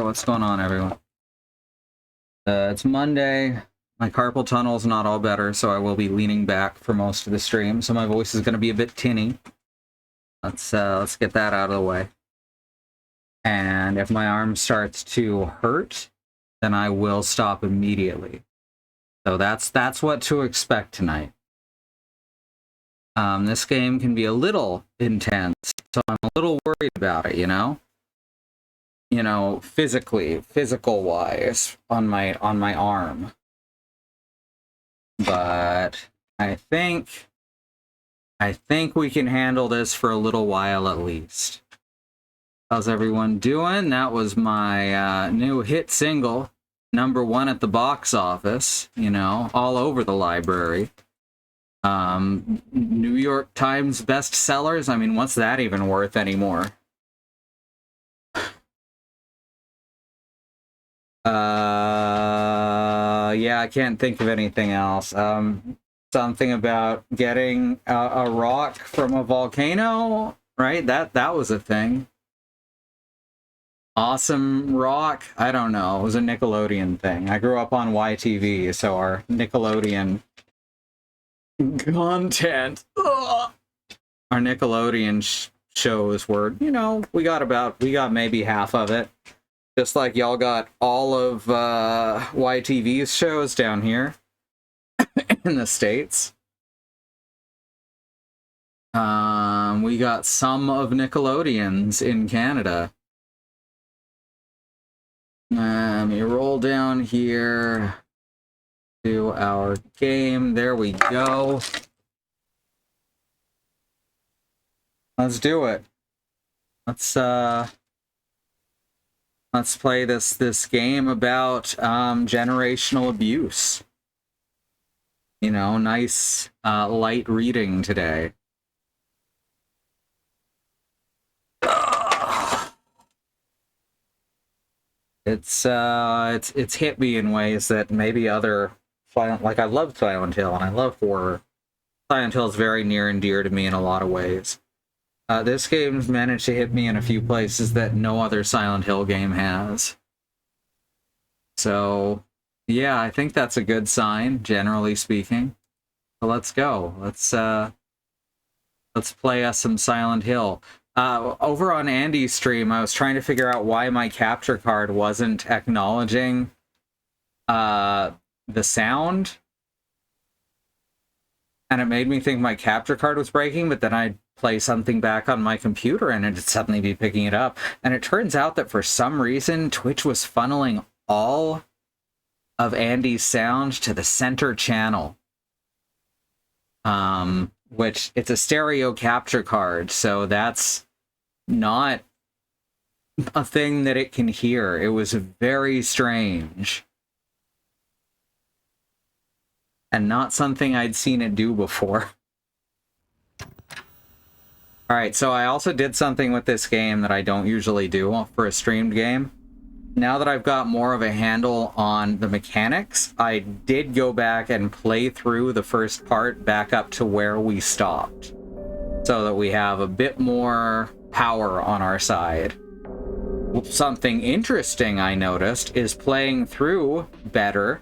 what's going on, everyone? It's Monday. My carpal tunnel's not all better, so I will be leaning back for most of the stream, so my voice is going to be a bit tinny. Let's get that out of the way. And if my arm starts to hurt, then I will stop immediately. So that's what to expect tonight. This game can be a little intense, so I'm a little worried about it, you know? Physical-wise, on my arm. But I think we can handle this for a little while at least. How's everyone doing? That was my new hit single, #1 at the box office, you know, all over the library. New York Times bestsellers. I mean, what's that even worth anymore? Yeah, I can't think of anything else. Something about getting a rock from a volcano, right? That was a thing. Awesome rock? I don't know. It was a Nickelodeon thing. I grew up on YTV, so our Nickelodeon content, our Nickelodeon shows were, you know, we got maybe half of it. Just like y'all got all of YTV's shows down here in the States. We got some of Nickelodeon's in Canada. Let me roll down here to our game. There we go. Let's do it. Let's play this game about generational abuse. You know, nice light reading today. It's hit me in ways that maybe other like I love Silent Hill and I love horror. Silent Hill is very near and dear to me in a lot of ways. This game's managed to hit me in a few places that no other Silent Hill game has. So, yeah, I think that's a good sign, generally speaking. So let's go. Let's play us some Silent Hill. Over on Andy's stream, I was trying to figure out why my capture card wasn't acknowledging the sound. And it made me think my capture card was breaking, but then I'd play something back on my computer and it'd suddenly be picking it up. And it turns out that for some reason, Twitch was funneling all of Andy's sound to the center channel. Which, it's a stereo capture card, so that's not a thing that it can hear. It was very strange. And not something I'd seen it do before. Alright, so I also did something with this game that I don't usually do for a streamed game. Now that I've got more of a handle on the mechanics, I did go back and play through the first part back up to where we stopped. So that we have a bit more power on our side. Something interesting I noticed is playing through better.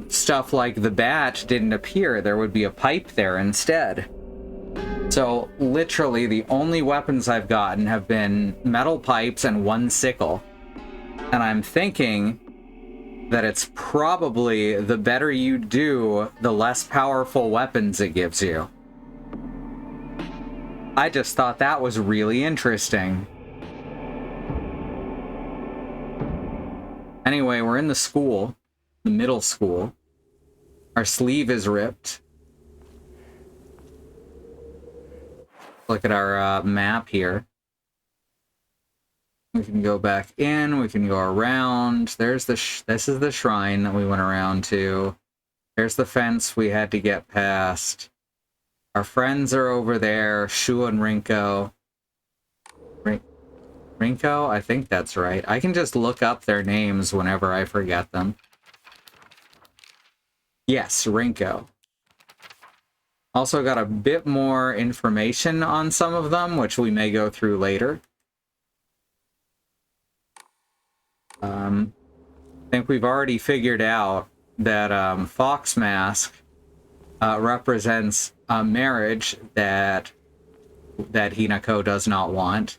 Stuff like the bat didn't appear. There would be a pipe there instead. So, literally, the only weapons I've gotten have been metal pipes and one sickle. And I'm thinking that it's probably the better you do, the less powerful weapons it gives you. I just thought that was really interesting. Anyway, we're in the school. The middle school. Our sleeve is ripped. Look at our map here. We can go back in, we can go around. There's the this is the shrine that we went around to. There's the fence we had to get past. Our friends are over there, Shu and Rinko. Rinko? I think that's right. I can just look up their names whenever I forget them. Yes, Rinko. Also got a bit more information on some of them, which we may go through later. I think we've already figured out that Fox Mask represents a marriage that Hinako does not want.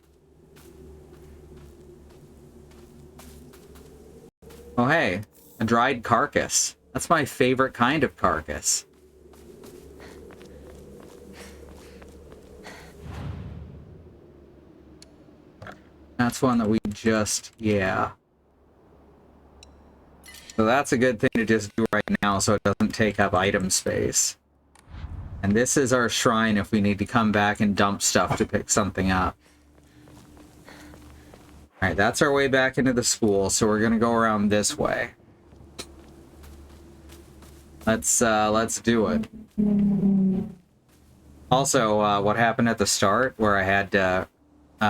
Oh hey, a dried carcass. That's my favorite kind of carcass. That's one that we just, yeah. So that's a good thing to just do right now so it doesn't take up item space. And this is our shrine if we need to come back and dump stuff to pick something up. Alright, that's our way back into the school, so we're gonna go around this way. Let's do it. Also, what happened at the start where I had to go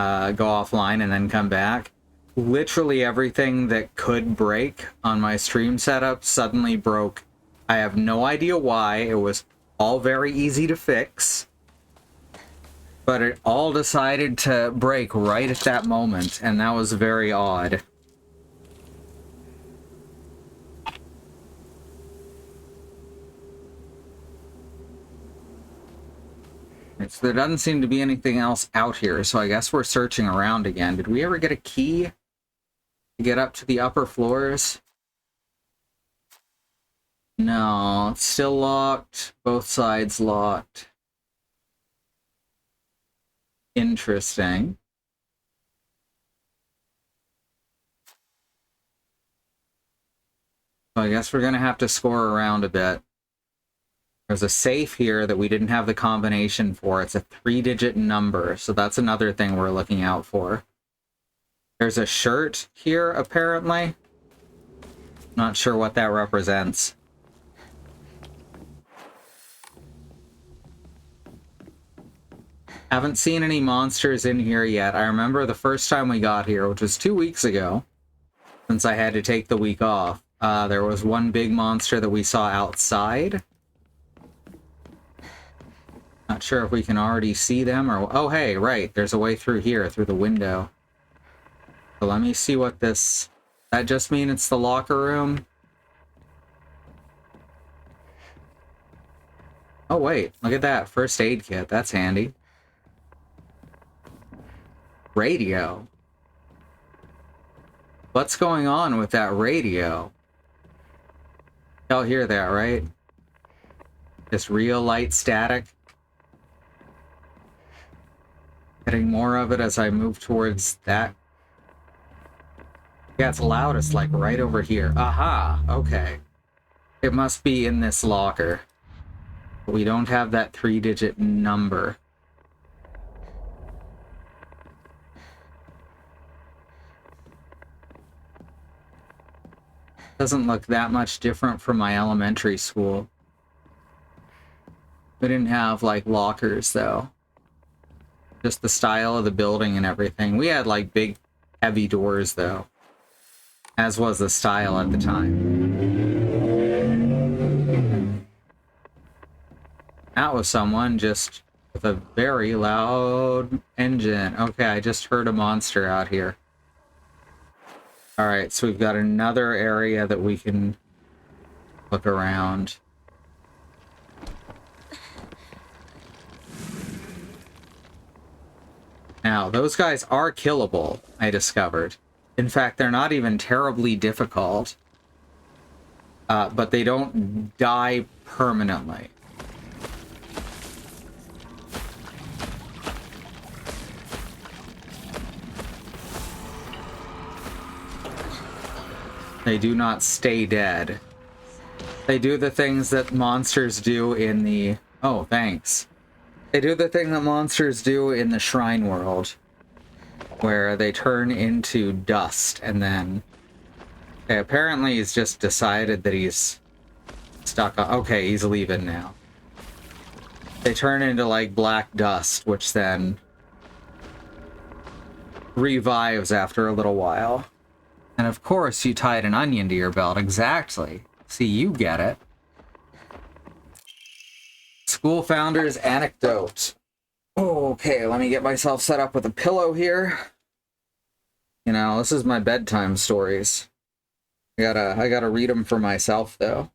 offline and then come back? Literally everything that could break on my stream setup suddenly broke. I have no idea why. It was all very easy to fix, but it all decided to break right at that moment, and that was very odd. So there doesn't seem to be anything else out here, so I guess we're searching around again. Did we ever get a key to get up to the upper floors? No, it's still locked. Both sides locked. Interesting. So I guess we're gonna have to score around a bit. There's a safe here that we didn't have the combination for. It's a 3-digit number, so that's another thing we're looking out for. There's a shirt here, apparently. Not sure what that represents. Haven't seen any monsters in here yet. I remember the first time we got here, which was 2 weeks ago, since I had to take the week off. There was one big monster that we saw outside. Not sure if we can already see them or... Oh, hey, right. There's a way through here, through the window. So let me see what this... That just mean it's the locker room? Oh, wait. Look at that. First aid kit. That's handy. Radio. What's going on with that radio? Y'all hear that, right? Just real light static. Getting more of it as I move towards that. Yeah, it's loudest, like, right over here. Aha! Okay. It must be in this locker. But we don't have that 3-digit number. Doesn't look that much different from my elementary school. We didn't have, like, lockers, though. Just the style of the building and everything. We had, like, big, heavy doors, though. As was the style at the time. That was someone just with a very loud engine. Okay, I just heard a monster out here. Alright, so we've got another area that we can look around. Now, those guys are killable, I discovered. In fact, they're not even terribly difficult. But they don't die permanently. They do not stay dead. They do the things that monsters do in the... Oh, thanks. They do the thing that monsters do in the Shrine world, where they turn into dust, and then... Okay, apparently he's just decided that he's stuck on... Okay, he's leaving now. They turn into, like, black dust, which then revives after a little while. And of course you tied an onion to your belt. Exactly. See, you get it. School founder's anecdote. Okay, let me get myself set up with a pillow here. You know, this is my bedtime stories. I gotta read them for myself, though.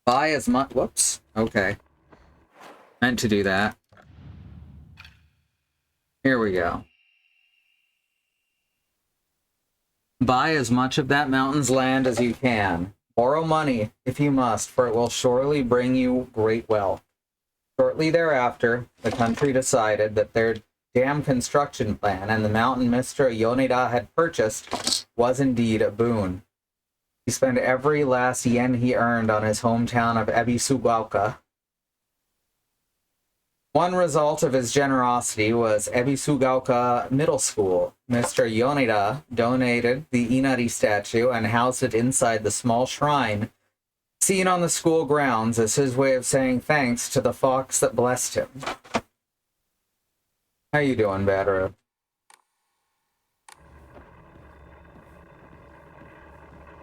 Buy as much... Whoops. Okay. Meant to do that. Here we go. Buy as much of that mountain's land as you can. Borrow money, if you must, for it will surely bring you great wealth. Shortly thereafter, the country decided that their dam construction plan and the mountain Mr. Yoneda had purchased was indeed a boon. He spent every last yen he earned on his hometown of Ebisugaoka. One result of his generosity was Ebisugaoka Middle School. Mr. Yoneda donated the Inari statue and housed it inside the small shrine seen on the school grounds as his way of saying thanks to the fox that blessed him. How you doing, Barbat?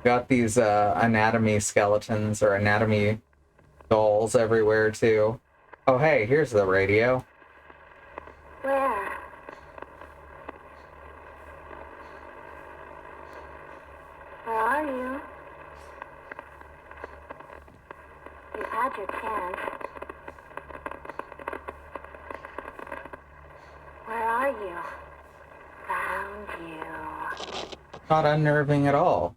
Got these anatomy skeletons or anatomy dolls everywhere, too. Oh, hey, here's the radio. Where? Where are you? You've had your chance. Where are you? Found you. Not unnerving at all.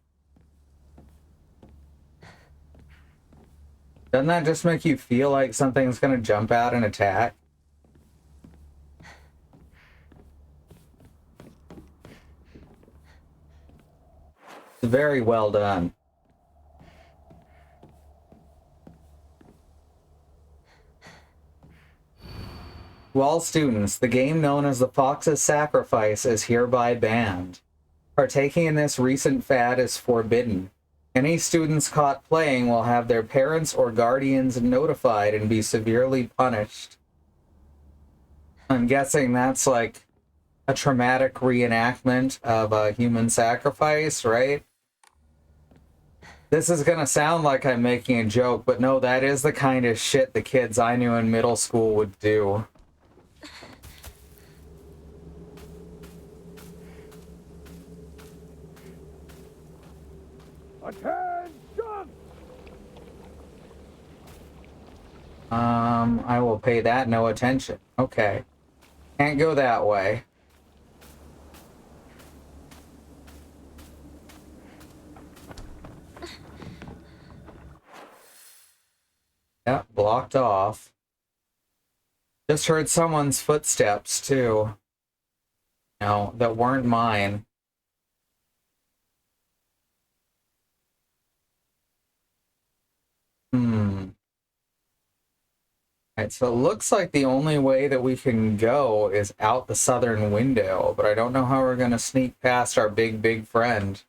Doesn't that just make you feel like something's gonna jump out and attack? It's very well done. To all students, the game known as the Fox's Sacrifice is hereby banned. Partaking in this recent fad is forbidden. Any students caught playing will have their parents or guardians notified and be severely punished. I'm guessing that's like a traumatic reenactment of a human sacrifice, right? This is gonna sound like I'm making a joke, but no, that is the kind of shit the kids I knew in middle school would do. Attention! I will pay that no attention. Okay. Can't go that way. Yep, blocked off. Just heard someone's footsteps, too. No, that weren't mine. Alright, so it looks like the only way that we can go is out the southern window, but I don't know how we're gonna sneak past our big friend.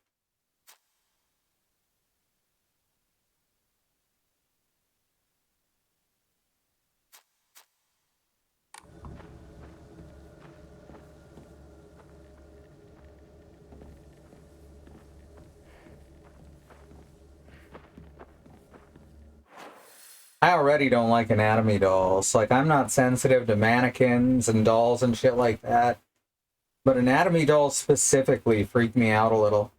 I already don't like anatomy dolls. Like, I'm not sensitive to mannequins and dolls and shit like that. But anatomy dolls specifically freak me out a little.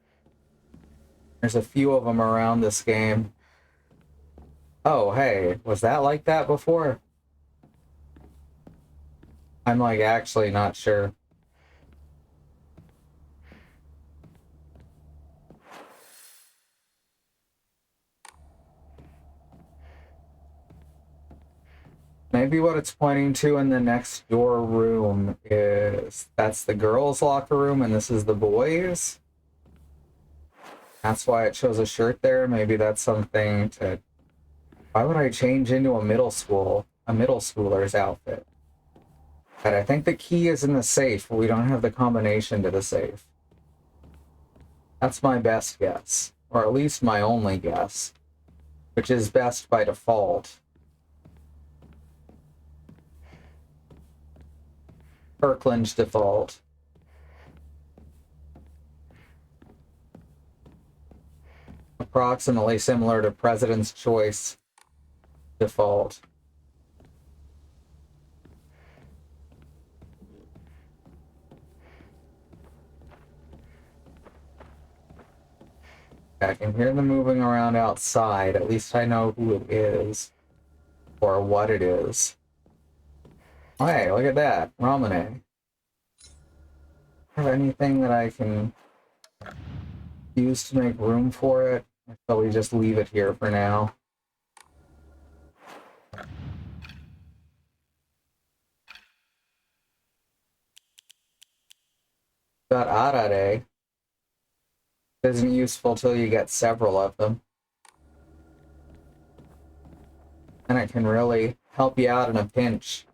There's a few of them around this game. Oh, hey, was that like that before? I'm, like, actually not sure. Maybe what it's pointing to in the next door room is that's the girls' locker room and this is the boys'. That's why it shows a shirt there. Maybe that's something to... Why would I change into a middle schooler's outfit? But I think the key is in the safe, but we don't have the combination to the safe. That's my best guess. Or at least my only guess. Which is best by default. Kirkland's default. Approximately similar to President's Choice default. I can hear them moving around outside. At least I know who it is. Or what it is. Oh, hey, look at that. Ramune. Have anything that I can use to make room for it? Or shall we just leave it here for now? Got Arare. Isn't useful till you get several of them. And it can really help you out in a pinch.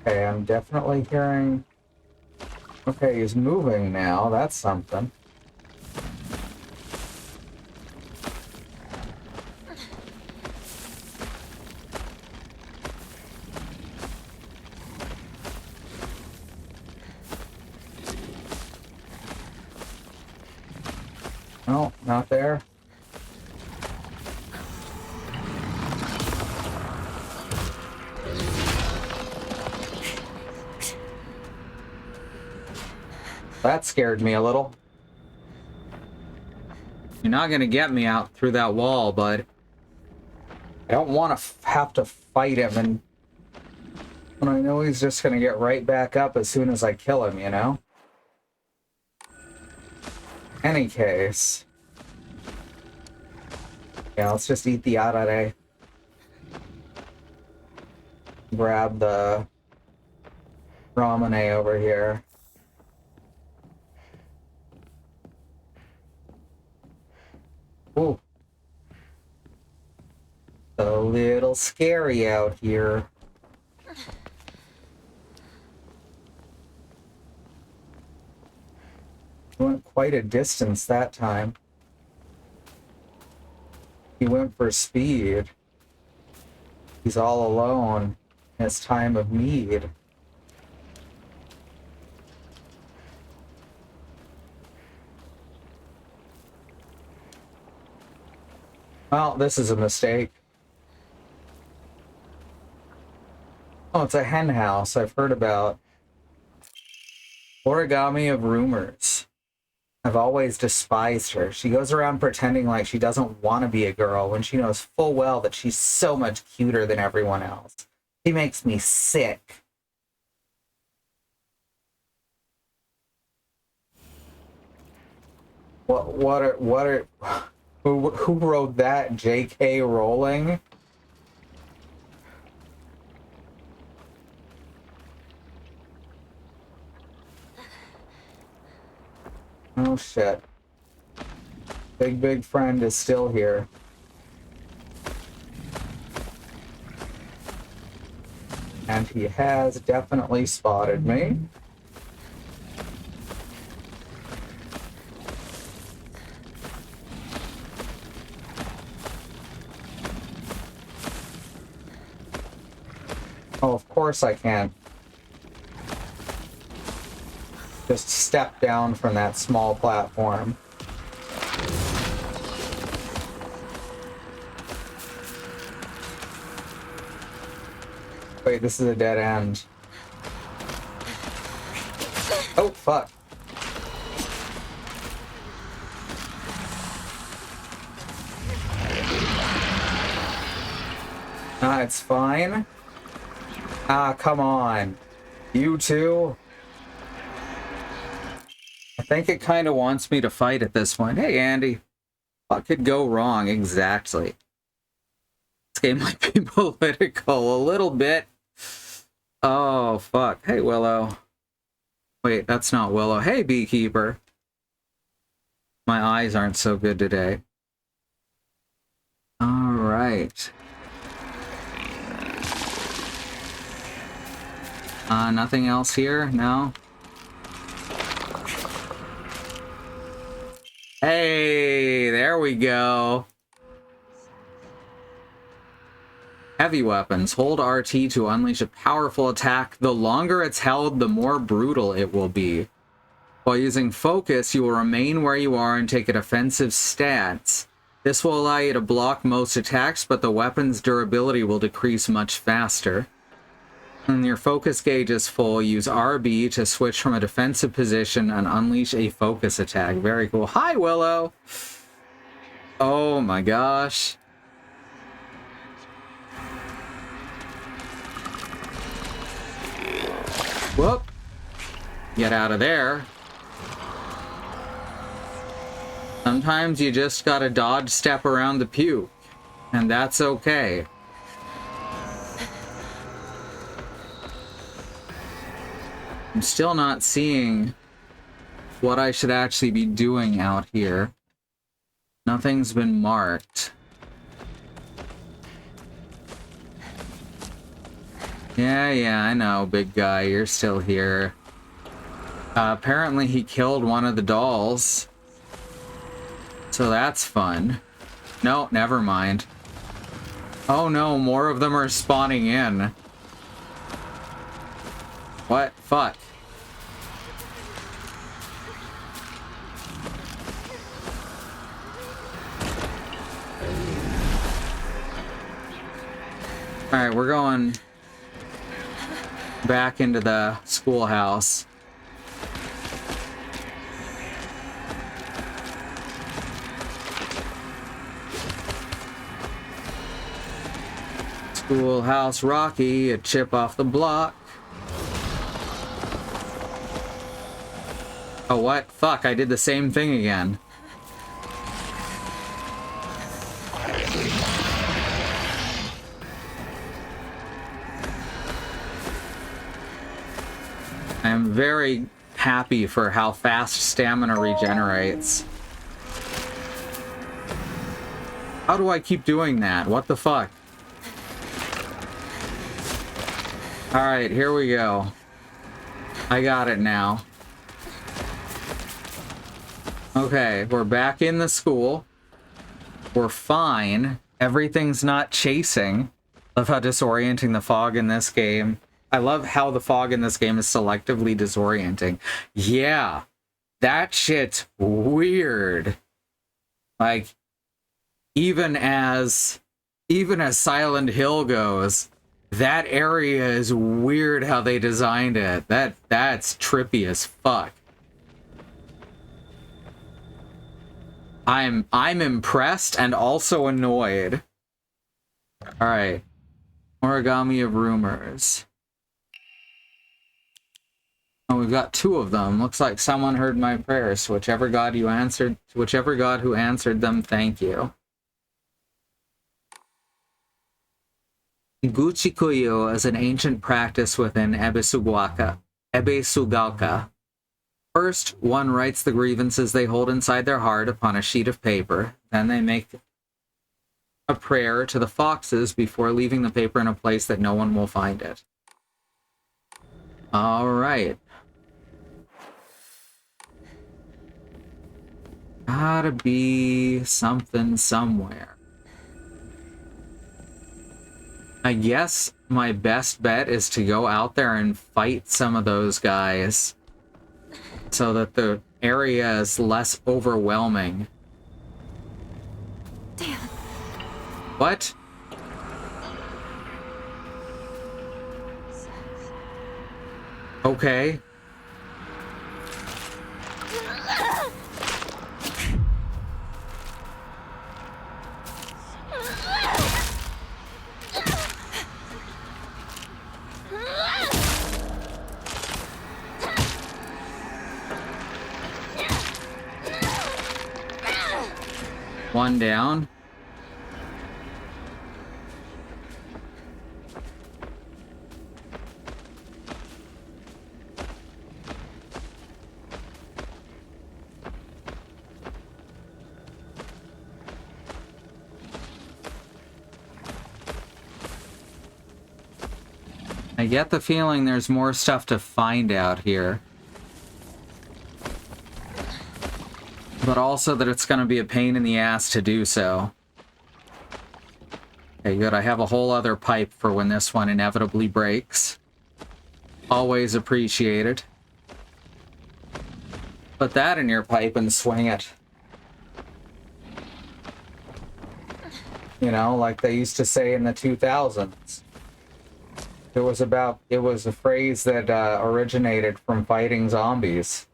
Okay, I'm definitely hearing... Okay, he's moving now. That's something. No, not there. That scared me a little. You're not gonna get me out through that wall, bud. I don't want to have to fight him, and when I know he's just gonna get right back up as soon as I kill him, you know? Any case. Yeah, let's just eat the arare. Grab the ramune over here. Ooh. A little scary out here. Went quite a distance that time. He went for speed. He's all alone in his time of need. Well, this is a mistake. Oh, it's a hen house I've heard about. Origami of rumors. I've always despised her. She goes around pretending like she doesn't want to be a girl when she knows full well that she's so much cuter than everyone else. She makes me sick. Who wrote that? J.K. Rowling? Oh shit. Big friend is still here. And he has definitely spotted me. Oh, of course I can. Just step down from that small platform. Wait, this is a dead end. Oh, fuck. Ah, it's fine. Ah, come on. You too? I think it kind of wants me to fight at this point. Hey, Andy. What could go wrong? Exactly. This game might be political a little bit. Oh, fuck. Hey, Willow. Wait, that's not Willow. Hey, Beekeeper. My eyes aren't so good today. All right. Nothing else here? No? Hey, there we go. Heavy weapons. Hold RT to unleash a powerful attack. The longer it's held, the more brutal it will be. While using focus, you will remain where you are and take a defensive stance. This will allow you to block most attacks, but the weapon's durability will decrease much faster. When your focus gauge is full, use RB to switch from a defensive position and unleash a focus attack. Very cool. Hi, Willow! Oh my gosh. Whoop! Get out of there. Sometimes you just gotta dodge step around the puke, and that's okay. I'm still not seeing what I should actually be doing out here. Nothing's been marked. Yeah, I know, big guy, you're still here. Apparently he killed one of the dolls. So that's fun. No, never mind. Oh no, more of them are spawning in. What? Fuck. Alright, we're going back into the schoolhouse. Schoolhouse Rocky, a chip off the block. Oh, what? Fuck, I did the same thing again. I am very happy for how fast stamina regenerates. How do I keep doing that? What the fuck? Alright, here we go. I got it now. Okay, we're back in the school. We're fine. Everything's not chasing. Love how disorienting the fog in this game. I love how the fog in this game is selectively disorienting. Yeah, that shit's weird. Like, even as Silent Hill goes, that area is weird how they designed it. That's trippy as fuck. I'm impressed and also annoyed. All right. Origami of rumors. Oh, we've got two of them. Looks like someone heard my prayers. Whichever god who answered them, thank you. Guchikuyo is an ancient practice within Ebesugaoka. First, one writes the grievances they hold inside their heart upon a sheet of paper. Then they make a prayer to the foxes before leaving the paper in a place that no one will find it. All right. Gotta be something somewhere. I guess my best bet is to go out there and fight some of those guys so that the area is less overwhelming. Damn. What? Okay. One down. I get the feeling there's more stuff to find out here. But also that it's going to be a pain in the ass to do so. Okay, good. I have a whole other pipe for when this one inevitably breaks. Always appreciated. Put that in your pipe and swing it. You know, like they used to say in the 2000s. It was a phrase that originated from fighting zombies.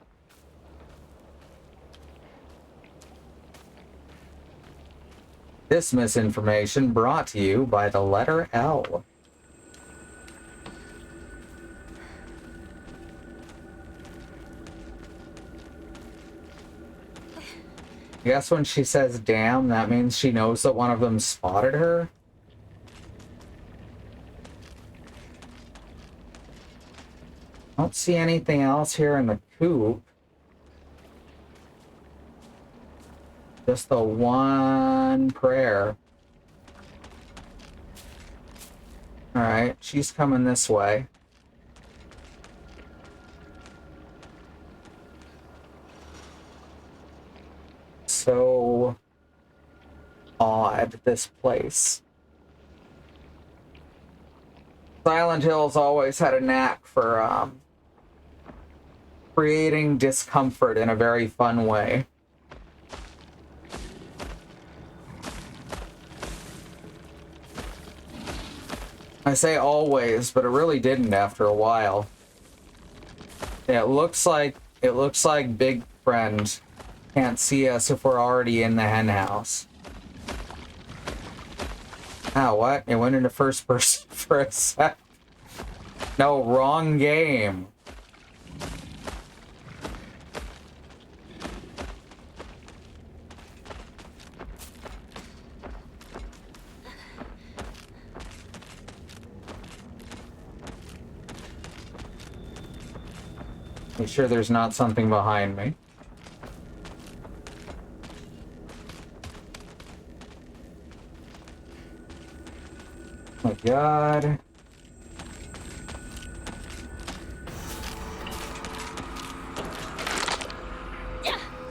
This misinformation brought to you by the letter L. I guess when she says damn, that means she knows that one of them spotted her? I don't see anything else here in the coop. Just the one prayer. Alright, she's coming this way. So odd, this place. Silent Hill's always had a knack for creating discomfort in a very fun way. I say always, but it really didn't after a while. Yeah, it looks like Big Friend can't see us if we're already in the hen house. Ah, what? It went into first person for a sec. No, wrong game. Make sure there's not something behind me. Oh my god.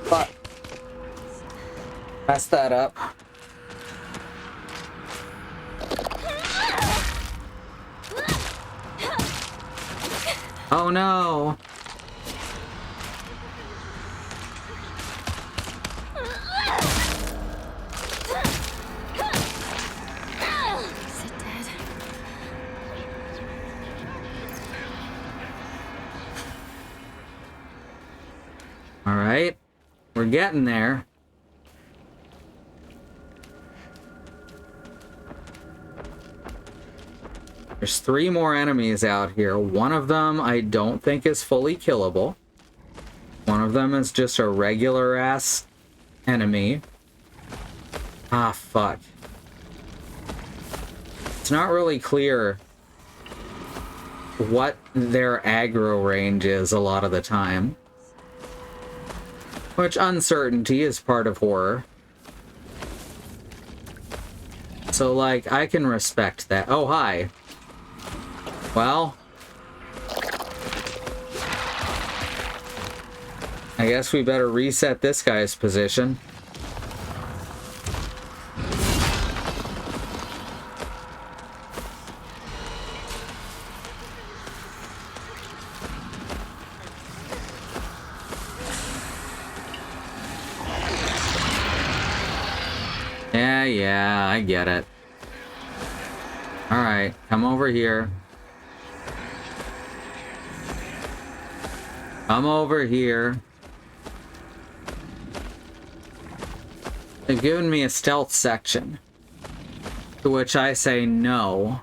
Fuck. Messed that up. Oh no. All right, we're getting there. There's 3 more enemies out here. One of them I don't think is fully killable. One of them is just a regular ass enemy. Ah, fuck. It's not really clear what their aggro range is a lot of the time. Which uncertainty is part of horror. So, like, I can respect that. Oh, hi. Well, I guess we better reset this guy's position. Yeah, I get it. Alright, come over here. Come over here. They've given me a stealth section, to which I say no.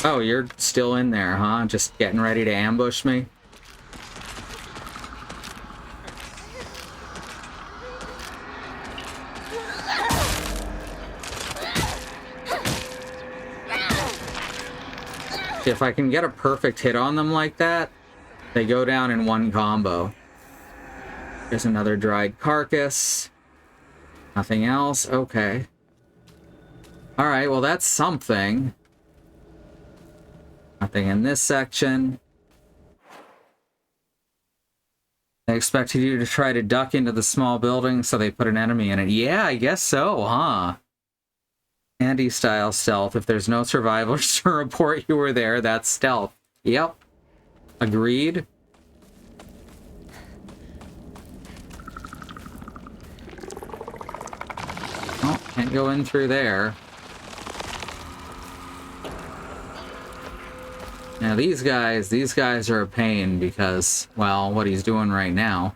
Oh, you're still in there, huh? Just getting ready to ambush me? If I can get a perfect hit on them like that, they go down in one combo. There's another dried carcass. Nothing else? Okay. Alright, well that's something. Nothing in this section. They expected you to try to duck into the small building, so they put an enemy in it. Yeah, I guess so, huh? Andy-style stealth. If there's no survivors to report you were there, that's stealth. Yep. Agreed. Oh, can't go in through there. Now these guys are a pain because, well, what he's doing right now.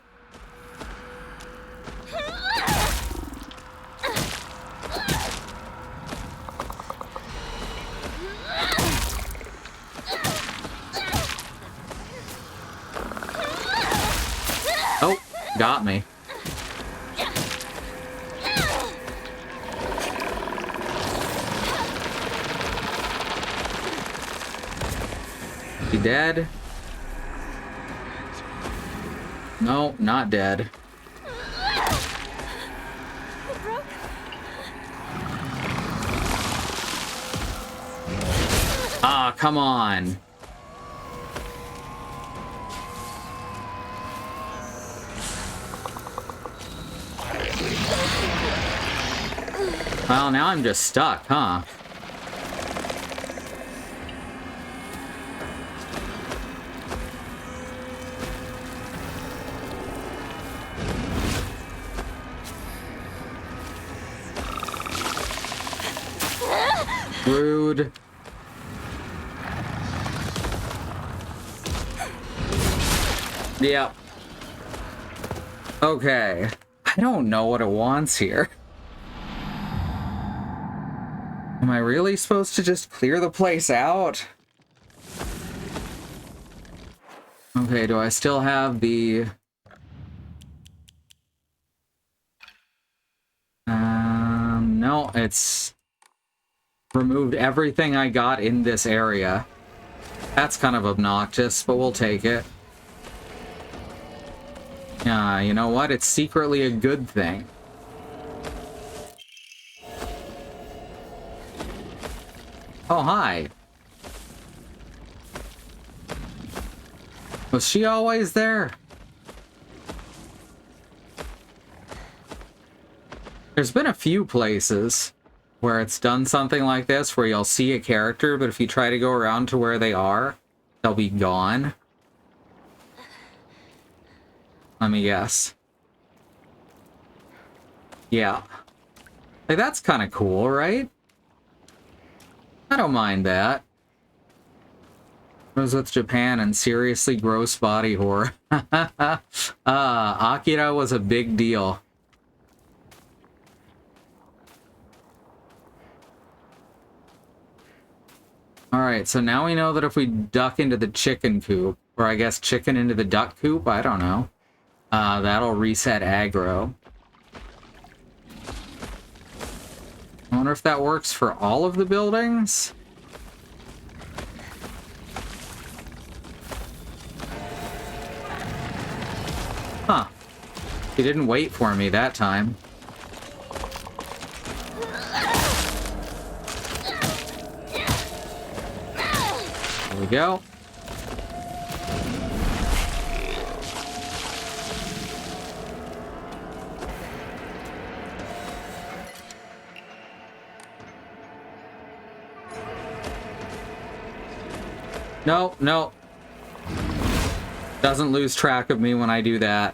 Oh, got me. He dead? No, not dead. Ah, come on. Well, now I'm just stuck, huh? Rude. Yep. Okay. I don't know what it wants here. Am I really supposed to just clear the place out? Okay, do I still have the... No, it's... removed everything I got in this area. That's kind of obnoxious, but we'll take it. You know what? It's secretly a good thing. Oh, hi. Was she always there? There's been a few places where it's done something like this, where you'll see a character, but if you try to go around to where they are, they'll be gone. Let me guess. Yeah. Like, that's kind of cool, right? I don't mind that. I was with Japan and seriously gross body horror. Akira was a big deal. Alright, so now we know that if we duck into the chicken coop, or I guess chicken into the duck coop, I don't know, that'll reset aggro. I wonder if that works for all of the buildings? Huh. He didn't wait for me that time. There we go. No, no. Doesn't lose track of me when I do that.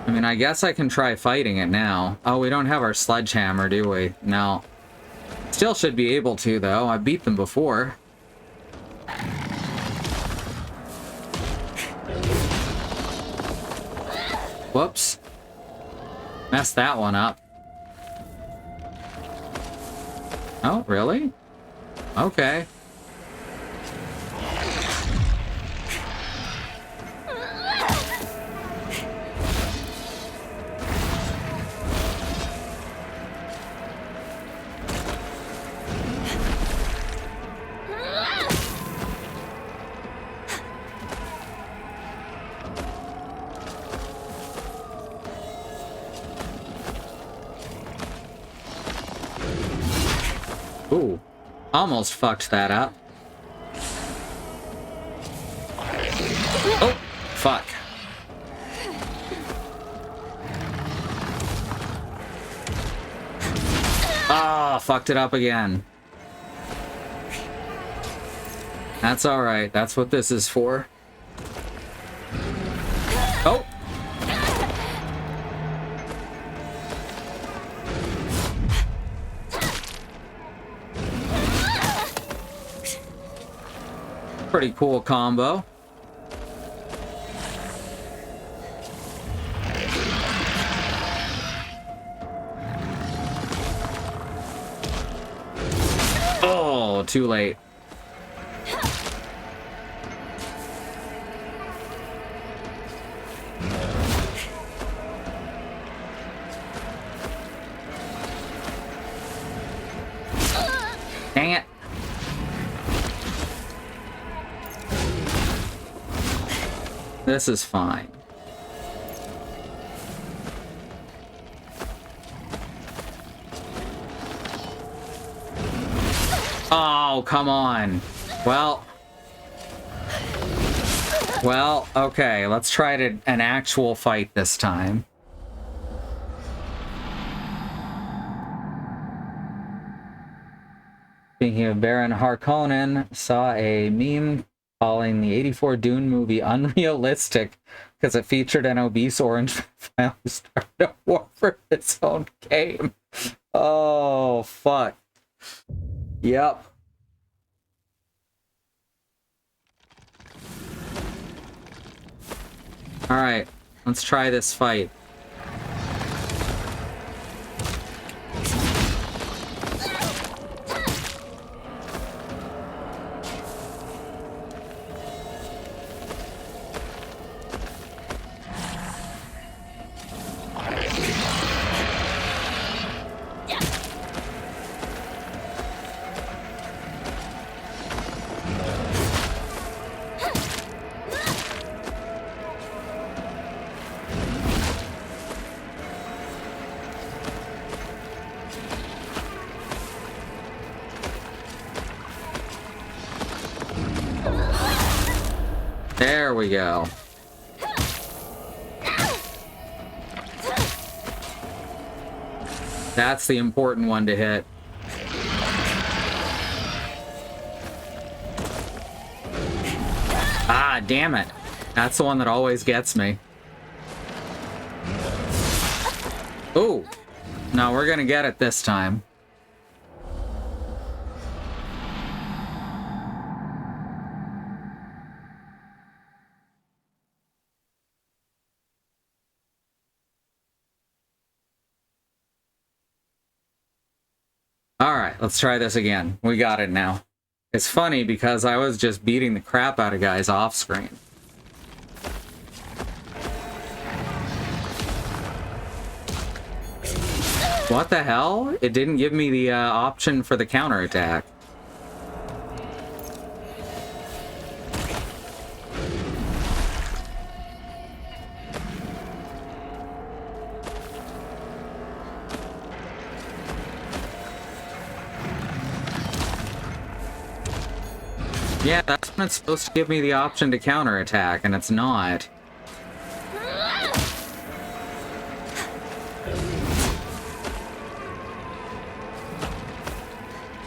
I mean, I guess I can try fighting it now. Oh, we don't have our sledgehammer, do we? No. Still should be able to, though. I beat them before. Whoops. Messed that one up. Oh, really? Okay. Ooh, almost fucked that up. Oh, fuck. Ah, fucked it up again. That's alright. That's what this is for. Oh! Pretty cool combo. Oh, too late. Dang it. This is fine. Oh, come on. Well, okay, let's try an actual fight this time. Speaking of Baron Harkonnen, saw a meme calling the '84 Dune movie unrealistic because it featured an obese orange family starting a war for its own game. Oh, fuck. Yep. Alright, let's try this fight. There we go. That's the important one to hit. Ah, damn it. That's the one that always gets me. Ooh. No, we're gonna get it this time. Alright, let's try this again. We got it now. It's funny because I was just beating the crap out of guys off screen. What the hell? It didn't give me the option for the counterattack. Yeah, that's when it's supposed to give me the option to counterattack, and it's not.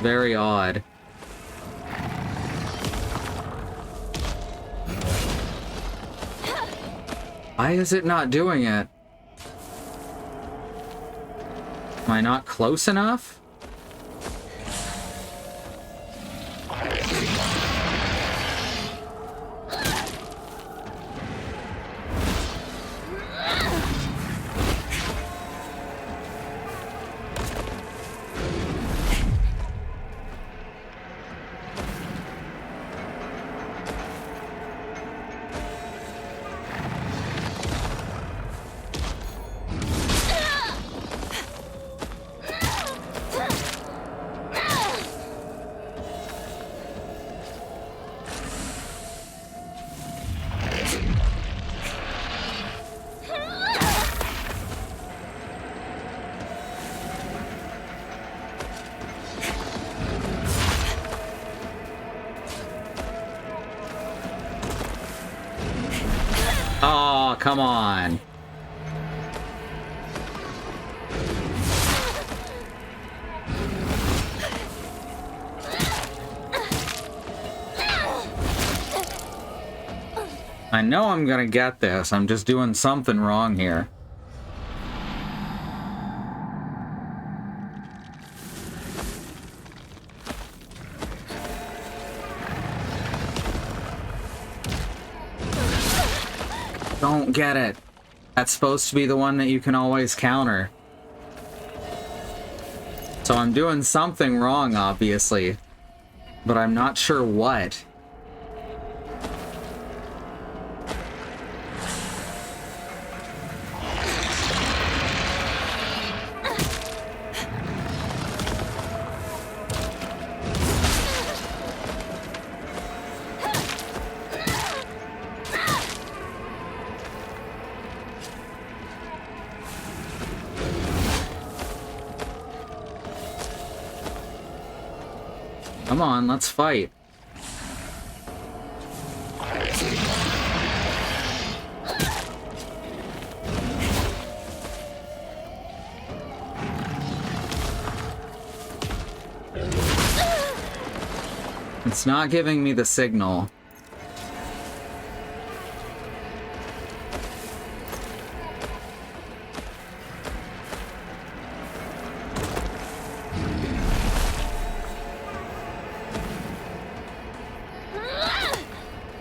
Very odd. Why is it not doing it? Am I not close enough? come on. I know I'm gonna get this. I'm just doing something wrong here. Don't get it. That's supposed to be the one that you can always counter. So I'm doing something wrong, obviously. But I'm not sure what. Come on, let's fight. It's not giving me the signal.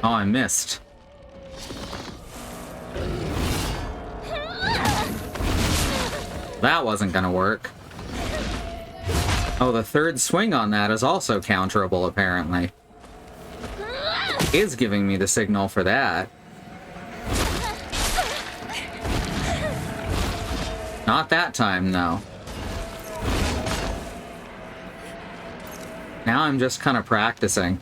Oh, I missed. That wasn't gonna work. Oh, the third swing on that is also counterable, apparently. Is giving me the signal for that. Not that time, though. Now I'm just kind of practicing.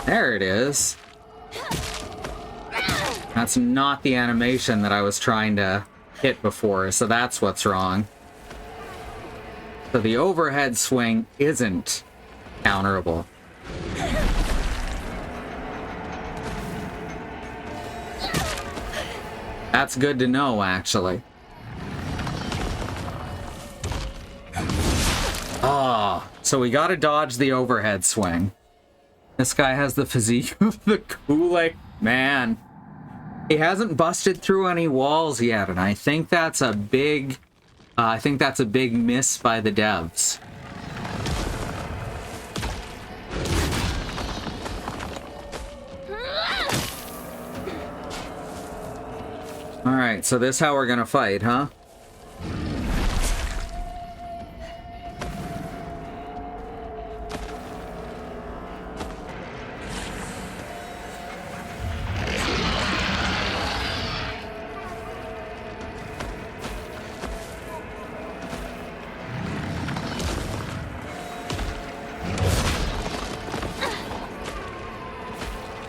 There it is. That's not the animation that I was trying to hit before, so that's what's wrong. So the overhead swing isn't counterable. That's good to know, actually. Oh, so we gotta dodge the overhead swing. This guy has the physique of the Kool-Aid man. He hasn't busted through any walls yet, and I think that's a big miss by the devs. All right, so this is how we're gonna fight, huh?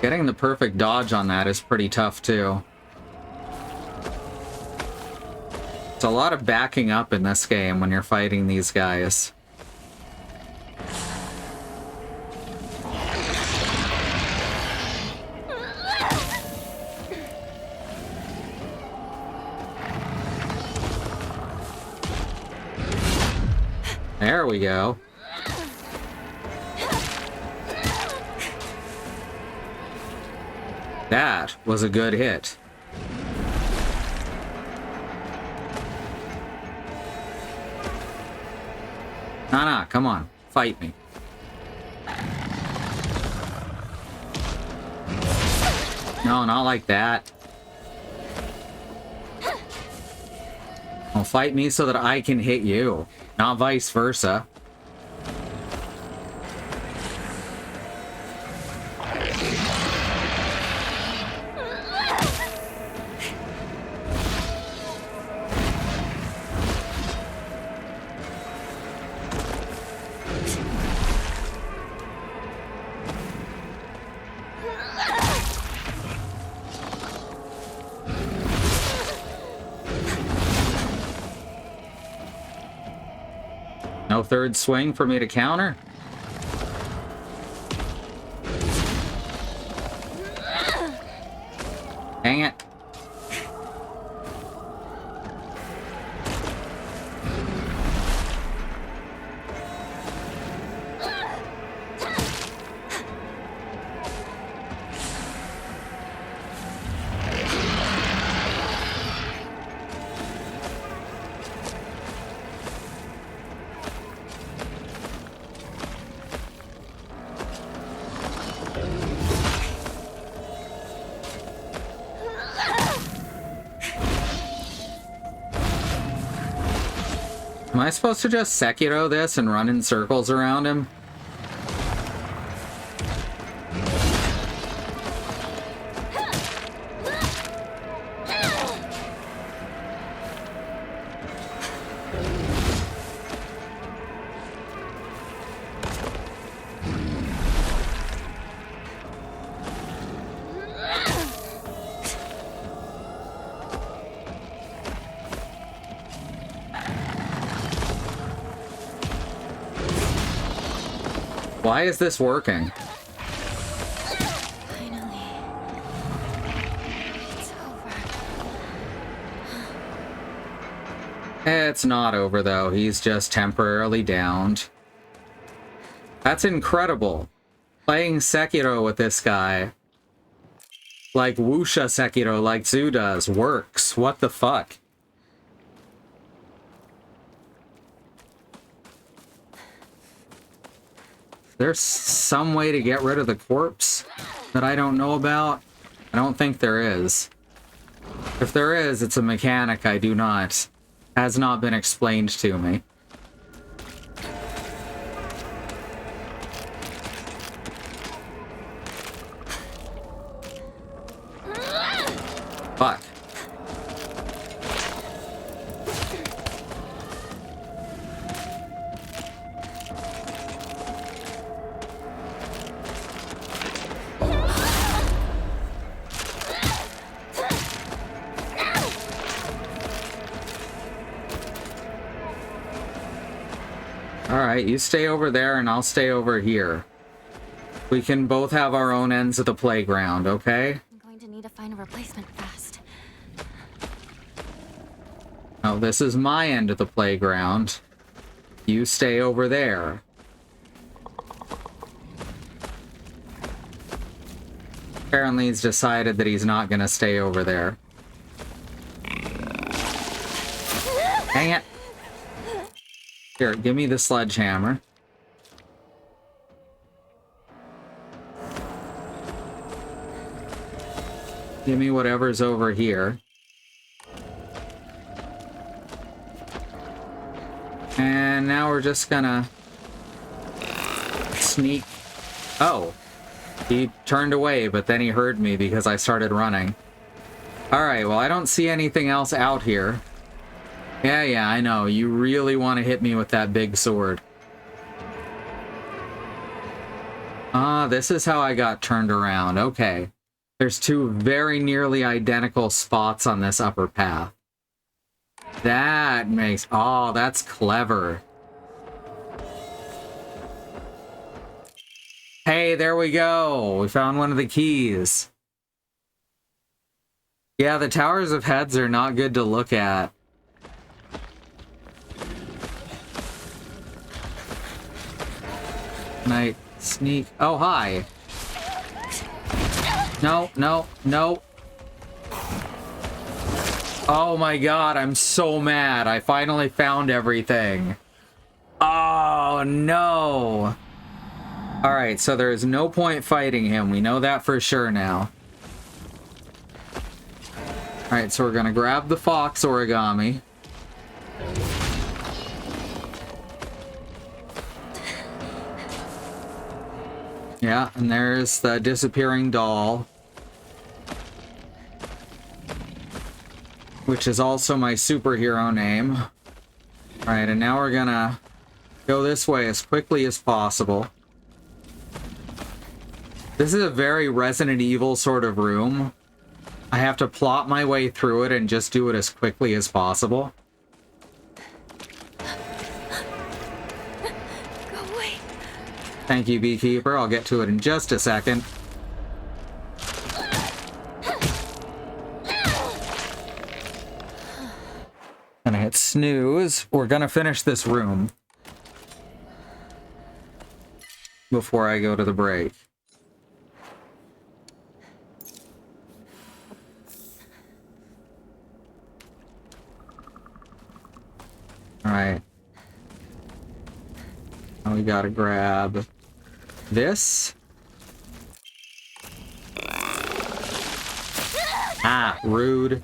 Getting the perfect dodge on that is pretty tough, too. It's a lot of backing up in this game when you're fighting these guys. There we go. That was a good hit. Nah, come on. Fight me. No, not like that. Well, fight me so that I can hit you, not vice versa. No third swing for me to counter? Dang it. Am I supposed to just Sekiro this and run in circles around him? Why is this working? Finally. It's over. It's not over, though. He's just temporarily downed. That's incredible. Playing Sekiro with this guy, like Wuxia Sekiro, like Zu does, works. What the fuck? There's some way to get rid of the corpse that I don't know about? I don't think there is. If there is, it's a mechanic I do not. Has not been explained to me. Fuck. Alright, you stay over there and I'll stay over here. We can both have our own ends of the playground, okay? I'm going to need to find a replacement fast. Oh, this is my end of the playground. You stay over there. Apparently he's decided that he's not gonna stay over there. Dang it! Here, give me the sledgehammer. Give me whatever's over here. And now we're just gonna sneak. Oh, he turned away, but then he heard me because I started running. Alright, well, I don't see anything else out here. Yeah, I know. You really want to hit me with that big sword. Ah, this is how I got turned around. Okay. There's two very nearly identical spots on this upper path. That makes... Oh, that's clever. Hey, there we go. We found one of the keys. Yeah, the Towers of Heads are not good to look at. Can I sneak? Oh, hi. No. Oh my god, I'm so mad. I finally found everything. Oh, no. Alright, so there is no point fighting him. We know that for sure now. Alright, so we're gonna grab the fox origami. Yeah, and there's the disappearing doll. Which is also my superhero name. Alright, and now we're gonna go this way as quickly as possible. This is a very Resident Evil sort of room. I have to plot my way through it and just do it as quickly as possible. Thank you, Beekeeper. I'll get to it in just a second. Gonna hit snooze. We're gonna finish this room before I go to the break. Alright. Now we gotta grab this. Ah, rude.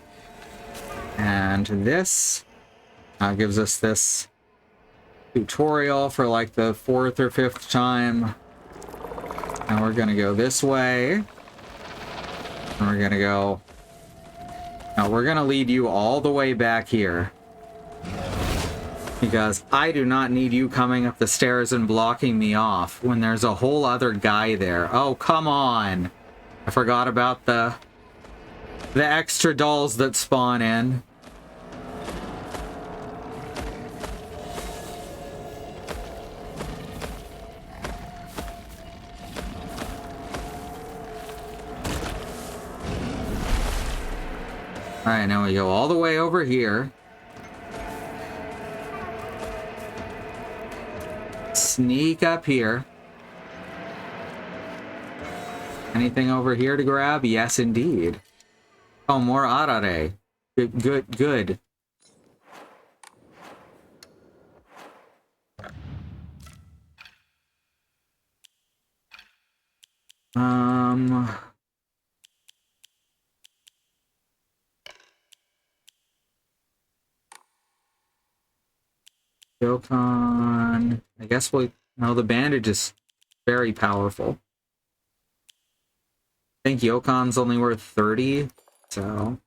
And this gives us this tutorial for like the 4th or 5th time. And we're gonna go this way. And we're gonna go... Now we're gonna lead you all the way back here. Because I do not need you coming up the stairs and blocking me off when there's a whole other guy there. Oh, come on! I forgot about the extra dolls that spawn in. Alright, now we go all the way over here. Sneak up here. Anything over here to grab? Yes, indeed. Oh, more arare. Good. Yokon. I guess no, the bandage is very powerful. I think Yokon's only worth 30, so...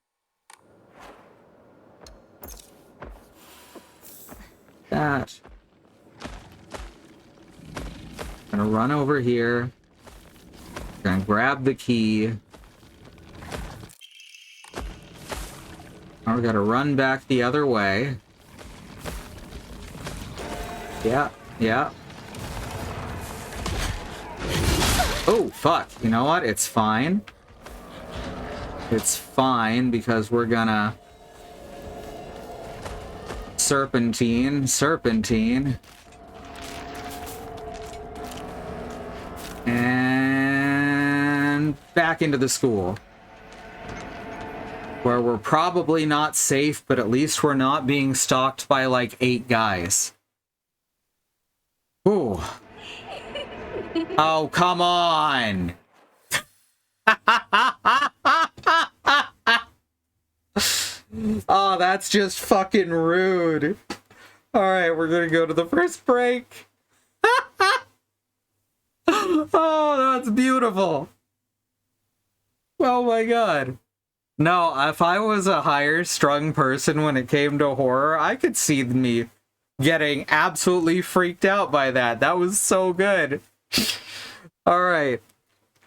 That. Gonna run over here. Gonna grab the key. Now we gotta run back the other way. Yeah. Oh, fuck. You know what? It's fine. It's fine because we're gonna... Serpentine. And back into the school. Where we're probably not safe, but at least we're not being stalked by like 8 guys. Ooh. Oh, come on! Oh, that's just fucking rude. Alright, we're gonna go to the first break. Oh, that's beautiful. Oh my god. No, if I was a higher strung person when it came to horror, I could see me getting absolutely freaked out by that. That was so good. Alright,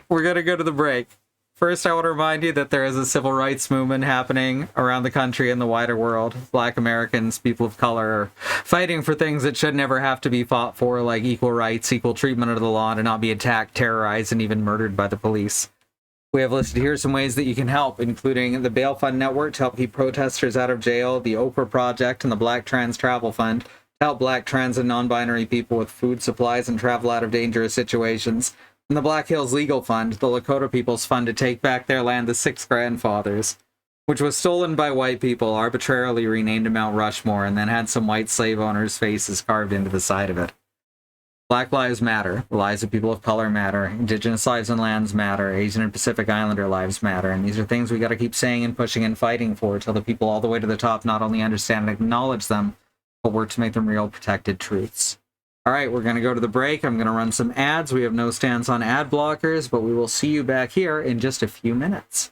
we're gonna go to the break. First, I want to remind you that there is a civil rights movement happening around the country and the wider world. Black Americans, people of color, are fighting for things that should never have to be fought for, like equal rights, equal treatment under the law, to not be attacked, terrorized, and even murdered by the police. We have listed here some ways that you can help, including the Bail Fund Network to help keep protesters out of jail, the Oprah Project, and the Black Trans Travel Fund to help Black, trans, and non-binary people with food supplies and travel out of dangerous situations, and the Black Hills Legal Fund, the Lakota People's Fund to take back their land, the Six Grandfathers, which was stolen by white people, arbitrarily renamed to Mount Rushmore, and then had some white slave owners' faces carved into the side of it. Black Lives Matter. The lives of people of color matter. Indigenous lives and lands matter. Asian and Pacific Islander lives matter. And these are things we got to keep saying and pushing and fighting for till the people all the way to the top not only understand and acknowledge them, but work to make them real protected truths. All right, we're going to go to the break. I'm going to run some ads. We have no stance on ad blockers, but we will see you back here in just a few minutes.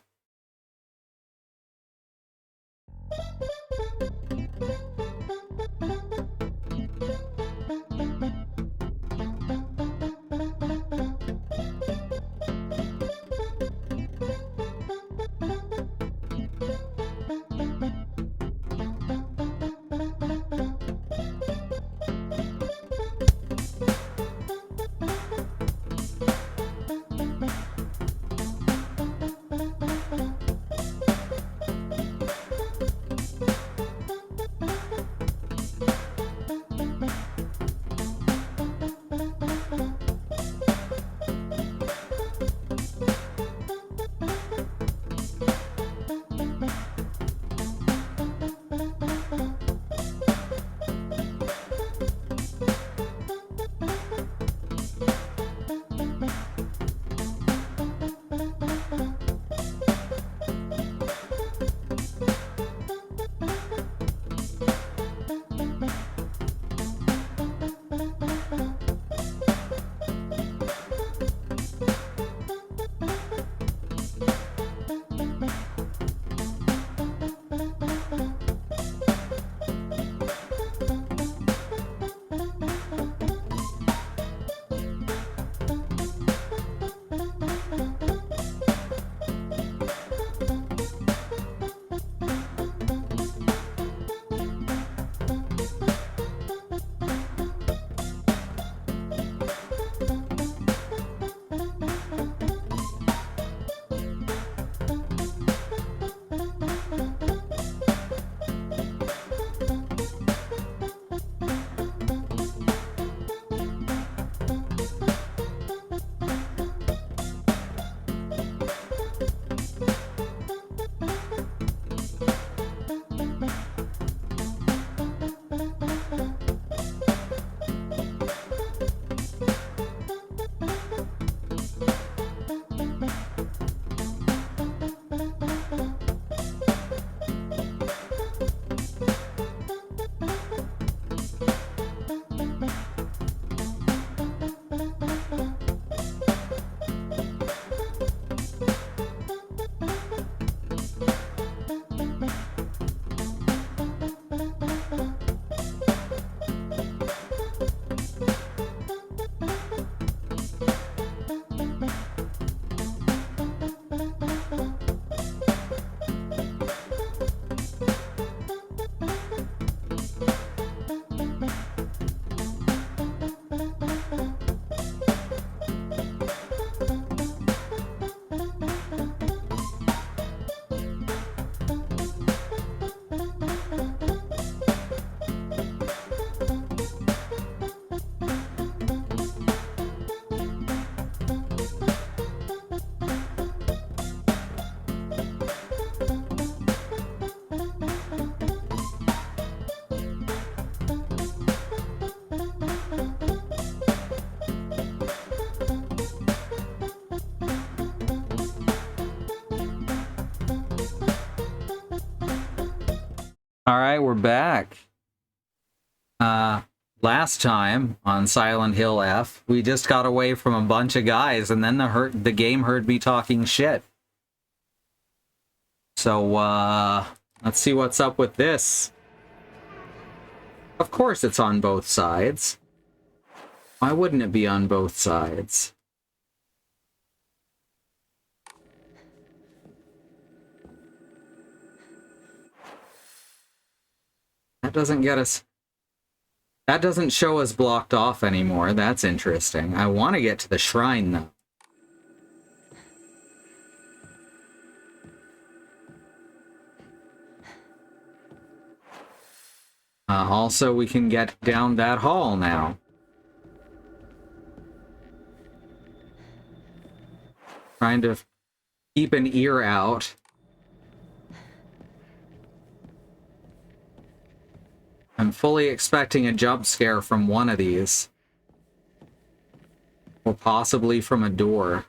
Alright, we're back. Last time on Silent Hill F, we just got away from a bunch of guys, and then the game heard me talking shit. So, let's see what's up with this. Of course it's on both sides. Why wouldn't it be on both sides? That doesn't get us... That doesn't show us blocked off anymore. That's interesting. I want to get to the shrine, though. Also, we can get down that hall now. Trying to keep an ear out. I'm fully expecting a jump scare from one of these. Or possibly from a door.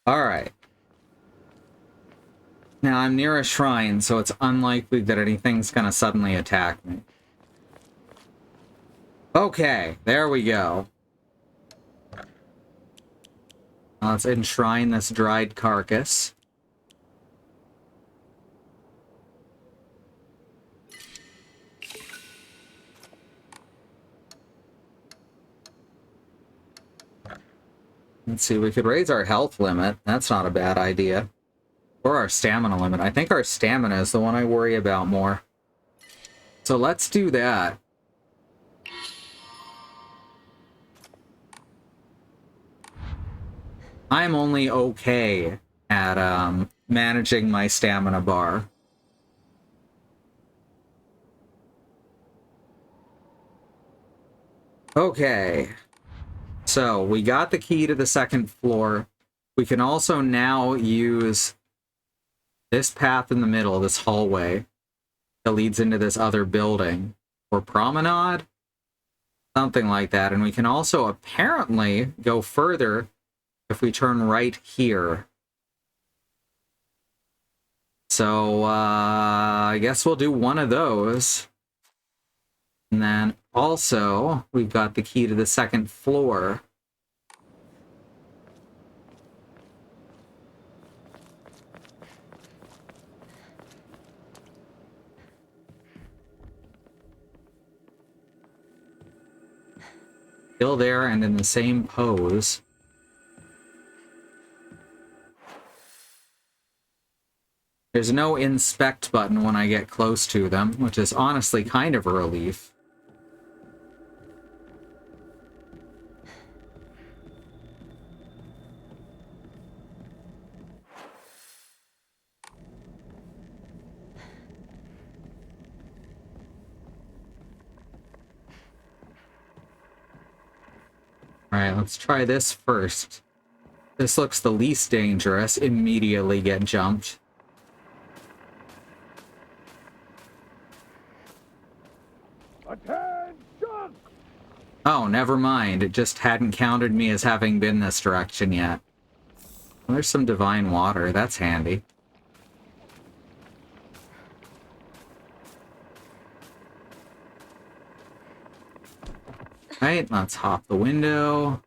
Alright. Now I'm near a shrine, so it's unlikely that anything's gonna suddenly attack me. Okay, there we go. Now let's enshrine this dried carcass. Let's see, we could raise our health limit. That's not a bad idea. Or our stamina limit. I think our stamina is the one I worry about more. So let's do that. I'm only okay at managing my stamina bar. Okay. So, we got the key to the second floor. We can also now use this path in the middle, this hallway, that leads into this other building. Or promenade? Something like that. And we can also apparently go further if we turn right here. So, I guess we'll do one of those. And then also, we've got the key to the second floor. Still there and in the same pose. There's no inspect button when I get close to them, which is honestly kind of a relief. Alright, let's try this first. This looks the least dangerous. Immediately get jumped. Attention! Oh, never mind. It just hadn't counted me as having been this direction yet. Well, there's some divine water. That's handy. Right, let's hop the window.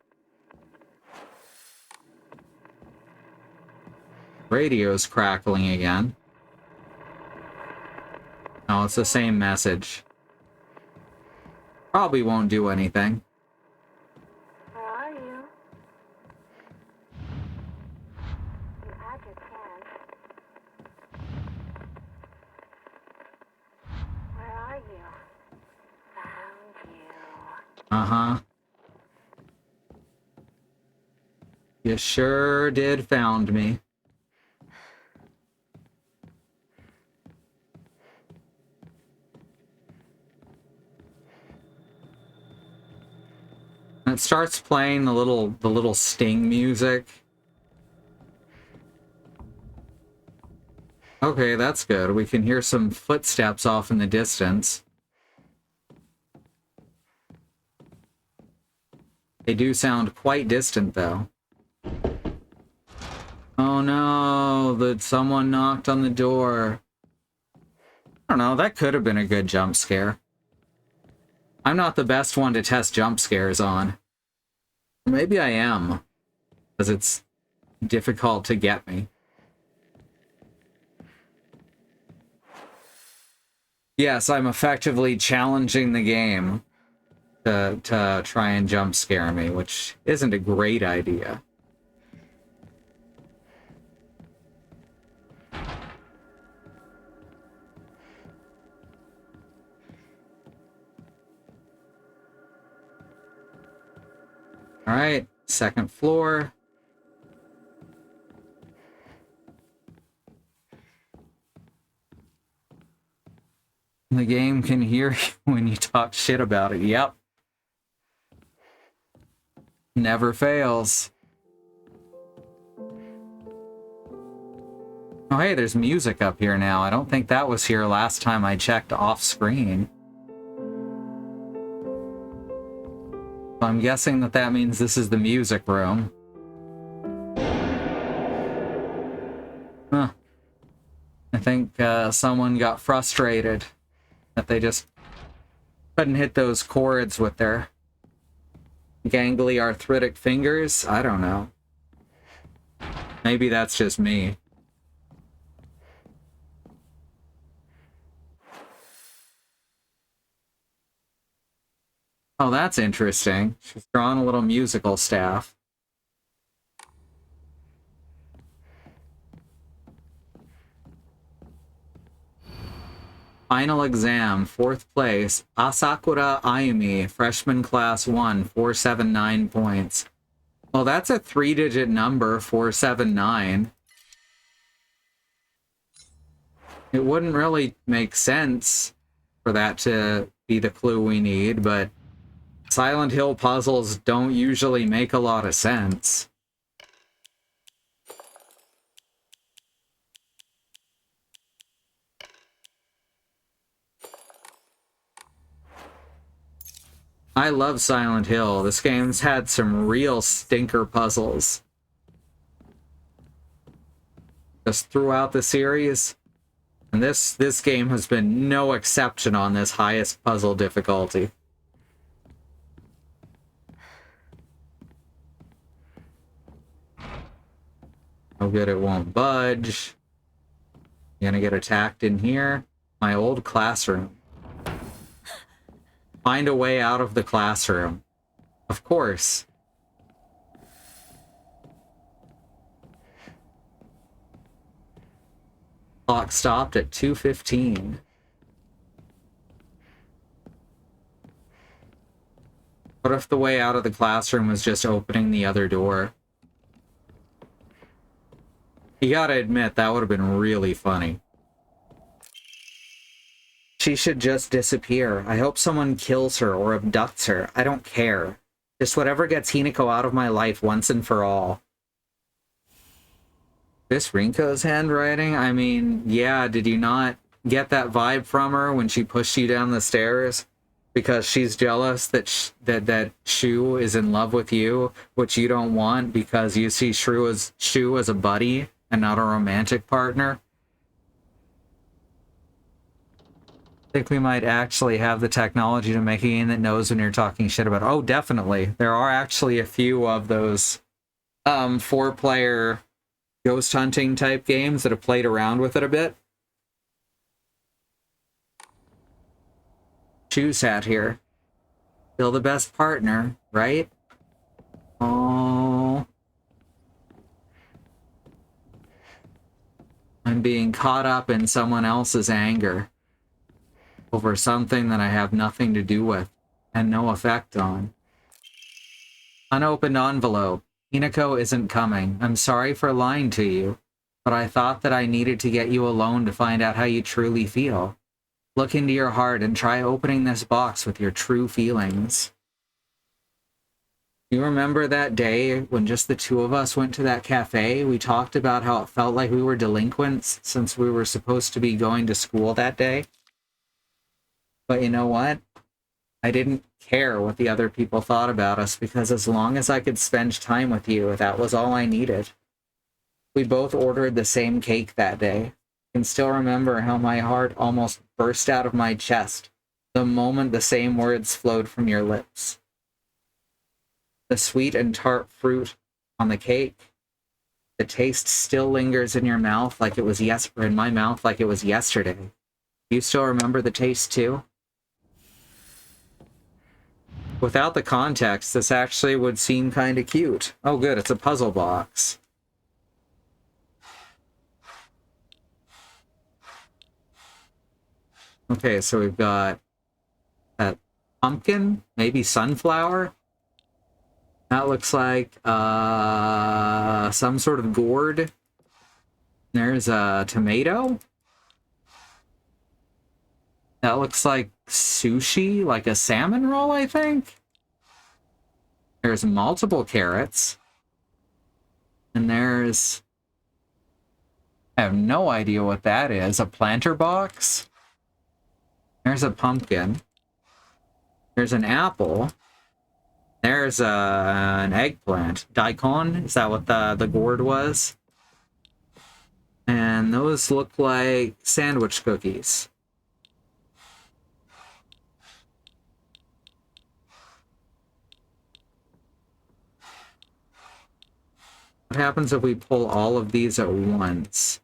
Radio's crackling again. Oh, it's the same message. Probably won't do anything. Where are you? You had your chance. Where are you? Found you. Uh-huh. You sure did found me. And it starts playing the little sting music. Okay, that's good. We can hear some footsteps off in the distance. They do sound quite distant, though. Oh no, that someone knocked on the door. I don't know, that could have been a good jump scare. I'm not the best one to test jump scares on. Maybe I am, because it's difficult to get me. Yes, I'm effectively challenging the game to try and jump scare me, which isn't a great idea. All right, second floor. The game can hear you when you talk shit about it. Yep. Never fails. Oh, hey, there's music up here now. I don't think that was here last time I checked off screen. So I'm guessing that that means this is the music room. Huh. I think someone got frustrated that they just couldn't hit those chords with their gangly arthritic fingers. I don't know. Maybe that's just me. Oh, that's interesting. She's drawn a little musical staff. Final exam, 4th place, Asakura Ayumi, freshman class 1, 479 points. Well, that's a 3-digit number, 479. It wouldn't really make sense for that to be the clue we need, but Silent Hill puzzles don't usually make a lot of sense. I love Silent Hill. This game's had some real stinker puzzles. Just throughout the series. And this game has been no exception on this highest puzzle difficulty. Oh good, it won't budge. Gonna get attacked in here. My old classroom. Find a way out of the classroom. Of course. Clock stopped at 2:15. What if the way out of the classroom was just opening the other door? You gotta admit, that would have been really funny. She should just disappear. I hope someone kills her or abducts her. I don't care. Just whatever gets Hinako out of my life once and for all. This Rinko's handwriting? I mean, yeah, did you not get that vibe from her when she pushed you down the stairs? Because she's jealous that Shu is in love with you, which you don't want because you see Shu as a buddy and not a romantic partner. I think we might actually have the technology to make a game that knows when you're talking shit about it. Oh, definitely. There are actually a few of those 4-player ghost hunting type games that have played around with it a bit. Shoes hat here. Still the best partner, right? Oh. I'm being caught up in someone else's anger over something that I have nothing to do with and no effect on. Unopened envelope. Hinako isn't coming. I'm sorry for lying to you, but I thought that I needed to get you alone to find out how you truly feel. Look into your heart and try opening this box with your true feelings. You remember that day when just the two of us went to that cafe? We talked about how it felt like we were delinquents since we were supposed to be going to school that day. But you know what? I didn't care what the other people thought about us because as long as I could spend time with you, that was all I needed. We both ordered the same cake that day. I can still remember how my heart almost burst out of my chest the moment the same words flowed from your lips. The sweet and tart fruit on the cake. The taste still lingers in your mouth like it was in my mouth like it was yesterday. Do you still remember the taste too? Without the context, this actually would seem kind of cute. Oh good, it's a puzzle box. Okay, so we've got that pumpkin, maybe sunflower. That looks like some sort of gourd. There's a tomato. That looks like sushi, like a salmon roll, I think. There's multiple carrots. And there's... I have no idea what that is. A planter box? There's a pumpkin. There's an apple. There's an eggplant. Daikon? Is that what the gourd was? And those look like sandwich cookies. What happens if we pull all of these at once?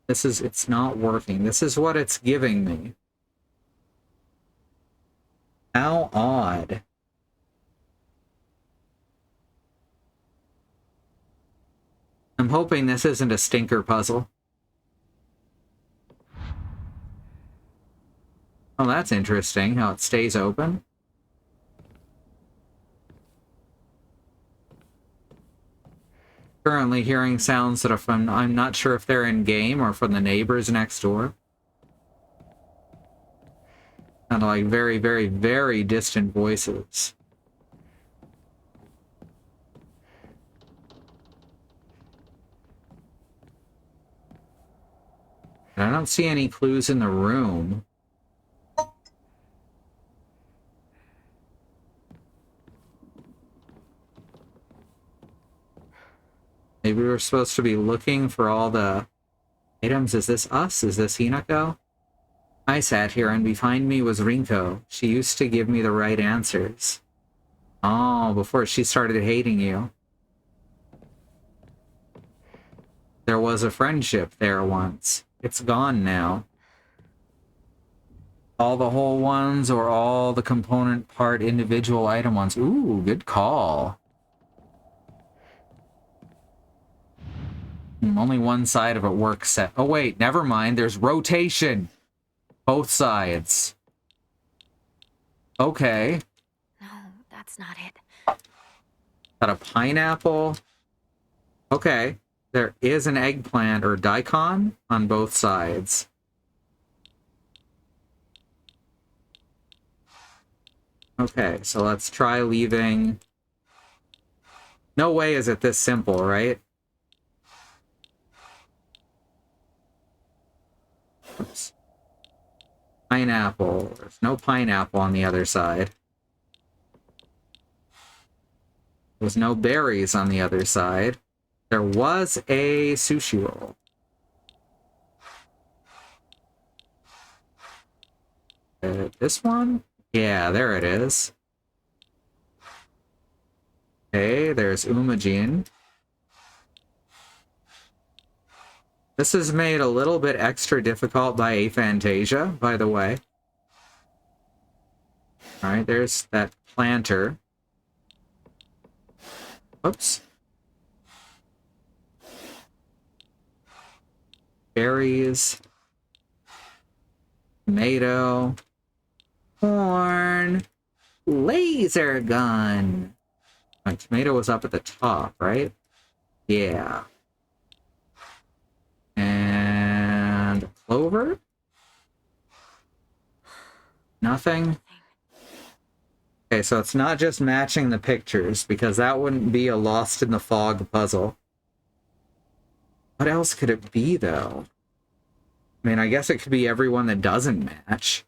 It's not working. This is what it's giving me. How odd. I'm hoping this isn't a stinker puzzle. Oh, that's interesting, how it stays open. Currently hearing sounds that are from, I'm not sure if they're in game or from the neighbors next door. Kind of like very, very, very distant voices. I don't see any clues in the room. Maybe we're supposed to be looking for all the items. Is this us? Is this Hinako? I sat here and behind me was Rinko. She used to give me the right answers. Oh, before she started hating you. There was a friendship there once. It's gone now. All the whole ones or all the component part individual item ones? Ooh, good call. Only one side of it works set. Oh wait, never mind. There's rotation. Both sides. Okay. No, that's not it. Got a pineapple. Okay. There is an eggplant or daikon on both sides. Okay, so let's try leaving. No way is it this simple, right? Oops. Pineapple. There's no pineapple on the other side. There's no berries on the other side. There was a sushi roll. This one? Yeah, there it is. Okay, there's Umajin. This is made a little bit extra difficult by Aphantasia, by the way. Alright, there's that planter. Oops. Berries. Tomato. Corn. Laser gun. My tomato was up at the top, right? Yeah. And clover? Nothing? Okay, so it's not just matching the pictures, because that wouldn't be a lost in the fog puzzle. What else could it be, though? I mean, I guess it could be everyone that doesn't match.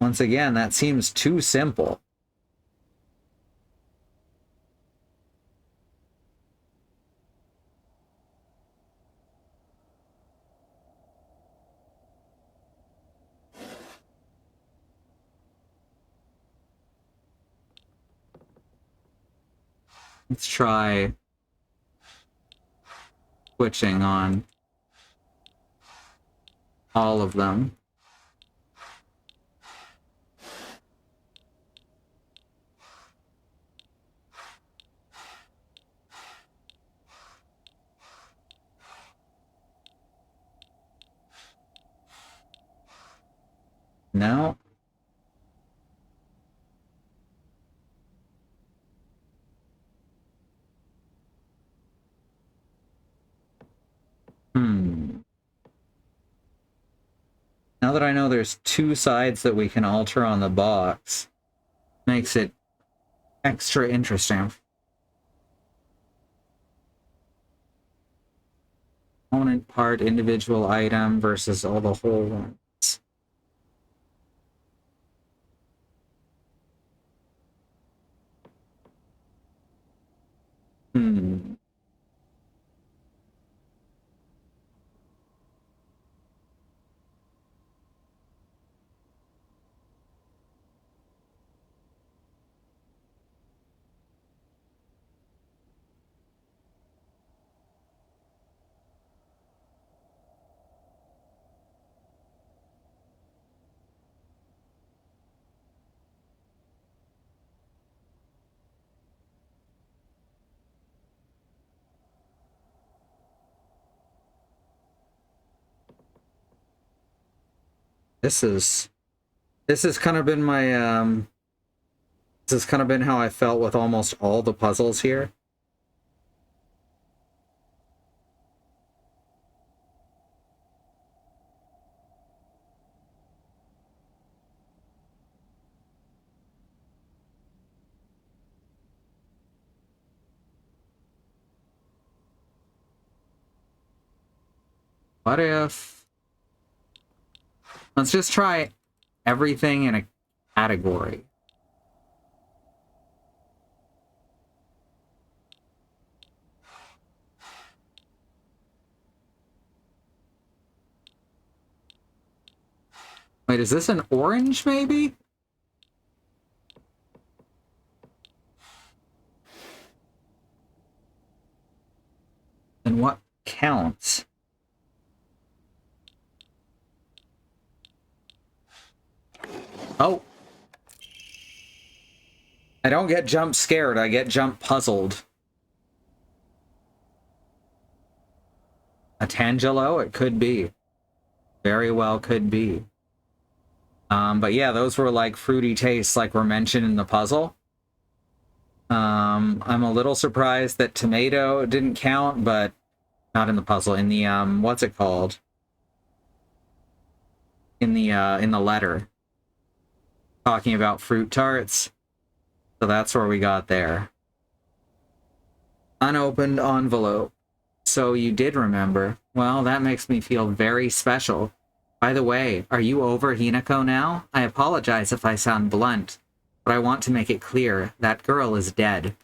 Once again, that seems too simple. Let's try switching on all of them. No. Now that I know there's two sides that we can alter on the box, makes it extra interesting. Component part, individual item versus all the whole ones. This has kind of been my this has kind of been how I felt with almost all the puzzles here. What if... Let's just try everything in a category. Wait, is this an orange, maybe? And what counts? Oh. I don't get jump scared, I get jump puzzled. A Tangelo? It could be. Very well could be. But yeah, those were like fruity tastes like were mentioned in the puzzle. I'm a little surprised that tomato didn't count, but not in the puzzle, in the what's it called? In the letter. Talking about fruit tarts. So that's where we got there. Unopened envelope. So you did remember. Well, that makes me feel very special. By the way, are you over Hinako now? I apologize if I sound blunt, but I want to make it clear that girl is dead.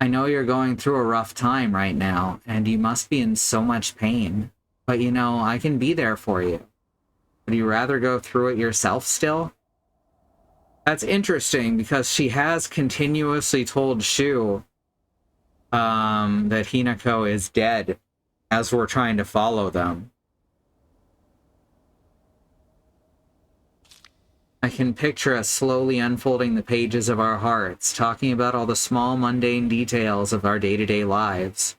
I know you're going through a rough time right now, and you must be in so much pain. But you know, I can be there for you. Would you rather go through it yourself still? That's interesting, because she has continuously told Shu that Hinako is dead as we're trying to follow them. I can picture us slowly unfolding the pages of our hearts, talking about all the small mundane details of our day-to-day lives.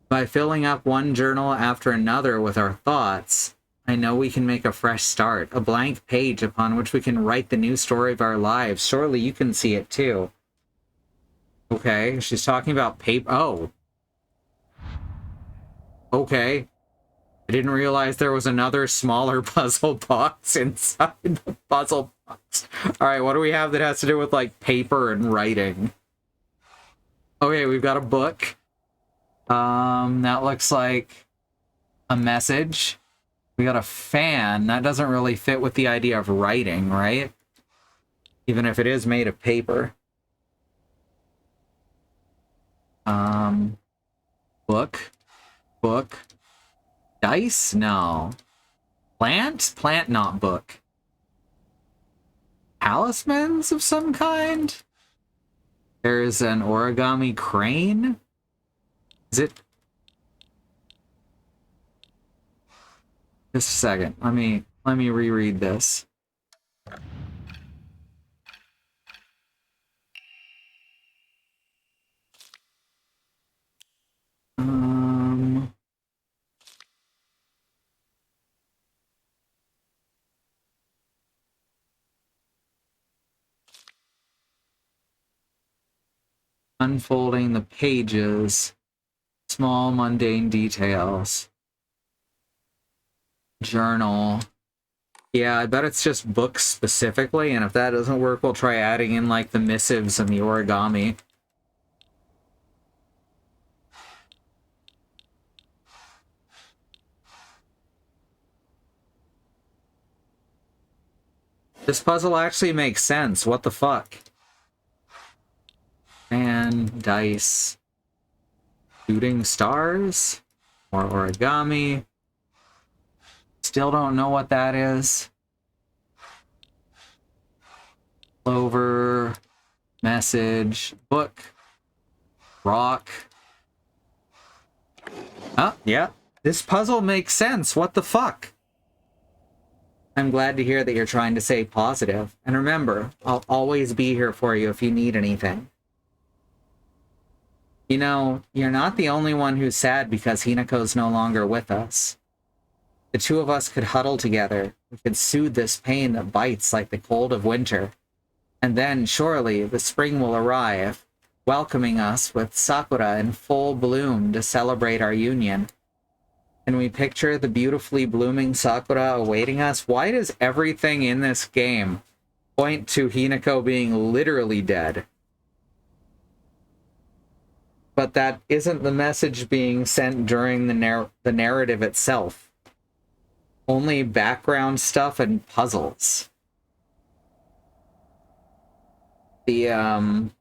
By filling up one journal after another with our thoughts, I know we can make a fresh start, a blank page upon which we can write the new story of our lives. Surely you can see it too. Okay, she's talking about paper. Oh. Okay. didn't realize there was another smaller puzzle box inside the puzzle box. All right, what do we have that has to do with, like, paper and writing? Okay, we've got a book. That looks like a message. We got a fan. That doesn't really fit with the idea of writing, right? Even if it is made of paper. Book. Dice? No. Plant? Plant, not book. Talismans of some kind? There's an origami crane? Is it? Just a second. Let me reread this. Unfolding the pages. Small mundane details. Journal. Yeah, I bet it's just books specifically, and if that doesn't work, we'll try adding in, like, the missives and the origami. This puzzle actually makes sense. What the fuck? And dice. Shooting stars? More origami. Still don't know what that is. Clover. Message. Book. Rock. Oh, yeah. This puzzle makes sense. What the fuck? I'm glad to hear that you're trying to stay positive. And remember, I'll always be here for you if you need anything. You know, you're not the only one who's sad because Hinako's no longer with us. The two of us could huddle together. We could soothe this pain that bites like the cold of winter. And then, surely, the spring will arrive, welcoming us with sakura in full bloom to celebrate our union. Can we picture the beautifully blooming sakura awaiting us? Why does everything in this game point to Hinako being literally dead? But that isn't the message being sent during the narrative itself. Only background stuff and puzzles. The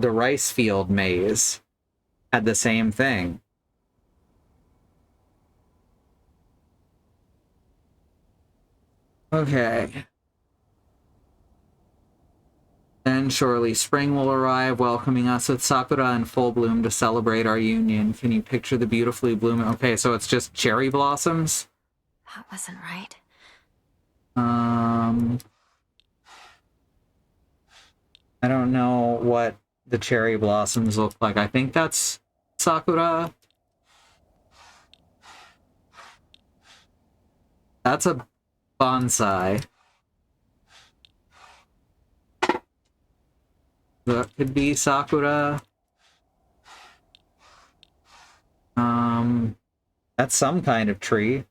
rice field maze had the same thing. Okay. Then surely spring will arrive, welcoming us with sakura in full bloom to celebrate our union. Can you picture the beautifully blooming... Okay, so it's just cherry blossoms? That wasn't right. I don't know what the cherry blossoms look like. I think that's sakura. That's a bonsai. That could be sakura. That's some kind of tree.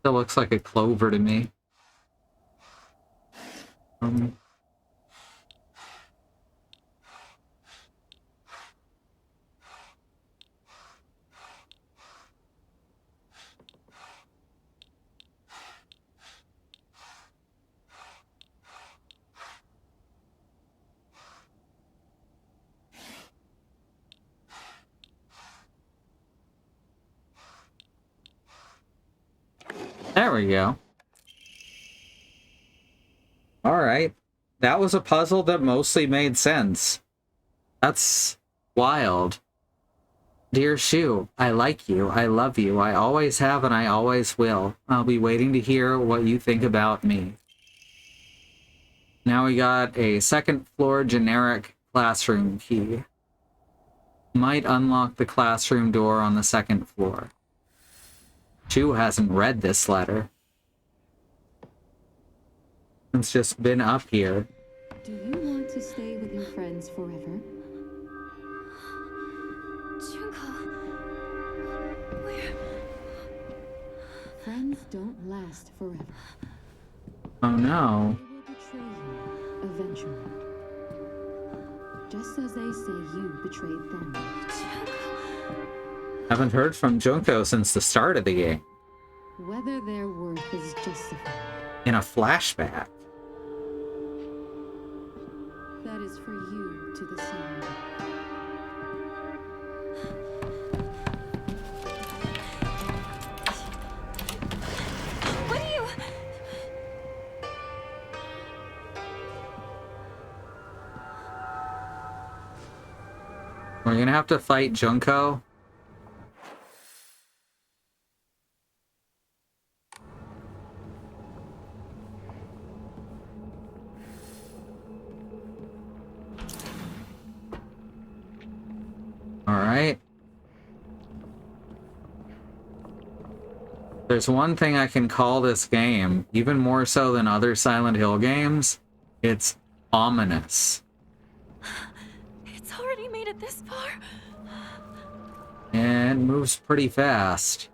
Still looks like a clover to me. There we go. Alright. That was a puzzle that mostly made sense. That's wild. Dear Shu, I like you, I love you, I always have and I always will. I'll be waiting to hear what you think about me. Now we got a second floor generic classroom key. Might unlock the classroom door on the second floor. Shu hasn't read this letter. It's just been up here. Do you want to stay with your friends forever? Junko. Where? Friends don't last forever. Oh no. They will betray you eventually. Just as they say you betrayed them. Haven't heard from Junko since the start of the game. Whether their worth is justified. In a flashback. That is for you to decide. What do you... We're gonna have to fight Junko. Alright. There's one thing I can call this game, even more so than other Silent Hill games. It's ominous. It's already made it this far. And moves pretty fast.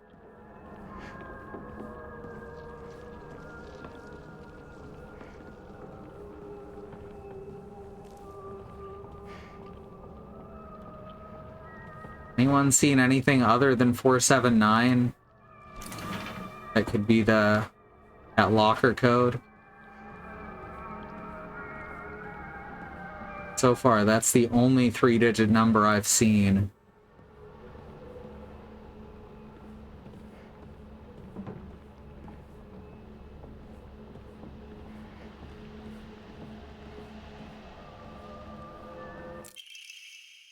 Anyone seen anything other than 479? That could be that locker code. So far, that's the only 3-digit number I've seen.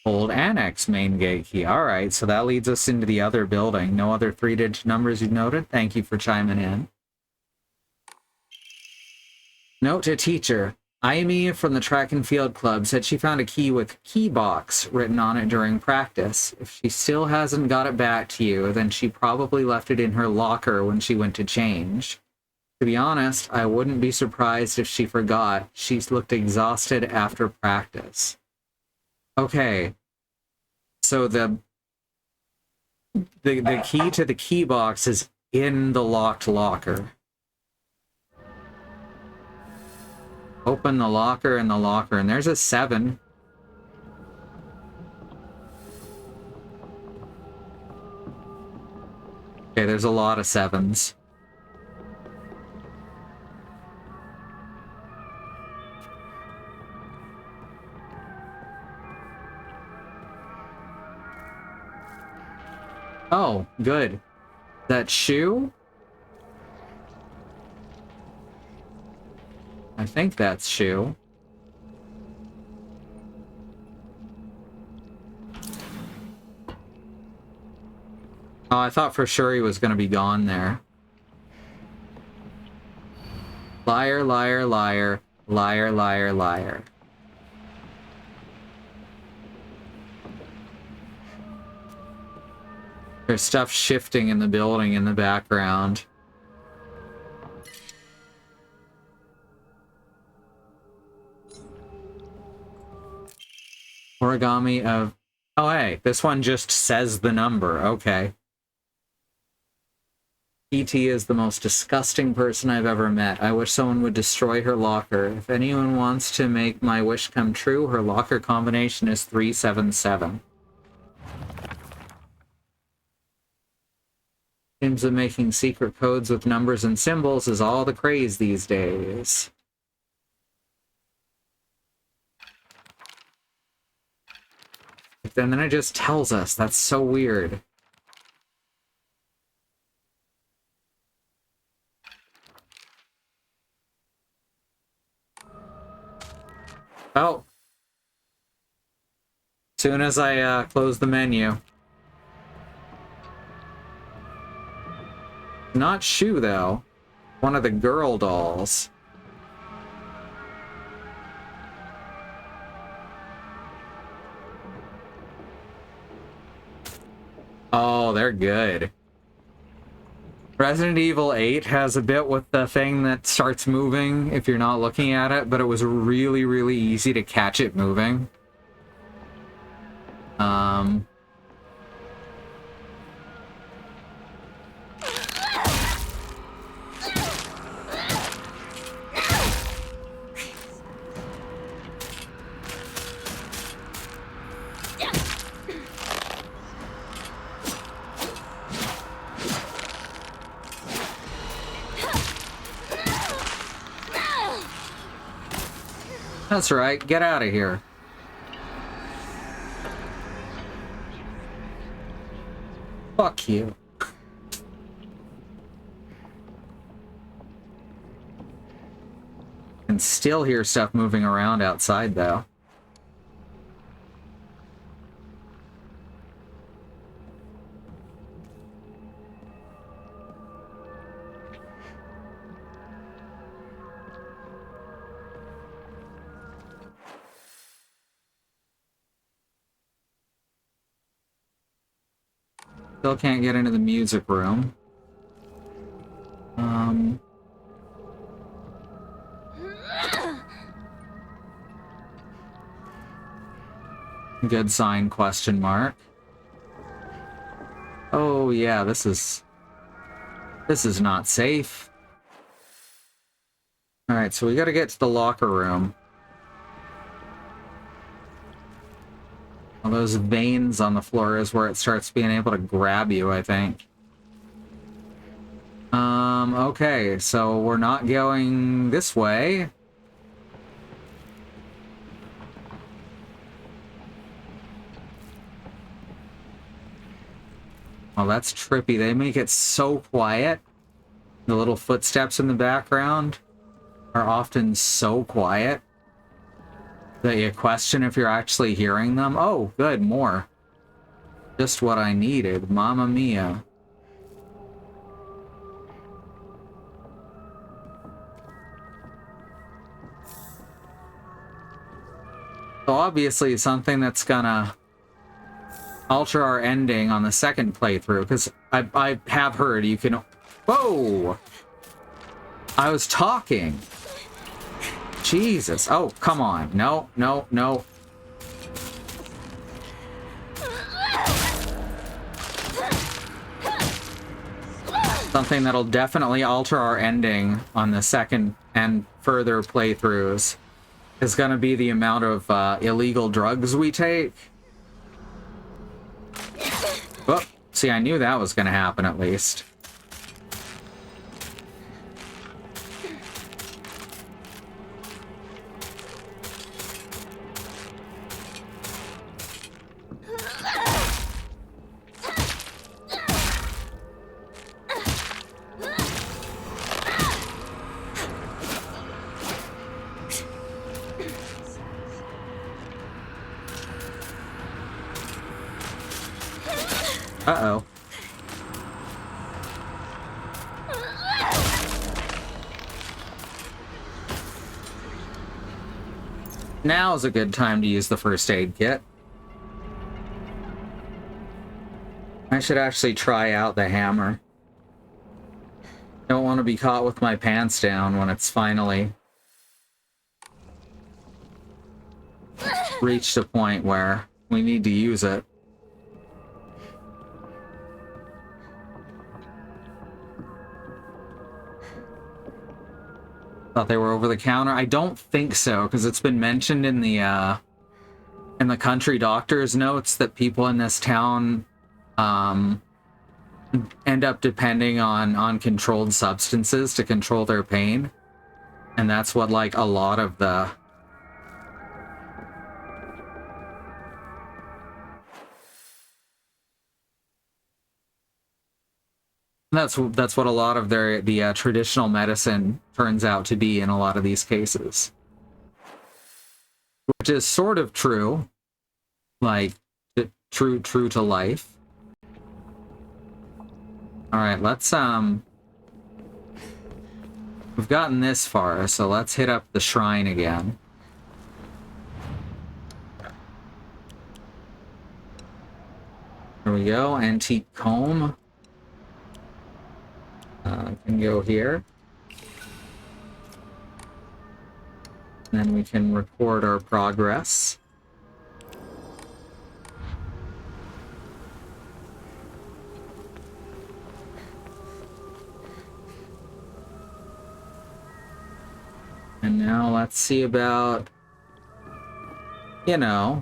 Old Annex main gate key. Alright, so that leads us into the other building. No other 3-digit numbers you've noted? Thank you for chiming in. Note to teacher. Amy from the track and field club said she found a key with key box written on it during practice. If she still hasn't got it back to you, then she probably left it in her locker when she went to change. To be honest, I wouldn't be surprised if she forgot. She's looked exhausted after practice. Okay. So the key to the key box is in the locked locker. Open the locker, and there's a 7. Okay, there's a lot of 7s. Oh, good. That shoe? I think that's shoe. Oh, I thought for sure he was going to be gone there. Liar, liar, liar. Liar, liar, liar. There's stuff shifting in the building in the background. Origami of... Oh, hey, this one just says the number. Okay. E.T. is the most disgusting person I've ever met. I wish someone would destroy her locker. If anyone wants to make my wish come true, her locker combination is 377. Seems that making secret codes with numbers and symbols is all the craze these days. And then it just tells us. That's so weird. Oh. Soon as I close the menu. Not Shu, though. One of the girl dolls. Oh, they're good. Resident Evil 8 has a bit with the thing that starts moving if you're not looking at it, but it was really, really easy to catch it moving. That's right, get out of here. Fuck you. Can still hear stuff moving around outside, though. Still can't get into the music room. Good sign, question mark. Oh yeah, this is not safe. Alright, so we gotta get to the locker room. All those veins on the floor is where it starts being able to grab you, I think. Okay, so we're not going this way. Oh, that's trippy. They make it so quiet. The little footsteps in the background are often so quiet that you question if you're actually hearing them. Oh, good, more. Just what I needed. Mamma mia. So obviously something that's gonna alter our ending on the second playthrough, because I have heard you can... Whoa! I was talking. Jesus. Oh, come on. No, no, no. Something that'll definitely alter our ending on the second and further playthroughs is going to be the amount of illegal drugs we take. Oh, see, I knew that was going to happen at least. Uh-oh. Now's a good time to use the first aid kit. I should actually try out the hammer. Don't want to be caught with my pants down when it's finally reached a point where we need to use it. Thought they were over the counter. I don't think so, because it's been mentioned in the country doctor's notes that people in this town end up depending on controlled substances to control their pain. And that's what, like, a lot of the... That's what a lot of the traditional medicine turns out to be in a lot of these cases. Which is sort of true. Like, true to life. Alright, let's We've gotten this far, so let's hit up the shrine again. There we go, antique comb. Can go here. And then we can record our progress. And now let's see about, you know,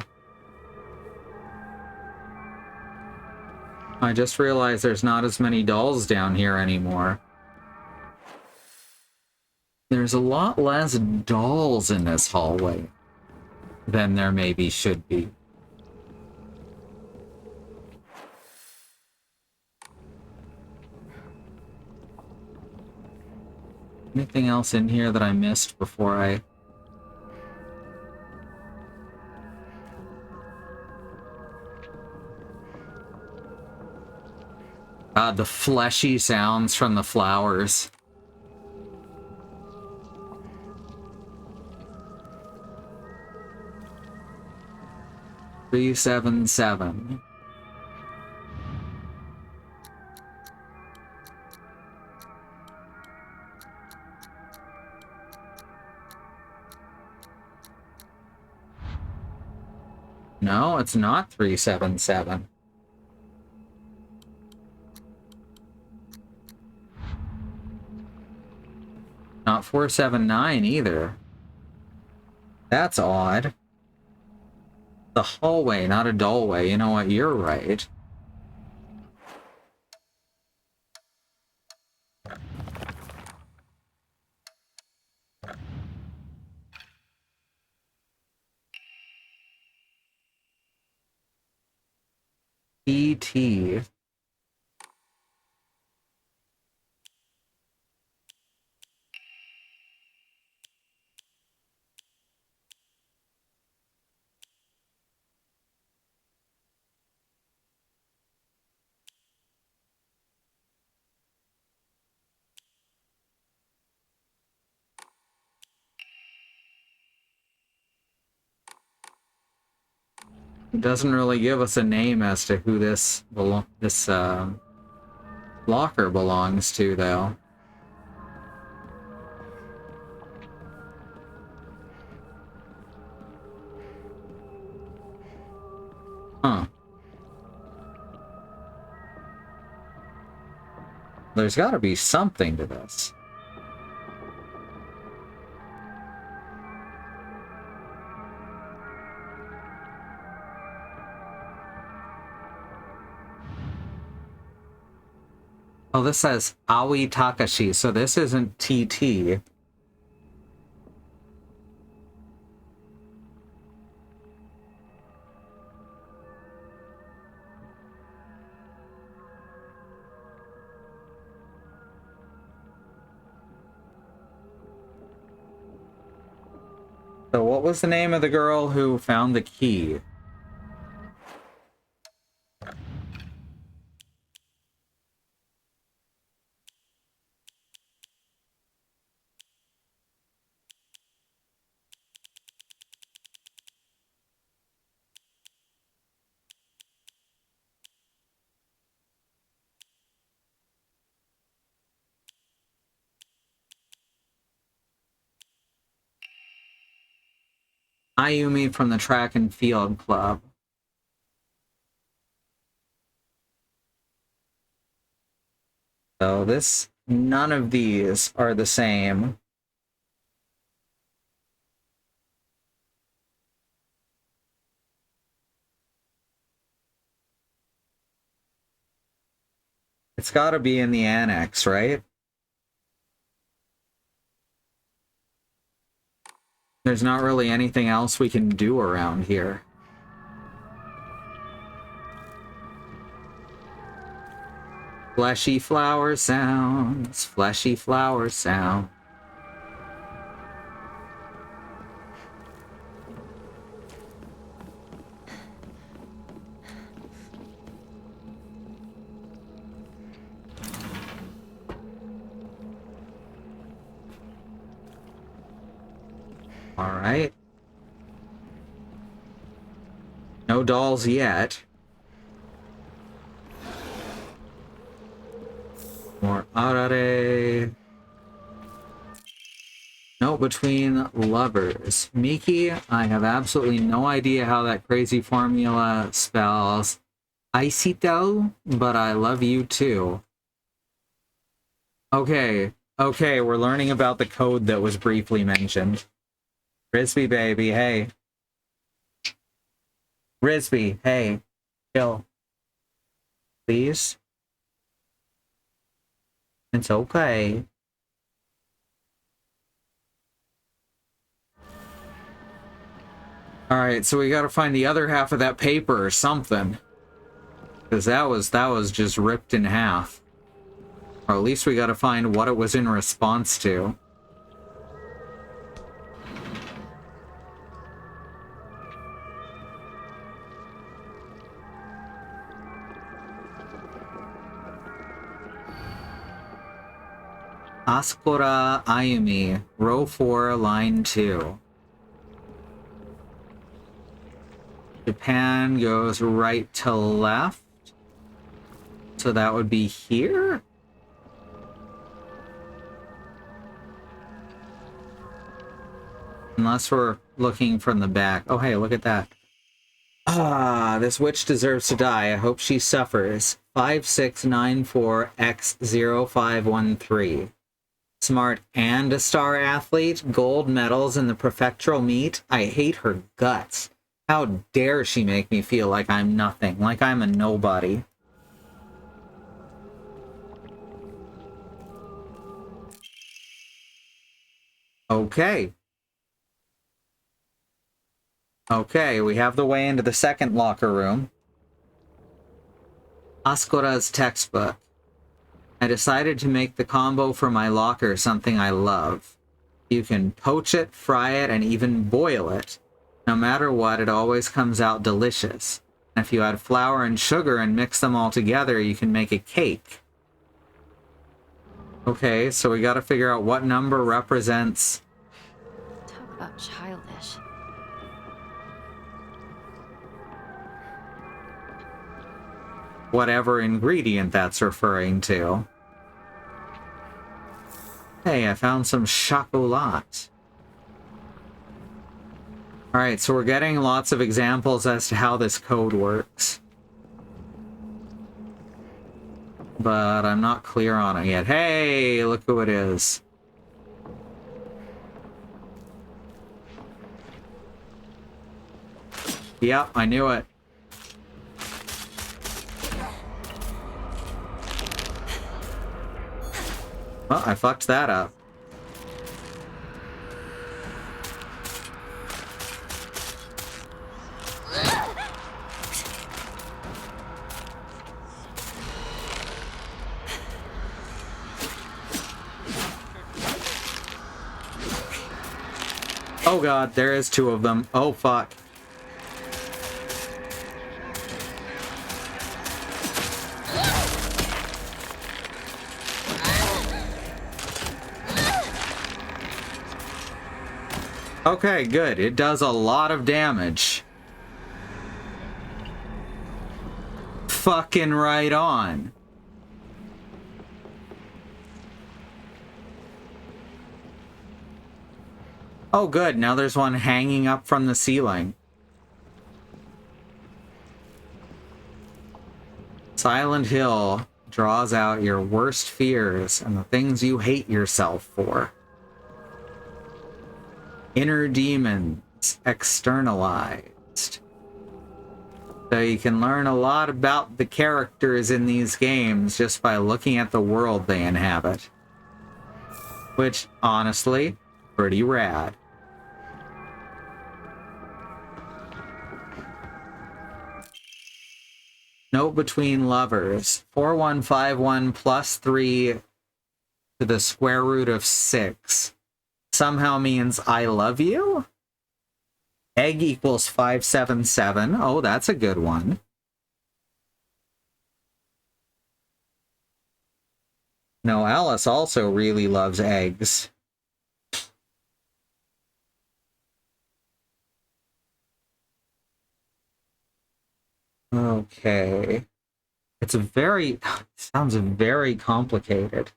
I just realized there's not as many dolls down here anymore. There's a lot less dolls in this hallway than there maybe should be. Anything else in here that I missed before I... God, the fleshy sounds from the flowers. Three, 7, 7. No, it's not 377. Not 479 either. That's odd. The hallway, not a dollway. You know what? You're right. E.T. It doesn't really give us a name as to who this locker belongs to, though. Huh. There's got to be something to this. Oh, this says Aoi Takashi, so this isn't TT. So what was the name of the girl who found the key? Ayumi from the track and field club. So none of these are the same. It's got to be in the annex, right? There's not really anything else we can do around here. Fleshy flower sounds, fleshy flower sound. Alright. No dolls yet. More arare. No, between lovers. Miki, I have absolutely no idea how that crazy formula spells Icito, but I love you too. Okay, okay, we're learning about the code that was briefly mentioned. Risby, baby, hey. Risby, hey. Chill. Please? It's okay. Alright, so we gotta find the other half of that paper or something. Because that was just ripped in half. Or at least we gotta find what it was in response to. Asakura Ayumi, row 4, line 2. Japan goes right to left. So that would be here? Unless we're looking from the back. Oh, hey, look at that. Ah, this witch deserves to die. I hope she suffers. 5694X0513. Smart and a star athlete. Gold medals in the prefectural meet. I hate her guts. How dare she make me feel like I'm nothing, like I'm a nobody. Okay. Okay, we have the way into the second locker room. Asakura's textbook. I decided to make the combo for my locker something I love. You can poach it, fry it, and even boil it. No matter what, it always comes out delicious. And if you add flour and sugar and mix them all together, you can make a cake. Okay, so we gotta figure out what number represents... Talk about childish. whatever ingredient that's referring to. Hey, I found some chocolat. Alright, so we're getting lots of examples as to how this code works. But I'm not clear on it yet. Hey, look who it is. Yep, I knew it. Well, I fucked that up. Oh god, there is two of them. Oh fuck. Okay, good. It does a lot of damage. Fucking right on. Oh, good. Now there's one hanging up from the ceiling. Silent Hill draws out your worst fears and the things you hate yourself for. Inner demons externalized. So you can learn a lot about the characters in these games just by looking at the world they inhabit. Which, honestly, pretty rad. Note between lovers. 4151 plus 3 to the square root of 6. Somehow means I love you? Egg equals 577. Oh, that's a good one. No, Alice also really loves eggs. Okay. It's a very... sounds very complicated.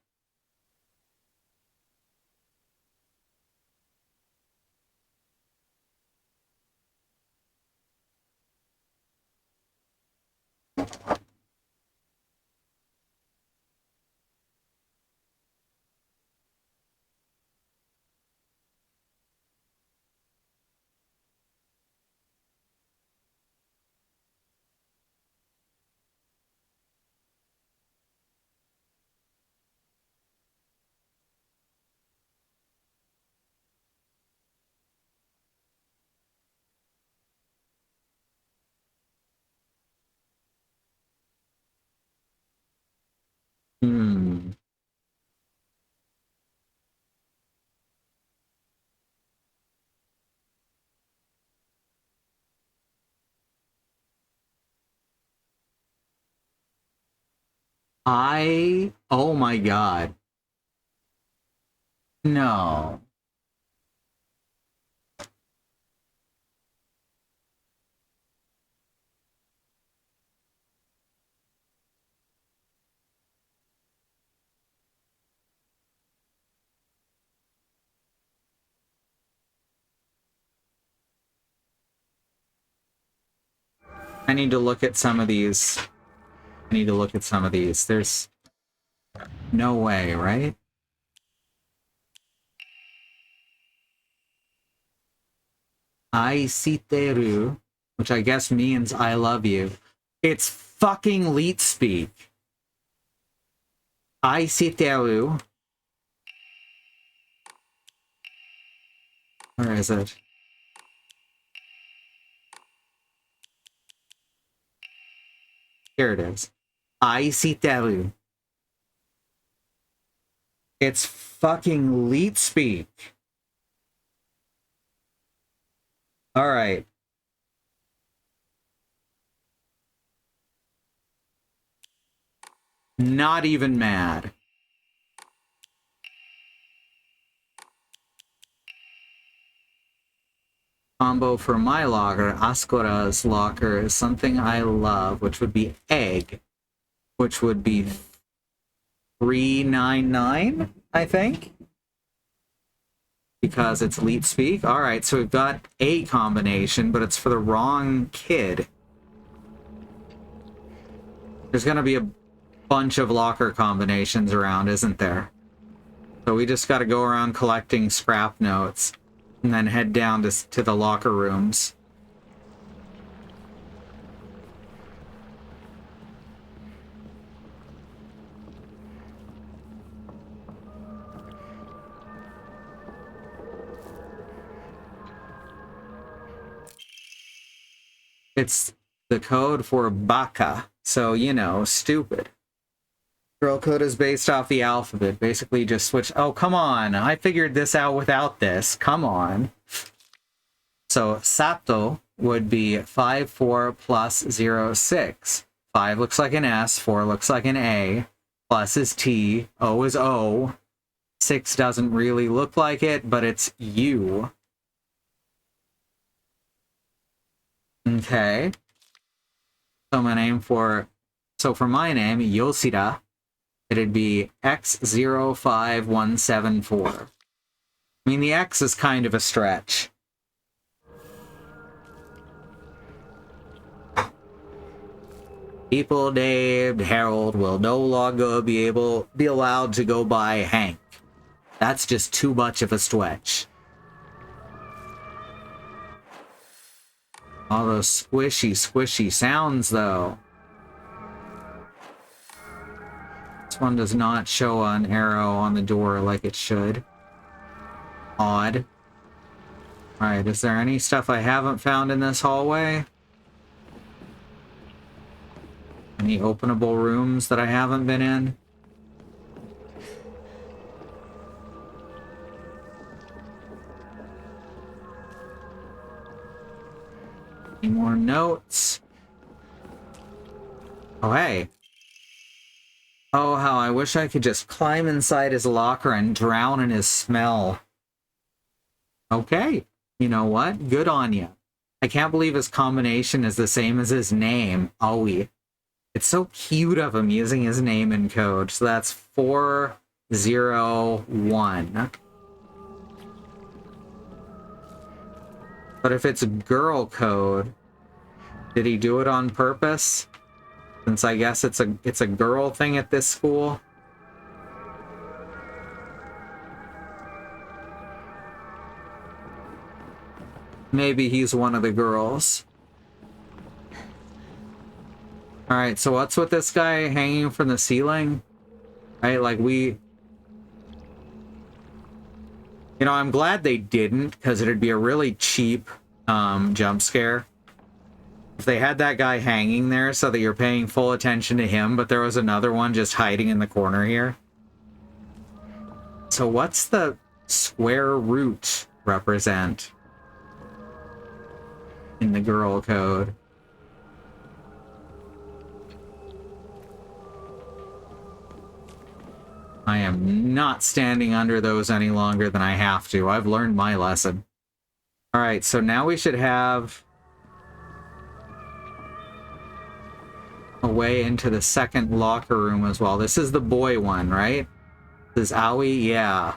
Hmm. Oh my god. No. I need to look at some of these. I need to look at some of these. There's no way, right? Aisiteru, which I guess means I love you. It's fucking Leet speak. Aisiteru. Where is it? Here it is. Aisiteru. It's fucking Leet speak. All right. Not even mad. Combo for my locker, Ascora's locker, is something I love, which would be egg, which would be 399, I think, because it's Leet speak. All right, so we've got a combination, but it's for the wrong kid. There's gonna be a bunch of locker combinations around, isn't there? So we just got to go around collecting scrap notes and then head down to the locker rooms. It's the code for baka, so, you know, stupid. Girl code is based off the alphabet. Basically just switch. Oh, come on. I figured this out without this. Come on. So Sato would be 5, 4 plus 0, 6. 5 looks like an S, 4 looks like an A, plus is T, O is O. 6 doesn't really look like it, but it's U. Okay. So for my name, Yoshida, it'd be X05174. I mean, the X is kind of a stretch. People named Harold will no longer be allowed to go by Hank. That's just too much of a stretch. All those squishy sounds, though. This one does not show an arrow on the door like it should. Odd. Alright, is there any stuff I haven't found in this hallway? Any openable rooms that I haven't been in? Any more notes? Oh, hey. Oh, how I wish I could just climb inside his locker and drown in his smell. Okay. You know what? Good on you. I can't believe his combination is the same as his name, Aoi. It's so cute of him using his name in code. So that's 401. But if it's girl code, did he do it on purpose? Since I guess it's a girl thing at this school. Maybe he's one of the girls. Alright, so what's with this guy hanging from the ceiling? Right, like we... You know, I'm glad they didn't, because it'd be a really cheap jump scare. If they had that guy hanging there so that you're paying full attention to him, but there was another one just hiding in the corner here. So what's the square root represent in the girl code? I am not standing under those any longer than I have to. I've learned my lesson. Alright, so now we should have a way into the second locker room as well. This is the boy one, right? This is Aoi? Yeah.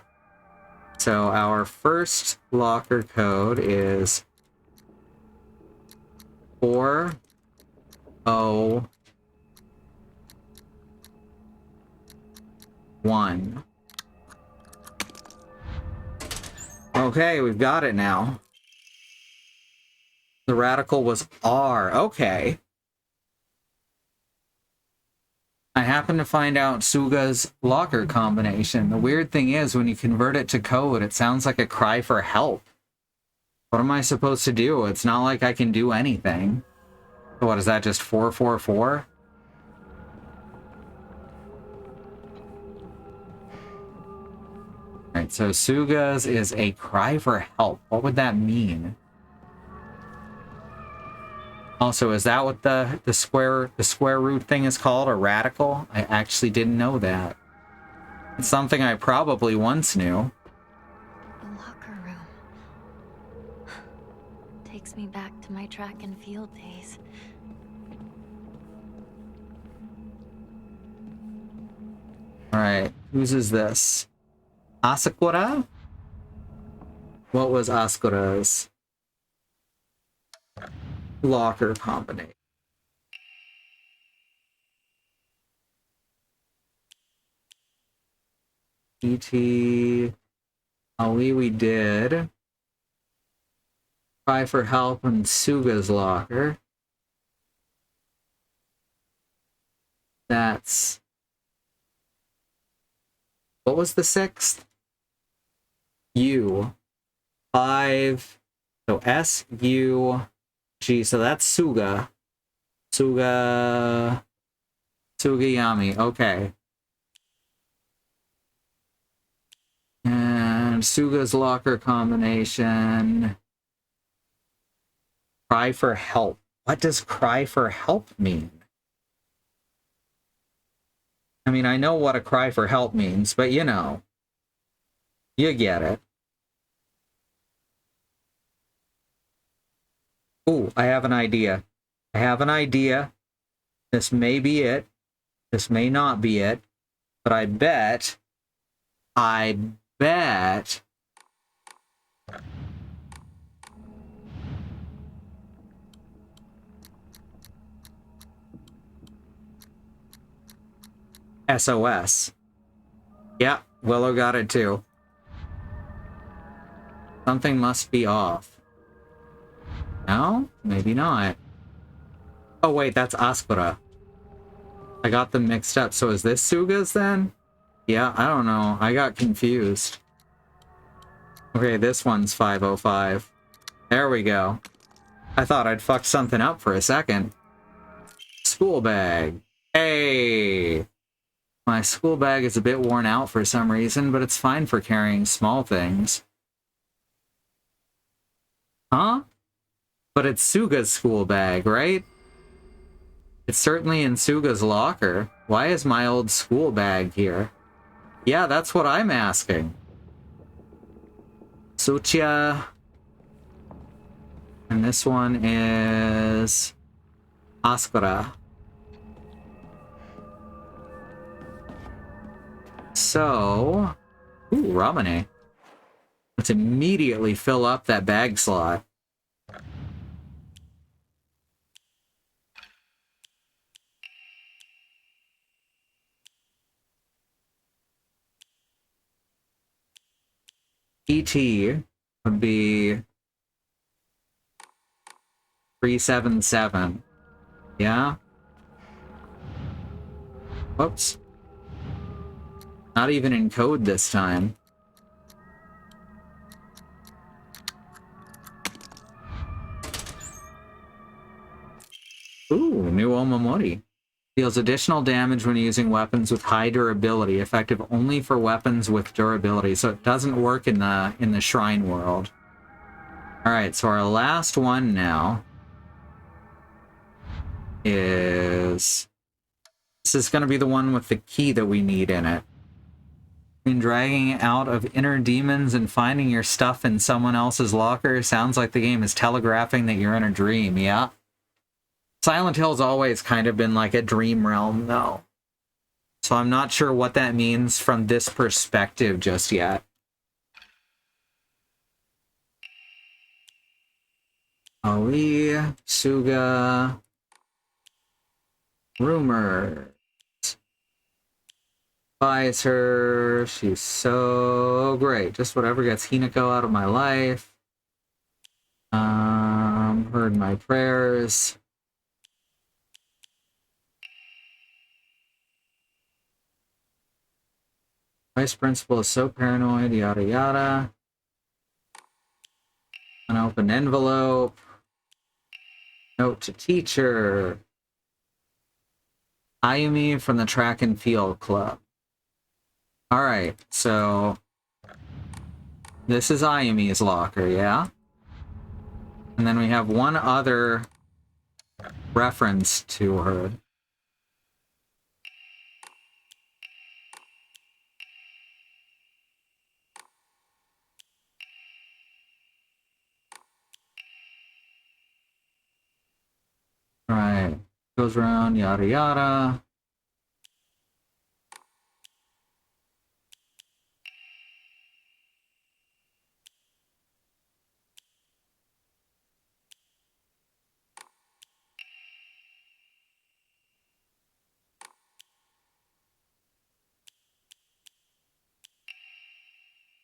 So our first locker code is 401. Okay, we've got it now. The radical was R. Okay. I happened to find out Suga's locker combination. The weird thing is, when you convert it to code, it sounds like a cry for help. What am I supposed to do? It's not like I can do anything. What is that, just 444? Alright, so Suga's is a cry for help. What would that mean? Also, is that what the square root thing is called? A radical? I actually didn't know that. It's something I probably once knew. The locker room. Takes me back to my track and field days. Alright, whose is this? Asakura? What was Asakura's locker combination? E.T. Ali we did. Cry for help in Suga's locker. That's... What was the sixth? U. 5. So S-U-G. So that's Suga. Sugiyami. Okay. And Suga's locker combination. Cry for help. What does cry for help mean? I mean, I know what a cry for help means, but you know. You get it. Ooh, I have an idea. I have an idea. This may be it. This may not be it. But I bet... SOS. Yeah, Willow got it too. Something must be off. No? Maybe not. Oh wait, that's Asakura. I got them mixed up. So is this Suga's then? Yeah, I don't know. I got confused. Okay, this one's 505. There we go. I thought I'd fucked something up for a second. School bag. Hey! My school bag is a bit worn out for some reason, but it's fine for carrying small things. Huh? But it's Suga's school bag, right? It's certainly in Suga's locker. Why is my old school bag here? Yeah, that's what I'm asking. Suchiya. And this one is Askara. So, ooh, Ramane. Let's immediately fill up that bag slot. PT would be 377. Yeah? Whoops. Not even in code this time. Ooh, new Omamori. Deals additional damage when using weapons with high durability, effective only for weapons with durability, so it doesn't work in the shrine world. Alright, so our last one now is... This is going to be the one with the key that we need in it. In dragging out of inner demons and finding your stuff in someone else's locker, sounds like the game is telegraphing that you're in a dream, yeah? Silent Hill's always kind of been like a dream realm, though. So I'm not sure what that means from this perspective just yet. Ali, Suga, Rumors. Buys her. She's so great. Just whatever gets Hinako out of my life. Heard my prayers. Vice principal is so paranoid, yada yada. An open envelope. Note to teacher. Ayumi from the track and field club. Alright, so this is Ayumi's locker, yeah? And then we have one other reference to her. Right. Goes around, yada yada.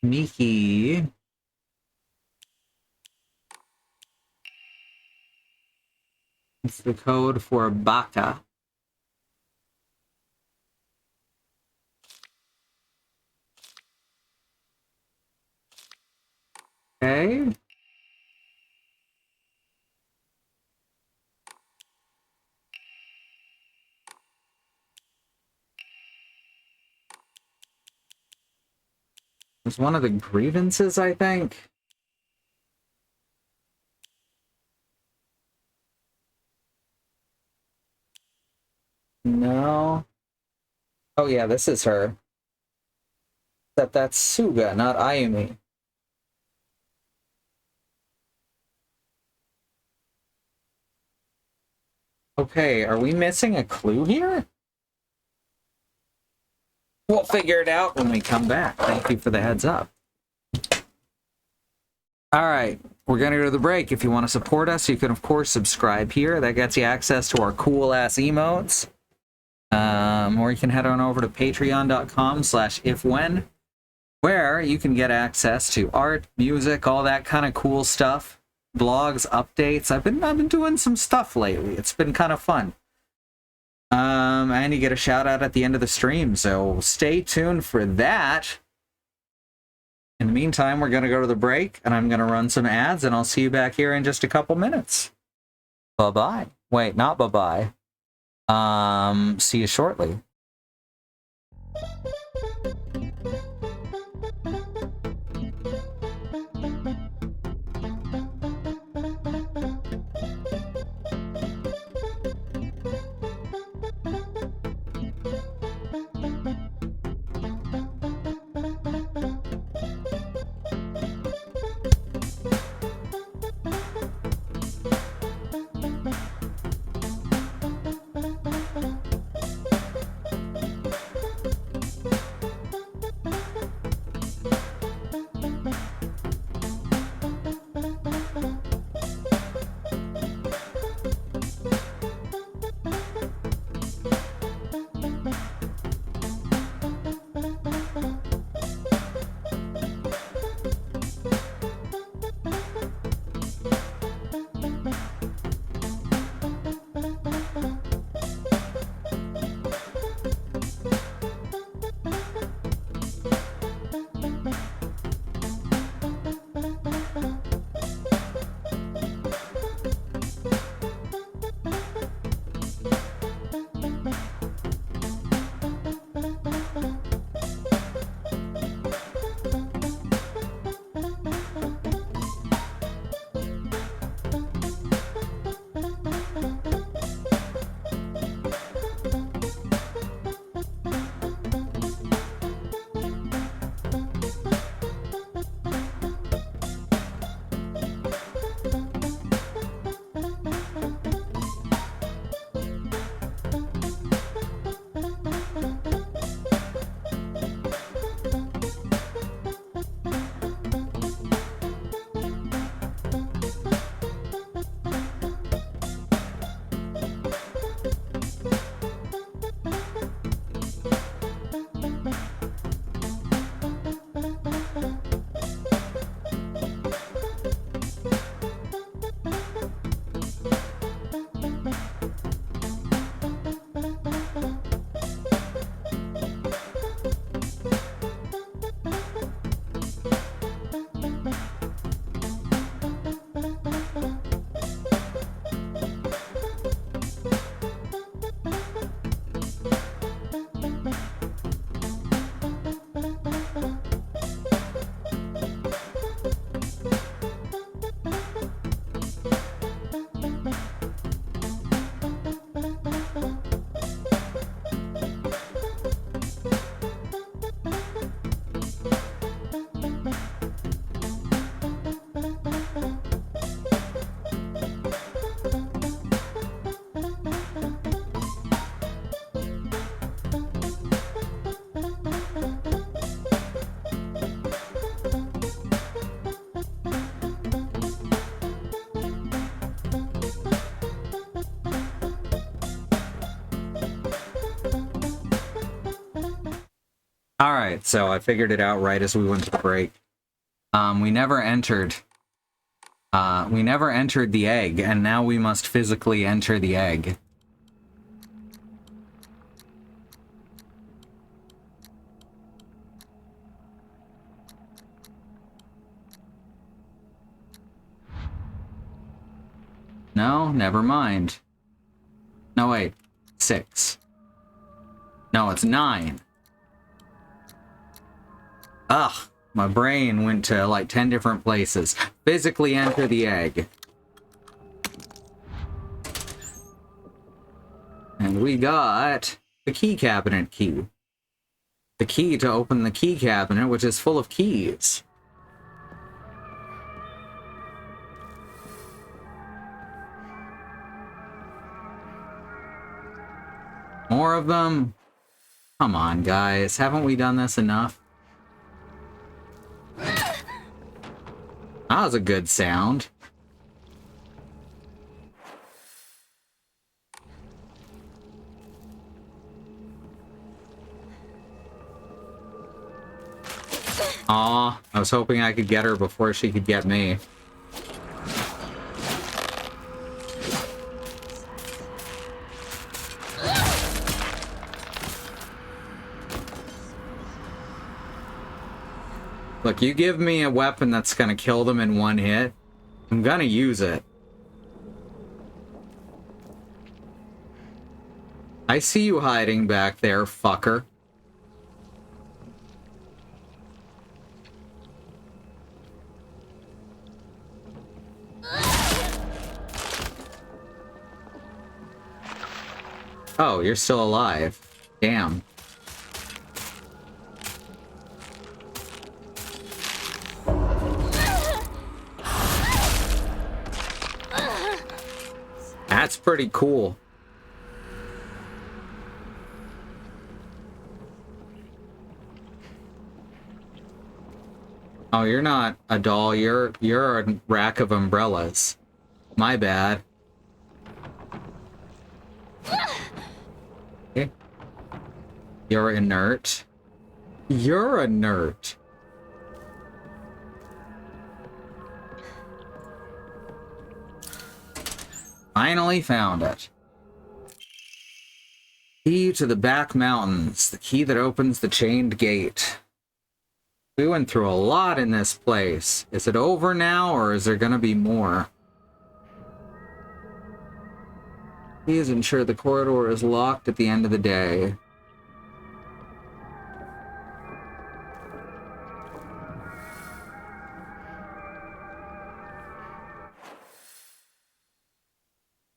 Miki. It's the code for Baka. Okay. It's one of the grievances, I think. No. Oh yeah, this is her. Except that's Suga, not Ayumi. Okay, are we missing a clue here? We'll figure it out when we come back. Thank you for the heads up. Alright, we're gonna go to the break. If you want to support us, you can of course subscribe here. That gets you access to our cool-ass emotes. Or you can head on over to patreon.com/ifwhen, where you can get access to art, music, all that kind of cool stuff. Blogs, updates. I've been doing some stuff lately. It's been kind of fun. And you get a shout out at the end of the stream, so stay tuned for that. In the meantime, we're going to go to the break, and I'm going to run some ads, and I'll see you back here in just a couple minutes. Bye-bye. Wait, not bye-bye. See you shortly. Alright, so I figured it out right as we went to the break. We never entered the egg, and now we must physically enter the egg. No, never mind. No, wait. 6. No, it's 9. Ugh, my brain went to like 10 different places. Physically enter the egg. And we got the key cabinet key. The key to open the key cabinet, which is full of keys. More of them? Come on, guys. Haven't we done this enough? That was a good sound. Aw, I was hoping I could get her before she could get me. Look, you give me a weapon that's gonna kill them in one hit, I'm gonna use it. I see you hiding back there, fucker. Oh, you're still alive. Damn. That's pretty cool. Oh, you're not a doll. You're a rack of umbrellas. My bad. Okay. You're inert. You're inert. Finally found it. Key to the back mountains. The key that opens the chained gate. We went through a lot in this place. Is it over now, or is there gonna be more? Please ensure the corridor is locked at the end of the day.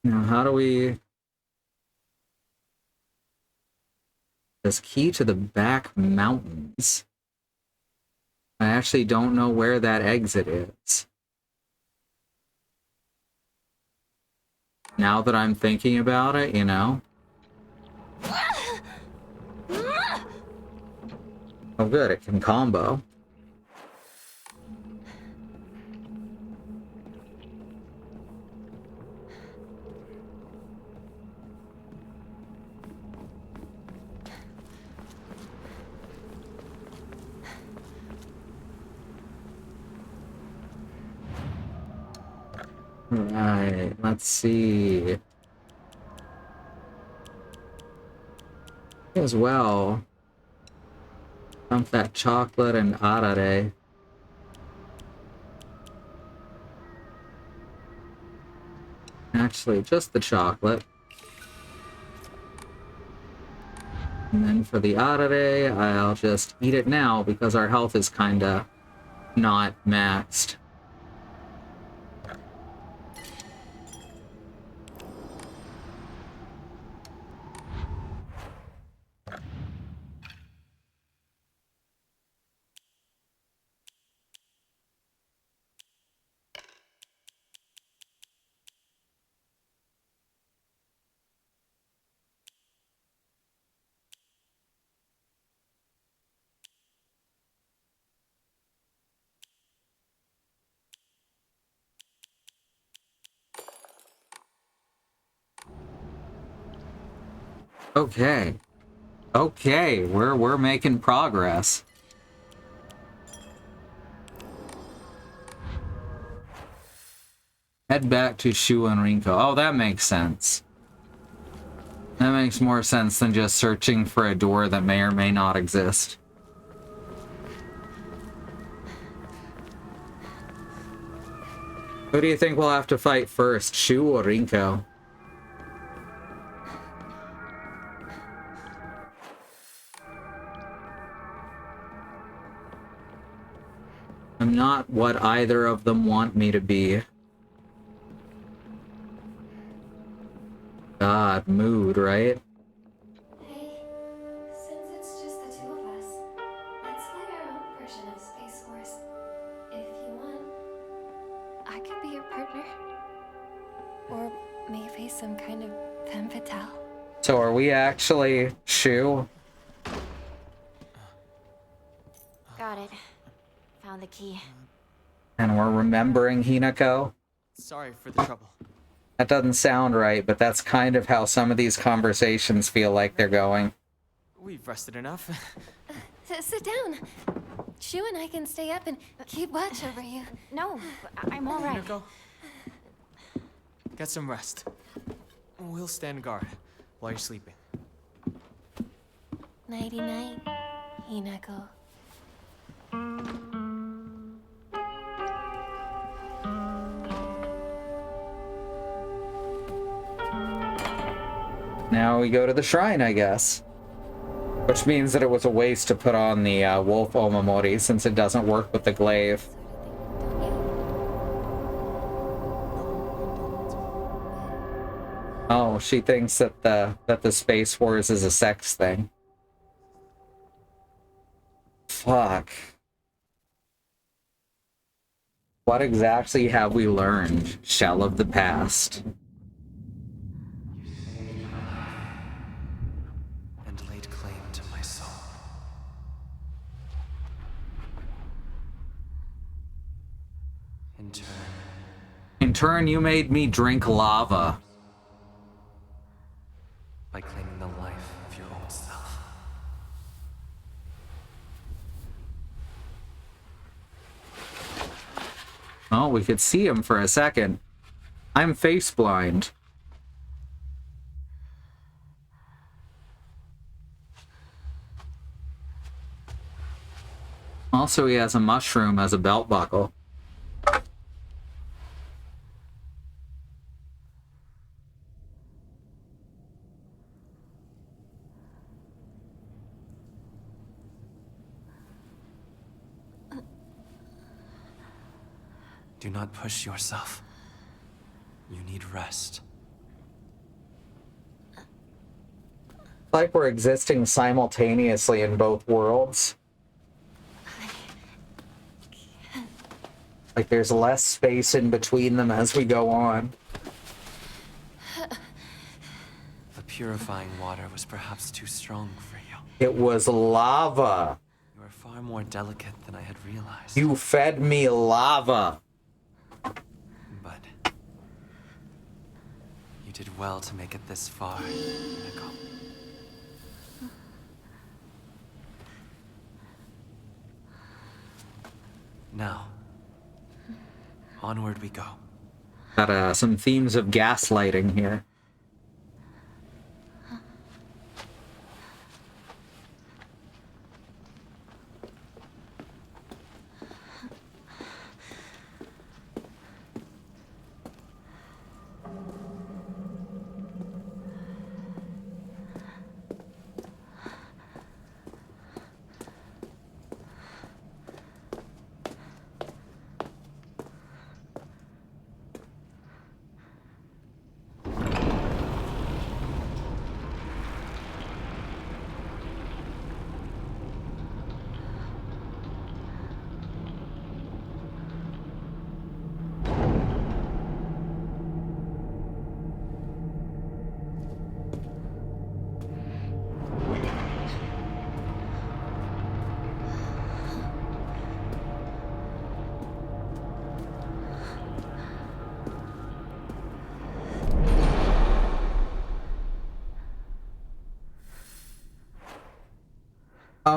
Now, how do we... This key to the back mountains. I actually don't know where that exit is. Now that I'm thinking about it, you know? Oh good, it can combo. Right, let's see. As well, dump that chocolate and arare. Actually, just the chocolate. And then for the arare, I'll just eat it now because our health is kinda not maxed. Okay. Okay, we're making progress. Head back to Shu and Rinko. Oh, that makes sense. That makes more sense than just searching for a door that may or may not exist. Who do you think we'll have to fight first, Shu or Rinko? I'm not what either of them want me to be. God, mood, right? Hey, since it's just the two of us, let's play our own version of Space Force. If you want. I could be your partner. Or maybe some kind of femme fatale. So are we actually Shu? Got it. Found the key. And we're remembering Hinako? Sorry for the trouble. That doesn't sound right, but that's kind of how some of these conversations feel like they're going. We've rested enough. Sit down. Shu and I can stay up and keep watch over you. No, I'm all right. Hinako, get some rest. We'll stand guard while you're sleeping. Nighty-night, Hinako. Now we go to the shrine, I guess. Which means that it was a waste to put on the wolf omamori since it doesn't work with the glaive. Don't you? Oh, she thinks that the Space Wars is a sex thing. Fuck. What exactly have we learned, Shell of the past? And laid claim to my soul. In turn, you made me drink lava. By claiming the life of your old self. Oh, we could see him for a second. I'm face blind. Also, he has a mushroom as a belt buckle. Do not push yourself. You need rest. Like we're existing simultaneously in both worlds. Like there's less space in between them as we go on. The purifying water was perhaps too strong for you. It was lava. You are far more delicate than I had realized. You fed me lava. But you did well to make it this far, Hinako. Now, onward we go. Got some themes of gaslighting here.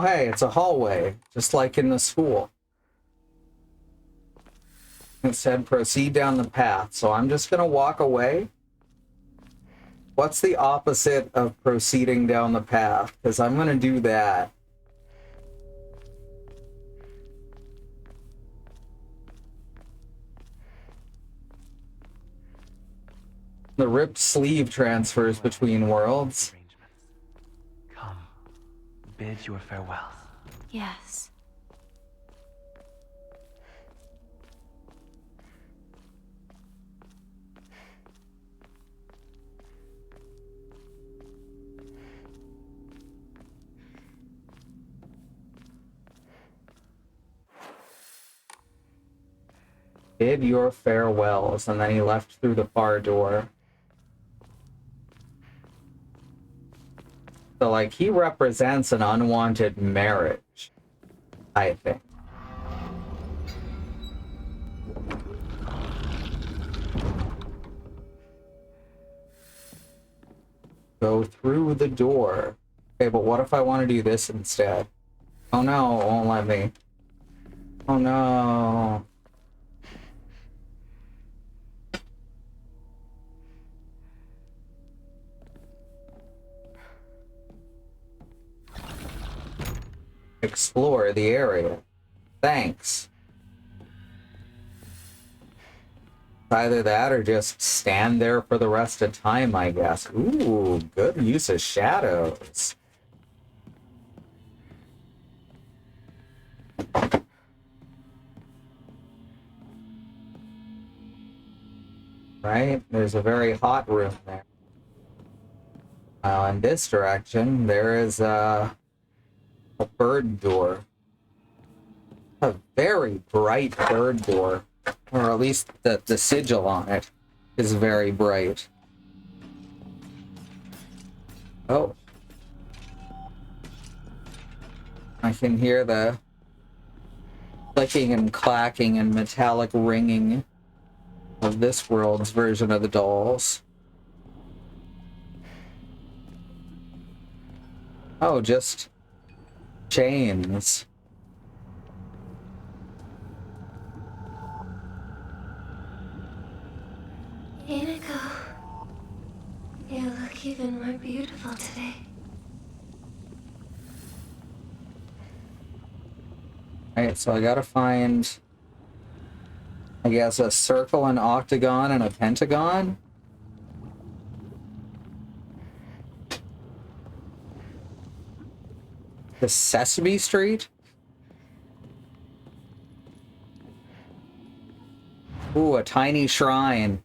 Oh, hey, it's a hallway, just like in the school. It said proceed down the path, so I'm just gonna walk away. What's the opposite of proceeding down the path? Because I'm gonna do that. The ripped sleeve transfers between worlds. Come, bid your farewell. Yes. Bid your farewells, and then he left through the far door. So, like, he represents an unwanted marriage, I think. Go through the door. Okay, but what if I want to do this instead? Oh no, it won't let me. Oh no. Explore the area. Thanks. Either that or just stand there for the rest of time, I guess. Ooh, good use of shadows. Right? There's a very hot room there. In this direction, there is a bird door. A very bright bird door. Or at least the sigil on it is very bright. Oh. I can hear the clicking and clacking and metallic ringing of this world's version of the dolls. Oh, just chains. Inako, you look even more beautiful today. Alright, so I gotta find, I guess, a circle, an octagon, and a pentagon. The Sesame Street? Ooh, a tiny shrine.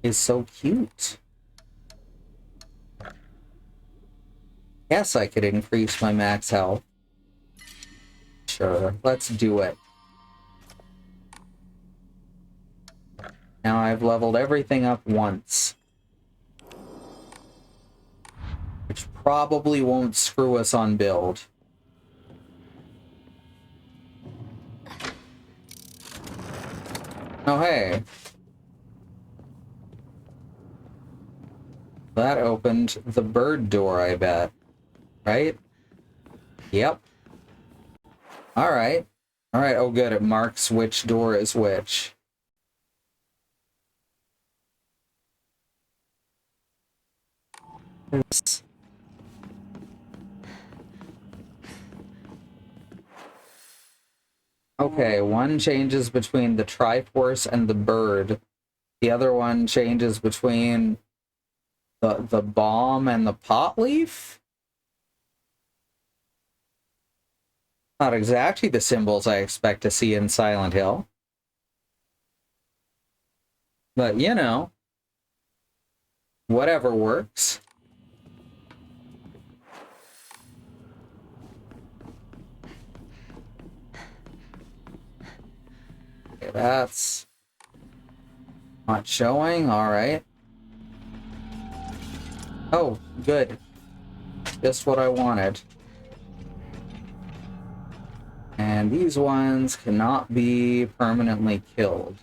Is so cute. Yes, I could increase my max health. Sure, let's do it. Now I've leveled everything up once. Which probably won't screw us on build. Oh, hey. That opened the bird door, I bet. Right? Yep. Alright. Alright, oh good, it marks which door is which. Oops. Okay, one changes between the Triforce and the bird. The other one changes between the bomb and the pot leaf? Not exactly the symbols I expect to see in Silent Hill. But, you know, whatever works. Okay, that's not showing. All right. Oh, good. Just what I wanted. And these ones cannot be permanently killed.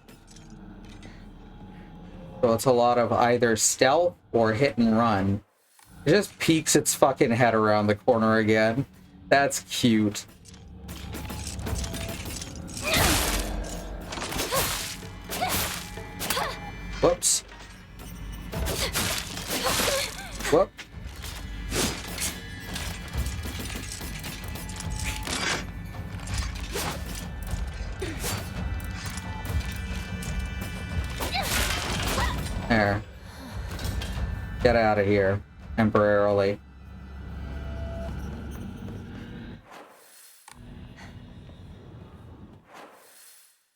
So it's a lot of either stealth or hit and run. It just peeks its fucking head around the corner again. That's cute. Whoops. Whoop. There. Get out of here. Temporarily.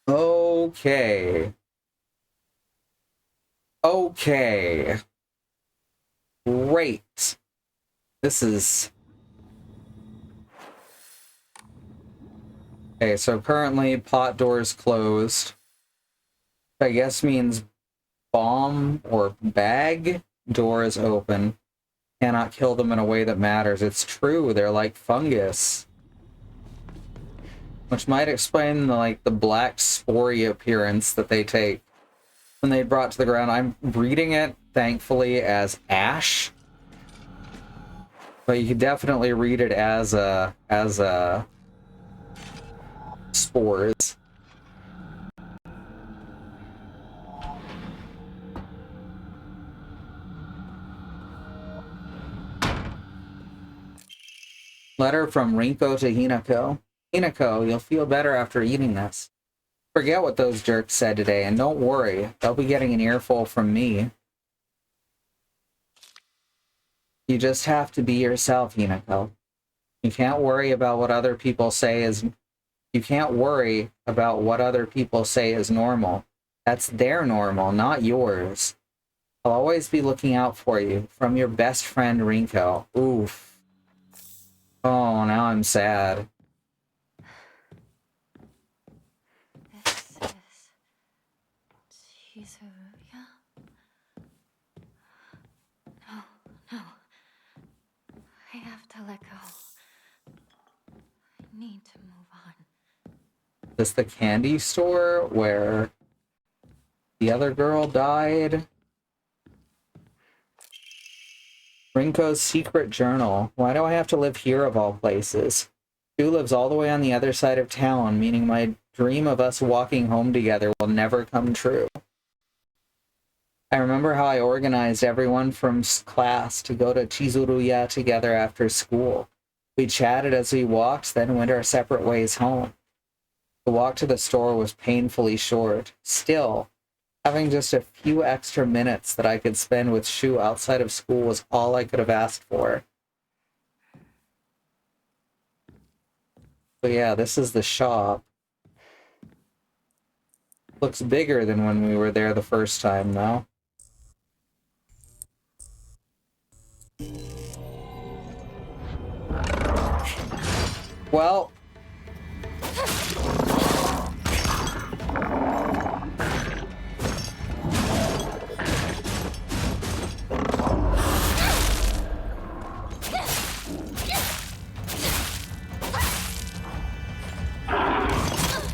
Okay. Okay. Great. This is... Okay, so currently pot doors closed. I guess means bomb or bag door is open. Cannot kill them in a way that matters. It's true, they're like fungus. Which might explain the black spory appearance that they take when they brought to the ground. I'm reading it, thankfully, as ash. But you could definitely read it as spores. Letter from Rinko to Hinako. Hinako, you'll feel better after eating this. Forget what those jerks said today, and don't worry, they'll be getting an earful from me. You just have to be yourself, Hinako. You can't worry about what other people say is... You can't worry about what other people say is normal. That's their normal, not yours. I'll always be looking out for you. From your best friend, Rinko. Oof. Oh, now I'm sad. This is Chizuya. No, no. I have to let go. I need to move on. Is this the candy store where the other girl died? Rinko's secret journal. Why do I have to live here of all places? Sue lives all the way on the other side of town, meaning my dream of us walking home together will never come true. I remember how I organized everyone from class to go to Chizuruya together after school. We chatted as we walked, then went our separate ways home. The walk to the store was painfully short. Still, having just a few extra minutes that I could spend with Shu outside of school was all I could have asked for. But yeah, this is the shop. Looks bigger than when we were there the first time, though. Well...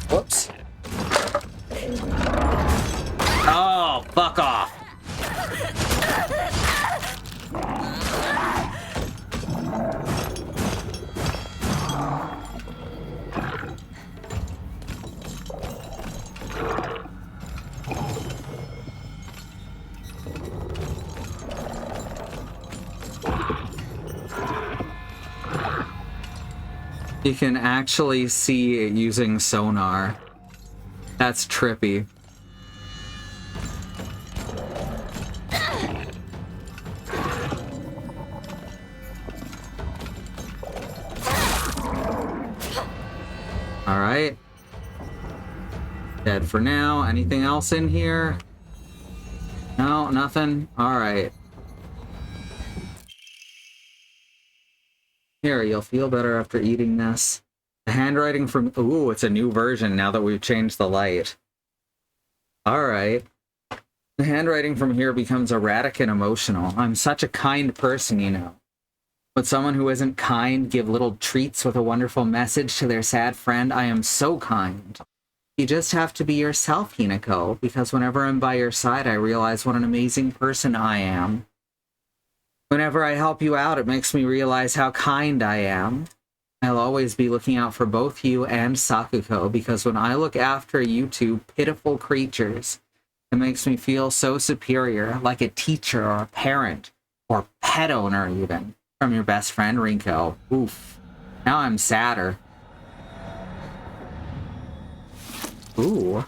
Whoops. Oh, fuck off. You can actually see it using sonar. That's trippy. Alright. Dead for now. Anything else in here? No, nothing? Alright. Here, you'll feel better after eating this. The handwriting from... Ooh, it's a new version now that we've changed the light. Alright. The handwriting from here becomes erratic and emotional. I'm such a kind person, you know. Would someone who isn't kind give little treats with a wonderful message to their sad friend? I am so kind. You just have to be yourself, Hinako, because whenever I'm by your side, I realize what an amazing person I am. Whenever I help you out, it makes me realize how kind I am. I'll always be looking out for both you and Sakuko, because when I look after you two pitiful creatures, it makes me feel so superior, like a teacher or a parent, or pet owner even, from your best friend Rinko. Oof. Now I'm sadder. Ooh.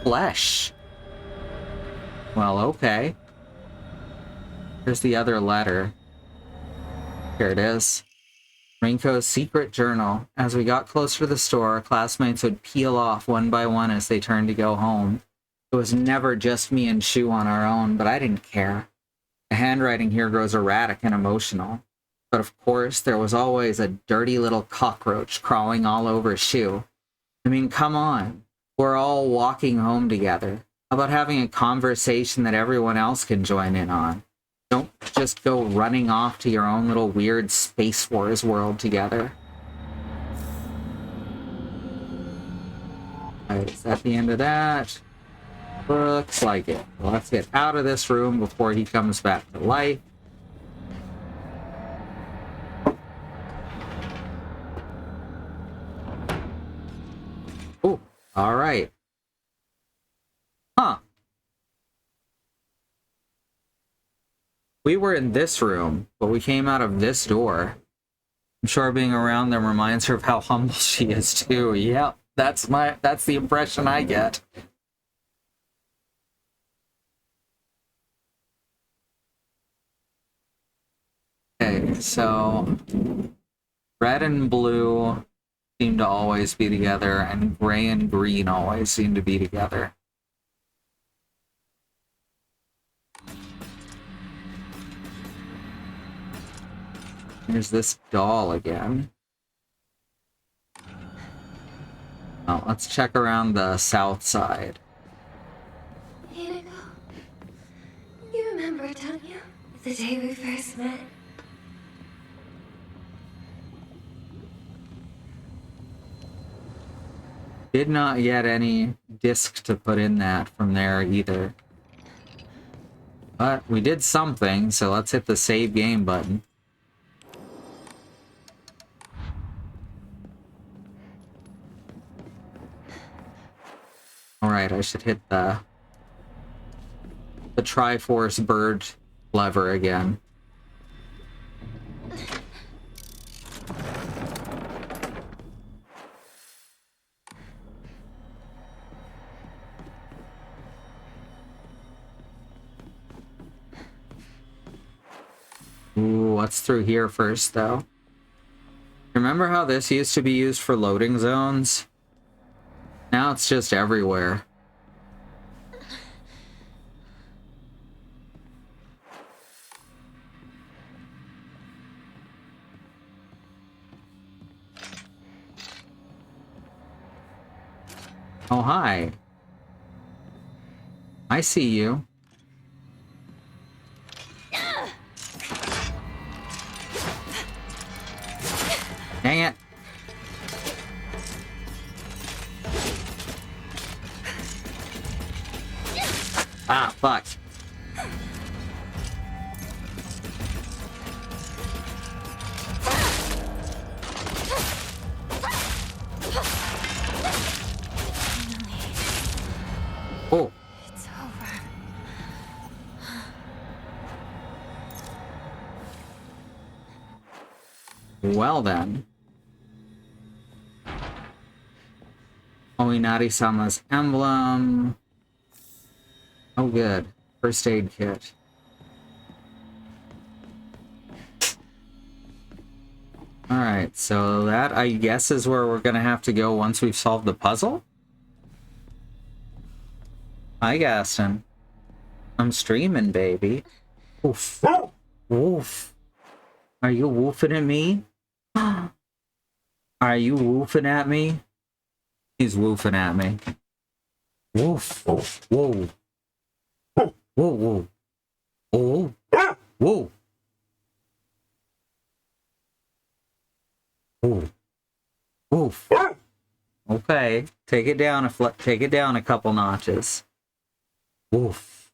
Flesh. Well, okay. Here's the other letter. Here it is. Rinko's secret journal. As we got closer to the store, our classmates would peel off one by one as they turned to go home. It was never just me and Shu on our own, but I didn't care. The handwriting here grows erratic and emotional. But of course, there was always a dirty little cockroach crawling all over Shu. I mean, come on. We're all walking home together. How about having a conversation that everyone else can join in on? Don't just go running off to your own little weird Space Wars world together. Alright, is that the end of that? Looks like it. Well, let's get out of this room before he comes back to life. Oh, alright. Huh. We were in this room, but we came out of this door. I'm sure being around them reminds her of how humble she is too. Yep, that's the impression I get. Okay, so red and blue seem to always be together, and gray and green always seem to be together. Here's this doll again. Oh, let's check around the south side. Hinako, you remember, don't you? The day we first met? Did not get any disc to put in that from there either. But we did something, so let's hit the save game button. Alright, I should hit the Triforce bird lever again. Ooh, what's through here first, though? Remember how this used to be used for loading zones? Now it's just everywhere. Oh, hi. I see you. Dang it. Ah, fuck. Oh. It's over. Well then. Oinari-sama's emblem. Oh good. First aid kit. Alright, so that I guess is where we're gonna have to go once we've solved the puzzle? Hi Gaston. I'm streaming, baby. Oof. Woof. Are you woofing at me? Are you woofing at me? He's woofing at me. Woof. Whoa. Whoa, whoa. Oh. Whoa. Whoa. Woof. Okay, take it down take it down a couple notches. Woof.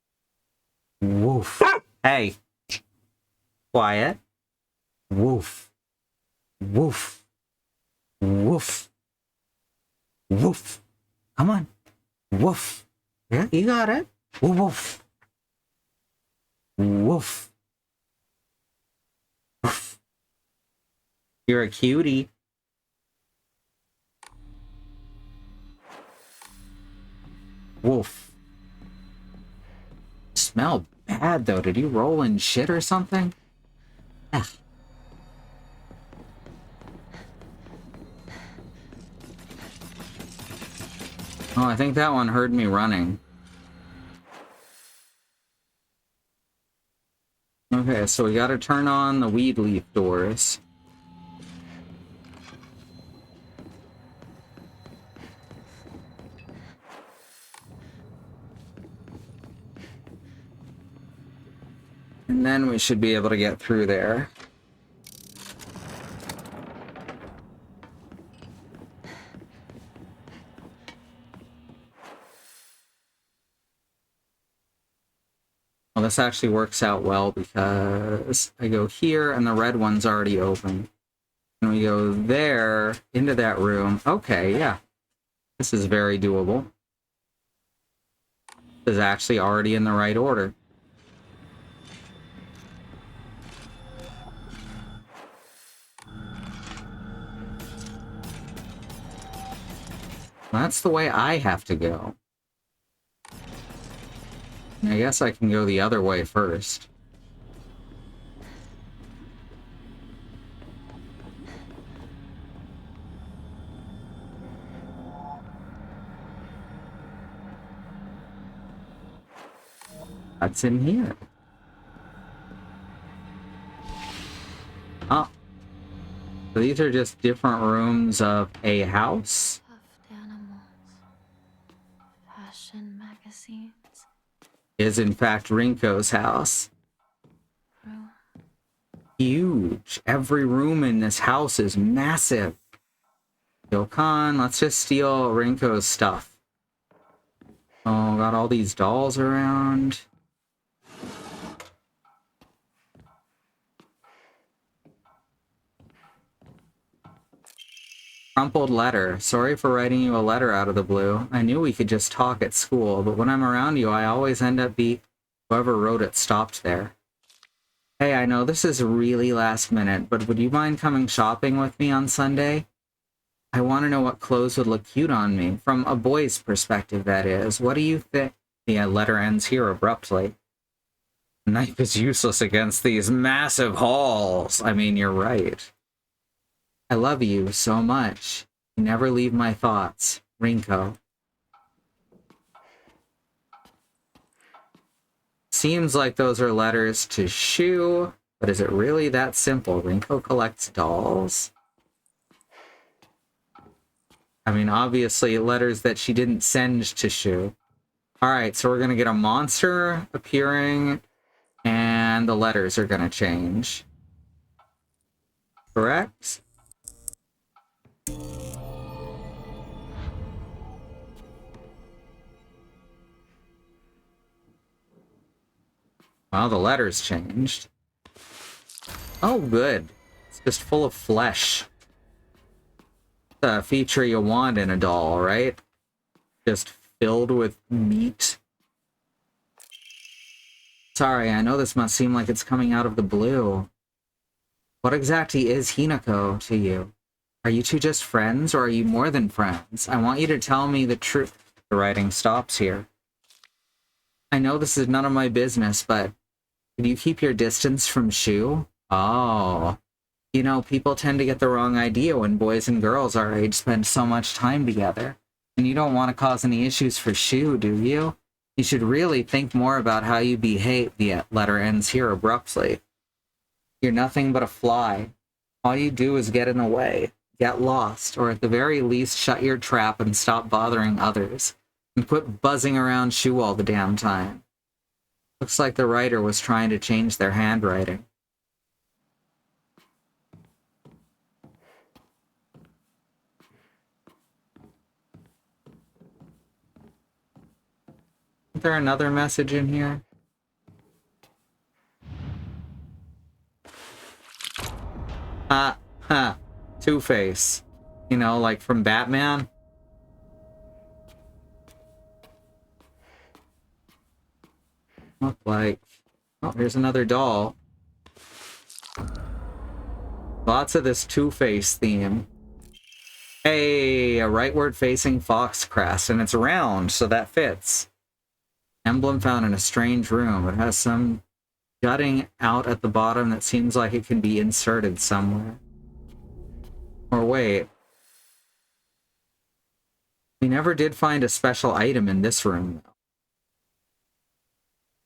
Woof. Hey. Quiet. Woof. Woof. Woof. Woof. Come on. Woof. Yeah, you got it. Woof. Woof. Woof. You're a cutie. Woof. Smell bad though. Did you roll in shit or something? Ugh. Oh, I think that one heard me running. Okay, so we gotta turn on the weed leaf doors. And then we should be able to get through there. Well, this actually works out well because I go here and the red one's already open. And we go there into that room. Okay, yeah. This is very doable. This is actually already in the right order. That's the way I have to go. I guess I can go the other way first. That's in here. Oh. So these are just different rooms of a house? Stuffed animals. Fashion magazines. Is in fact Rinko's house. Room. Huge. Every room in this house is massive. Yokan, let's just steal Rinko's stuff. Oh, got all these dolls around. Crumpled letter. Sorry for writing you a letter out of the blue. I knew we could just talk at school, but when I'm around you, I always end up whoever wrote it stopped there. Hey, I know this is really last minute, but would you mind coming shopping with me on Sunday? I want to know what clothes would look cute on me. From a boy's perspective, that is. What do you think? The letter ends here abruptly. The knife is useless against these massive halls. I mean, you're right. I love you so much. You never leave my thoughts. Rinko. Seems like those are letters to Shu, but is it really that simple? Rinko collects dolls? I mean, obviously, letters that she didn't send to Shu. Alright, so we're gonna get a monster appearing, and the letters are gonna change. Correct? Well, the letters changed. Oh, good. It's just full of flesh. The feature you want in a doll, right? Just filled with meat. Sorry, I know this must seem like it's coming out of the blue. What exactly is Hinako to you? Are you two just friends, or are you more than friends? I want you to tell me the truth. The writing stops here. I know this is none of my business, but did you keep your distance from Shu? Oh. You know, people tend to get the wrong idea when boys and girls our age spend so much time together. And you don't want to cause any issues for Shu, do you? You should really think more about how you behave. The letter ends here abruptly. You're nothing but a fly. All you do is get in the way, get lost, or at the very least shut your trap and stop bothering others. And quit buzzing around Shu all the damn time. Looks like the writer was trying to change their handwriting. Is there another message in here? Ha. Two-Face. You know, like from Batman? Look like... Oh, here's another doll. Lots of this Two-Face theme. Hey, a rightward-facing fox crest, and it's round, so that fits. Emblem found in a strange room. It has some jutting out at the bottom that seems like it can be inserted somewhere. Or wait. We never did find a special item in this room, though.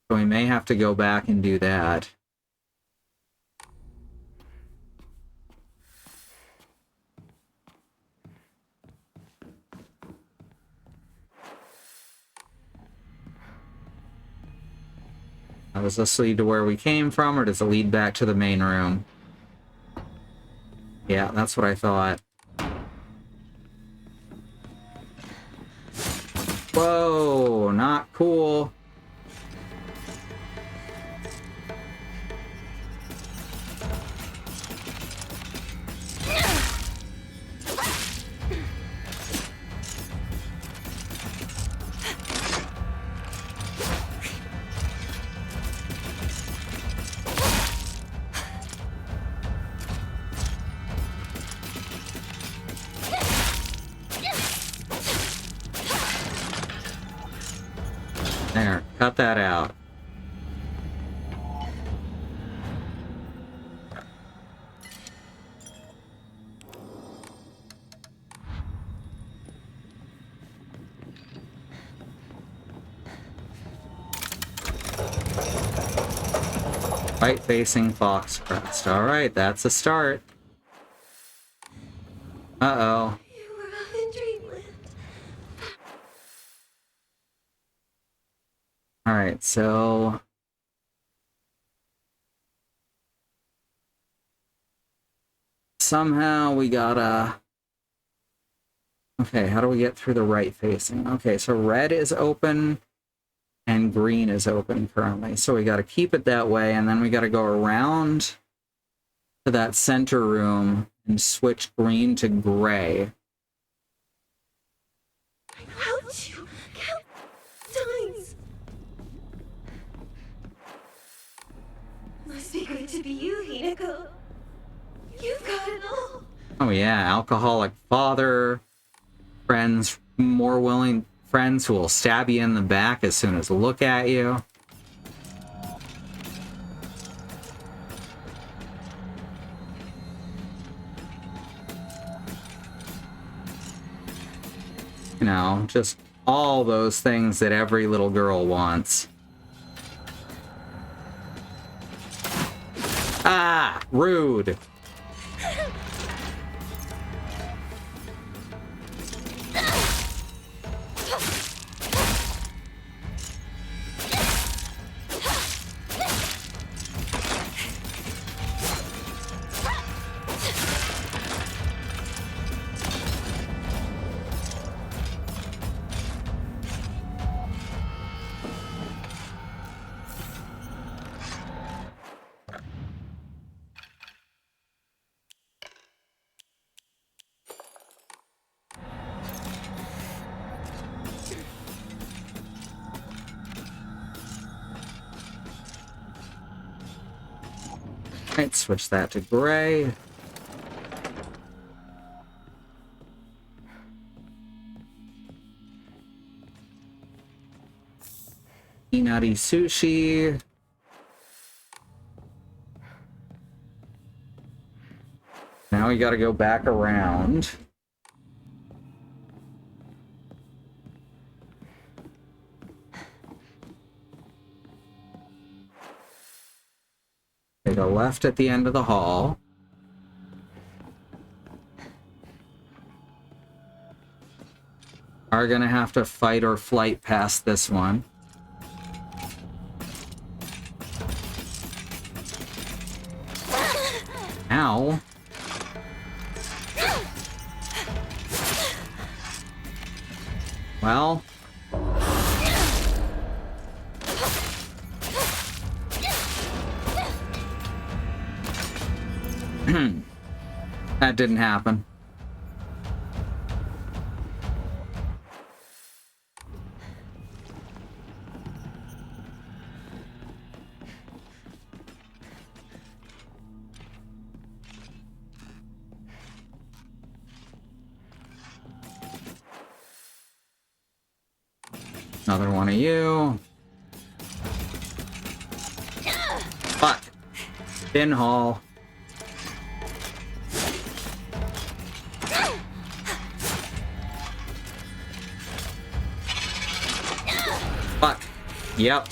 So we may have to go back and do that. Now, does this lead to where we came from, or does it lead back to the main room? Yeah, that's what I thought. Whoa, not cool. There, cut that out. Right-facing fox crest. Alright, that's a start. Uh-oh. You were off in dreamland. Alright, so... somehow we gotta... Okay, how do we get through the right-facing? Okay, so red is open, and green is open currently. So we gotta keep it that way, and then we gotta go around to that center room and switch green to gray. How'd you count times? Must be great to be you, Hinako. You've got it all. Oh yeah, alcoholic father, friends, more willing friends who will stab you in the back as soon as look at you. You know, just all those things that every little girl wants. Ah, rude. Right, switch that to gray. Peanutty sushi. Now we gotta go back around. Take a left at the end of the hall. Are gonna have to fight or flight past this one. Ow. Well. That didn't happen. Another one of you. Fuck. Pinhole. Fuck. Yep.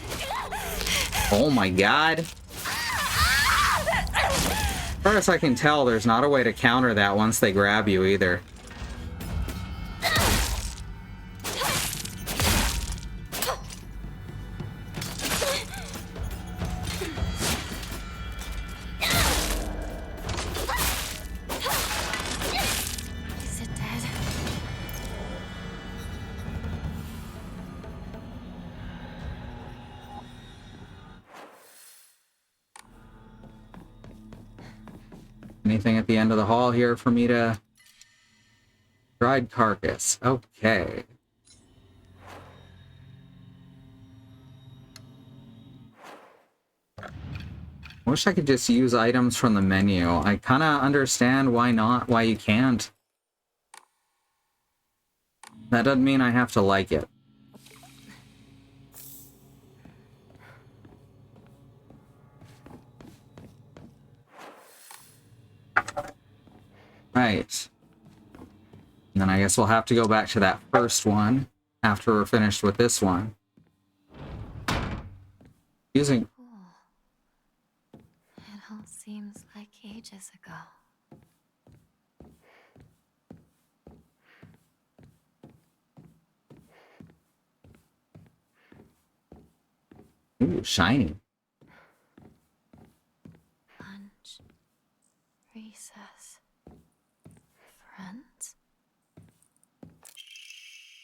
Oh my god. As far as I can tell, there's not a way to counter that once they grab you either. Is it dead? Anything at the end of the hall here for me to... Dried carcass. Okay. Wish I could just use items from the menu. I kind of understand why not, why you can't. That doesn't mean I have to like it. Right. And then I guess we'll have to go back to that first one after we're finished with this one. Using... Cool. It all seems like ages ago. Ooh, shiny. Lunch. Recess. Friends?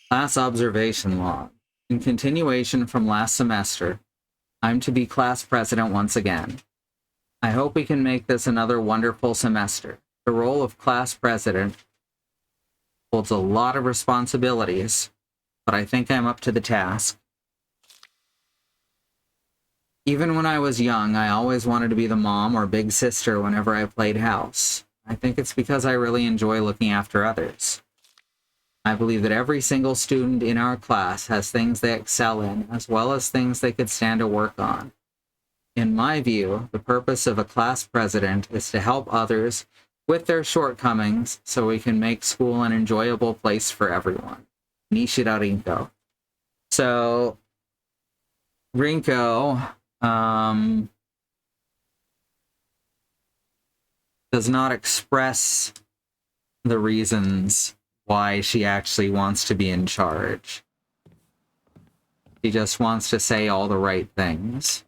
Class observation log. In continuation from last semester, I'm to be class president once again. I hope we can make this another wonderful semester. The role of class president holds a lot of responsibilities, but I think I'm up to the task. Even when I was young, I always wanted to be the mom or big sister whenever I played house. I think it's because I really enjoy looking after others. I believe that every single student in our class has things they excel in, as well as things they could stand to work on. In my view, the purpose of a class president is to help others with their shortcomings so we can make school an enjoyable place for everyone. Nishida Rinko. So, Rinko does not express the reasons why she actually wants to be in charge. She just wants to say all the right things.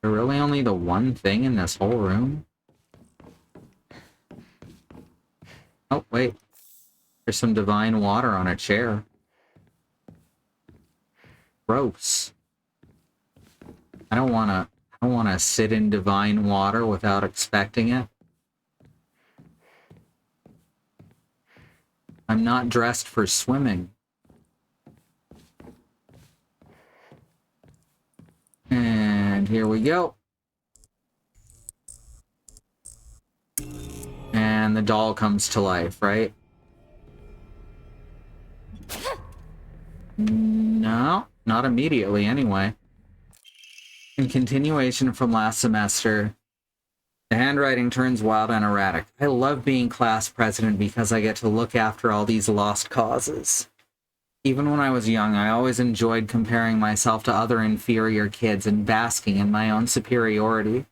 There really only the one thing in this whole room? Oh, wait. There's some divine water on a chair. Gross. I don't wanna sit in divine water without expecting it. I'm not dressed for swimming. And here we go. And the doll comes to life, right? No, not immediately anyway. In continuation from last semester, the handwriting turns wild and erratic. I love being class president because I get to look after all these lost causes. Even when I was young, I always enjoyed comparing myself to other inferior kids and basking in my own superiority.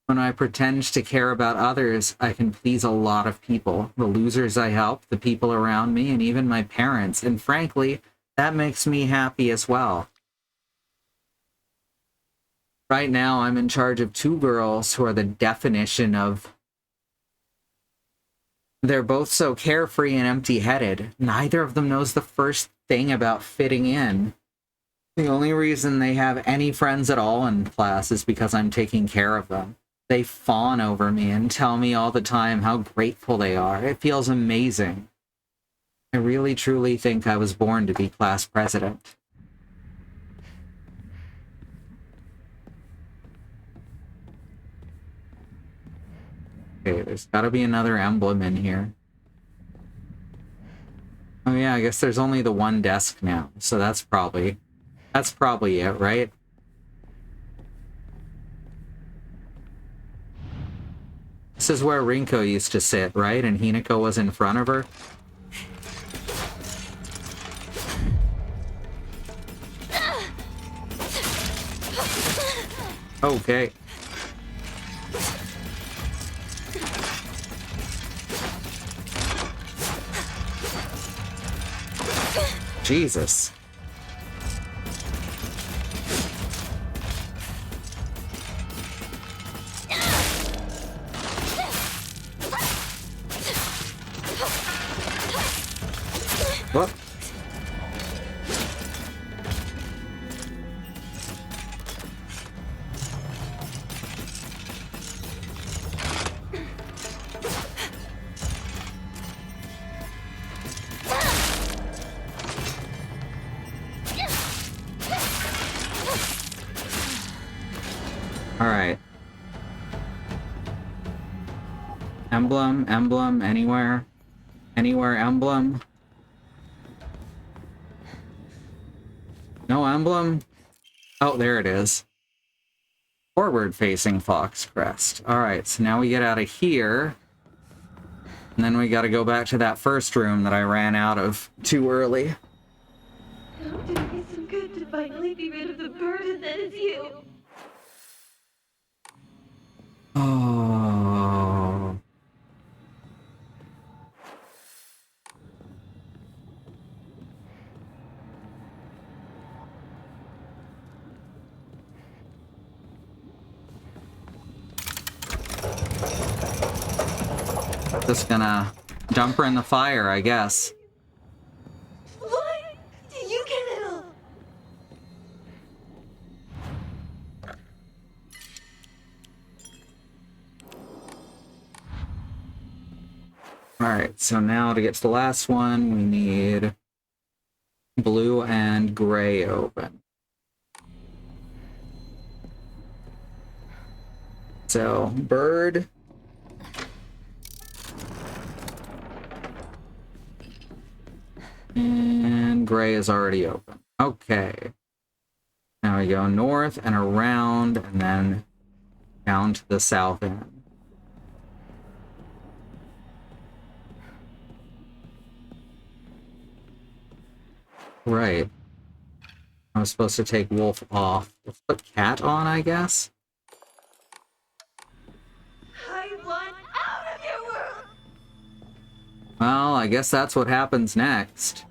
When I pretend to care about others, I can please a lot of people. The losers I help, the people around me, and even my parents. And frankly, that makes me happy as well. Right now, I'm in charge of two girls who are the definition of... They're both so carefree and empty-headed. Neither of them knows the first thing about fitting in. The only reason they have any friends at all in class is because I'm taking care of them. They fawn over me and tell me all the time how grateful they are. It feels amazing. I really truly think I was born to be class president. Okay, there's gotta be another emblem in here. Oh yeah, I guess there's only the one desk now, so that's probably it, right? This is where Rinko used to sit, right? And Hinako was in front of her. Okay. Jesus. What? Alright. Emblem, anywhere. Anywhere emblem. No emblem? Oh, there it is. Forward-facing fox crest. Alright, so now we get out of here. And then we gotta go back to that first room that I ran out of too early. It'll do me some good to finally be rid of the burden that is you. Oh. Just gonna dump her in the fire, I guess. Why do you get it all? Alright, so now to get to the last one, we need blue and gray open. So, bird. And gray is already open. Okay. Now we go north and around and then down to the south end. Right. I was supposed to take wolf off. Let's put cat on, I guess. I want out of your world! Well, I guess that's what happens next.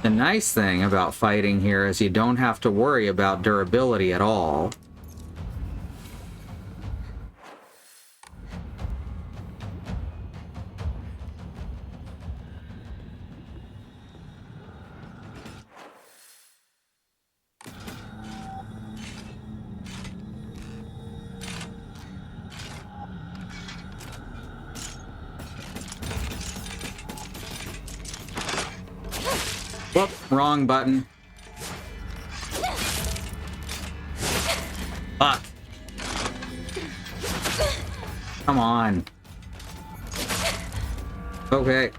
The nice thing about fighting here is you don't have to worry about durability at all. Whoop, wrong button. Fuck. Come on. Okay.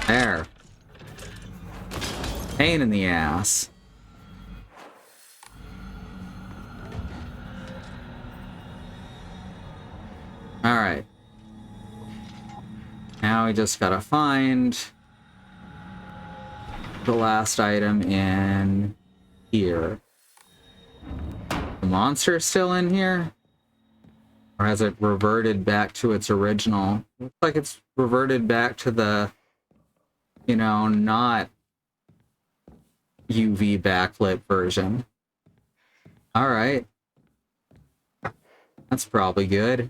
There. Pain in the ass. Alright. Now we just gotta find the last item in here. The monster's still in here? Or has it reverted back to its original? Looks like it's reverted back to the, you know, not UV backlit version. Alright. That's probably good.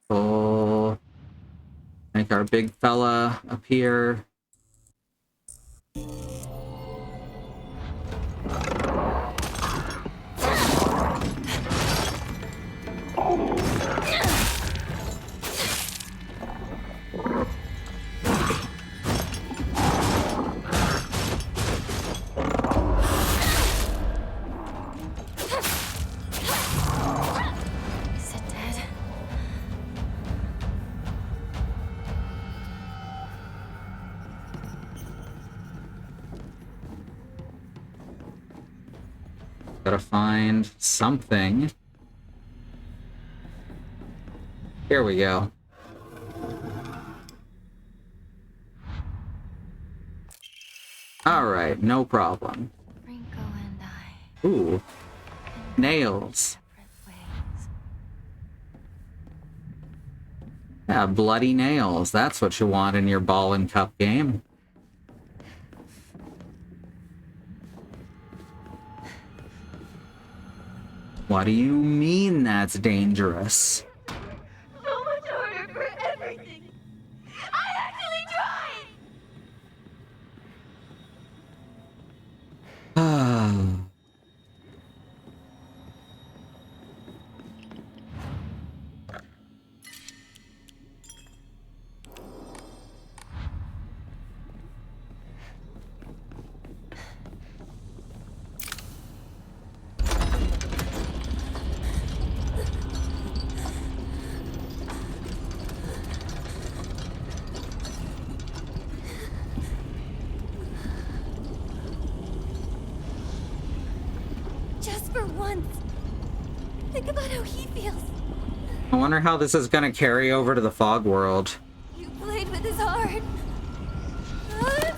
We'll make our big fella appear. Is it dead? Gotta find something. Here we go. Alright, no problem. Rinko and I Ooh, nails. separate ways. Yeah, bloody nails. That's what you want in your ball and cup game. What do you mean that's dangerous? So much harder for everything. I actually tried! Just for once. Think about how he feels. I wonder how this is gonna carry over to the fog world. You played with his heart.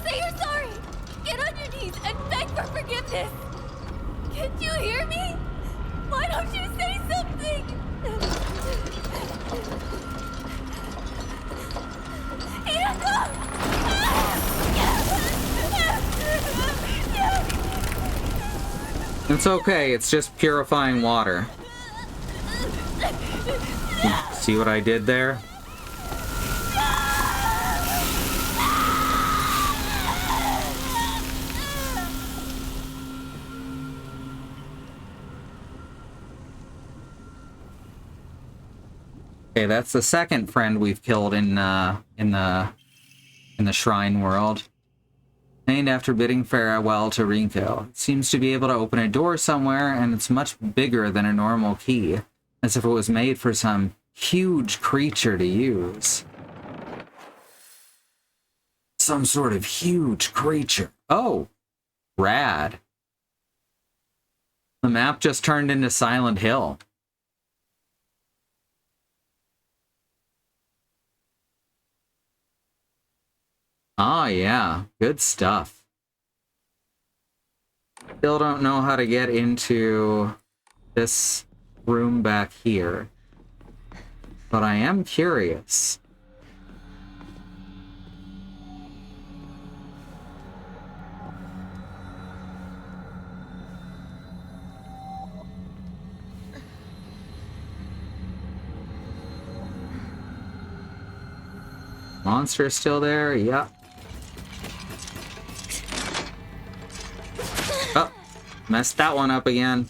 Say you're sorry. Get on your knees and beg for forgiveness. Can't you hear me? Why don't you say something? It's okay, it's just purifying water. See what I did there? Okay, that's the second friend we've killed in the shrine world. Named after bidding farewell to Rinko. It seems to be able to open a door somewhere, and it's much bigger than a normal key, as if it was made for some huge creature to use. Some sort of huge creature. Oh, rad. The map just turned into Silent Hill. Ah, yeah. Good stuff. Still don't know how to get into this room back here. But I am curious. Monster still there? Yep. Oh, messed that one up again.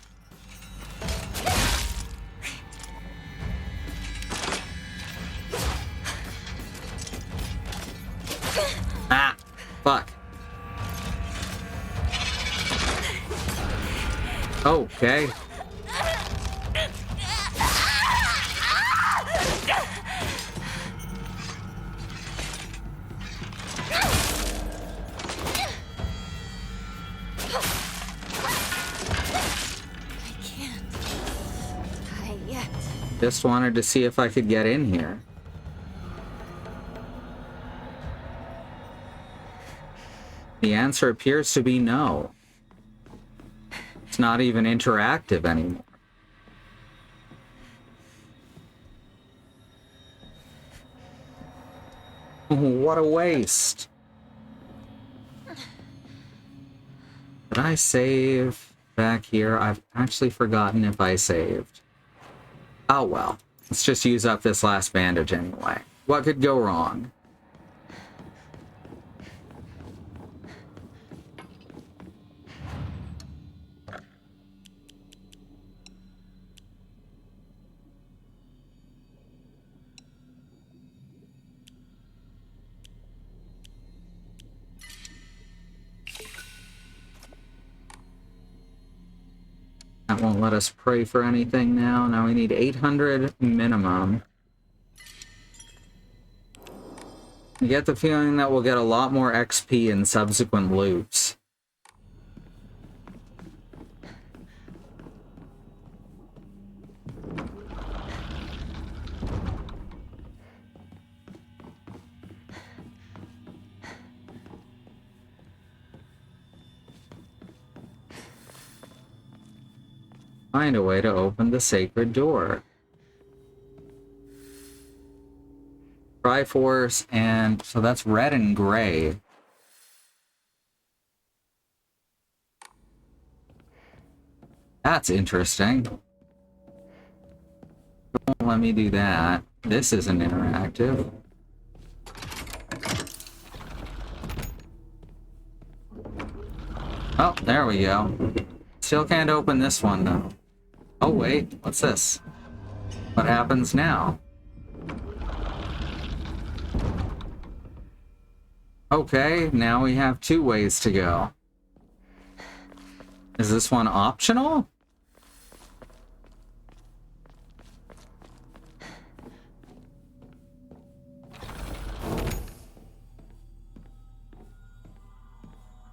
Ah, fuck. Okay. Just wanted to see if I could get in here. The answer appears to be no. It's not even interactive anymore. What a waste. Did I save back here? I've actually forgotten if I saved. Oh well. Let's just use up this last bandage anyway. What could go wrong? That won't let us pray for anything now. Now we need 800 minimum. I get the feeling that we'll get a lot more XP in subsequent loops. Find a way to open the sacred door. Triforce, and so that's red and gray. That's interesting. Don't let me do that. This isn't interactive. Oh, there we go. Still can't open this one, though. Oh, wait. What's this? What happens now? Okay, now we have 2 ways to go. Is this one optional?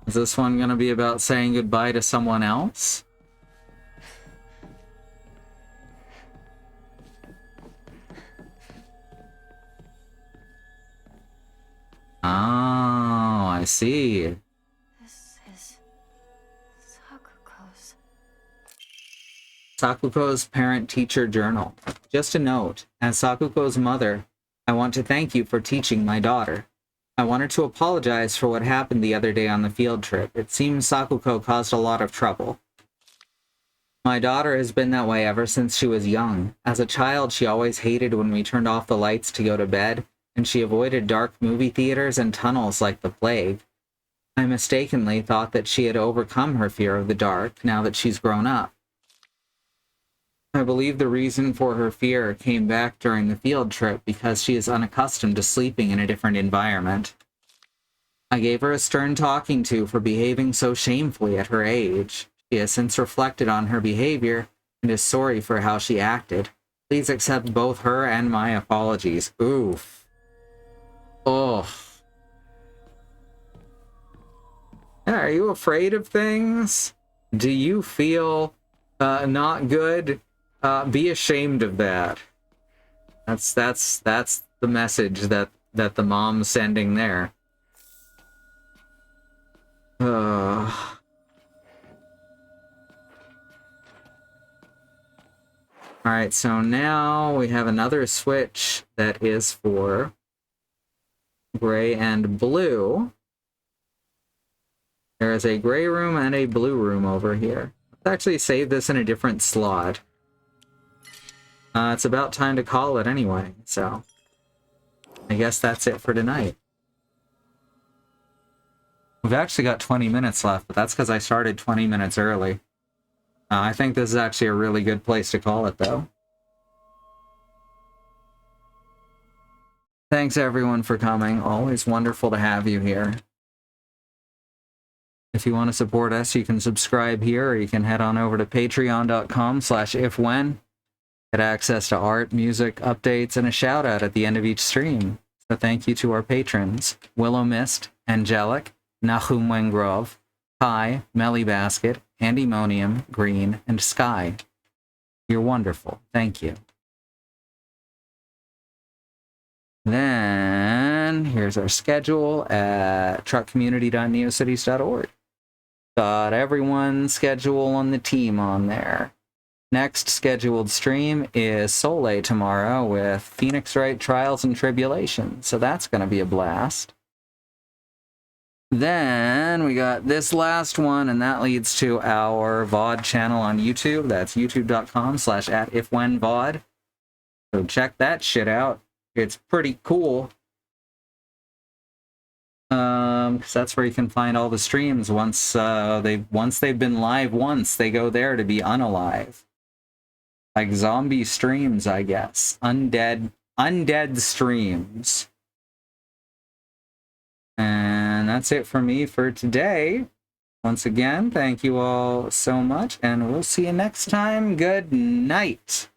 Is this one gonna be about saying goodbye to someone else? Oh, I see. This is Sakuko's. Sakuko's parent-teacher journal. Just a note, as Sakuko's mother, I want to thank you for teaching my daughter. I wanted to apologize for what happened the other day on the field trip. It seems Sakuko caused a lot of trouble. My daughter has been that way ever since she was young. As a child, she always hated when we turned off the lights to go to bed, and she avoided dark movie theaters and tunnels like the plague. I mistakenly thought that she had overcome her fear of the dark now that she's grown up. I believe the reason for her fear came back during the field trip because she is unaccustomed to sleeping in a different environment. I gave her a stern talking to for behaving so shamefully at her age. She has since reflected on her behavior and is sorry for how she acted. Please accept both her and my apologies. Oof. Ugh. Are you afraid of things? Do you feel not good? Be ashamed of that. That's the message that the mom's sending there. Alright, so now we have another switch that is for gray and blue. There is a gray room and a blue room over here. Let's actually save this in a different slot. It's about time to call it anyway, so I guess that's it for tonight. We've actually got 20 minutes left, but that's because I started 20 minutes early. I think this is actually a really good place to call it, though. Thanks, everyone, for coming. Always wonderful to have you here. If you want to support us, you can subscribe here, or you can head on over to patreon.com/ifwhen. Get access to art, music, updates, and a shout-out at the end of each stream. So thank you to our patrons, Willow Mist, Angelic, Nahum Wengrove, Kai, Melly Basket, Andymonium, Green, and Sky. You're wonderful. Thank you. Then here's our schedule at truckcommunity.neocities.org. Got everyone's schedule on the team on there. Next scheduled stream is Soleil tomorrow with Phoenix Wright Trials and Tribulations, so that's going to be a blast. Then we got this last one, and that leads to our VOD channel on YouTube. That's youtube.com/@ifwhenvod. So check that shit out. It's pretty cool. 'Cause that's where you can find all the streams once they've been live once, they go there to be unalive. Like zombie streams, I guess. Undead streams. And that's it for me for today. Once again, thank you all so much, and we'll see you next time. Good night.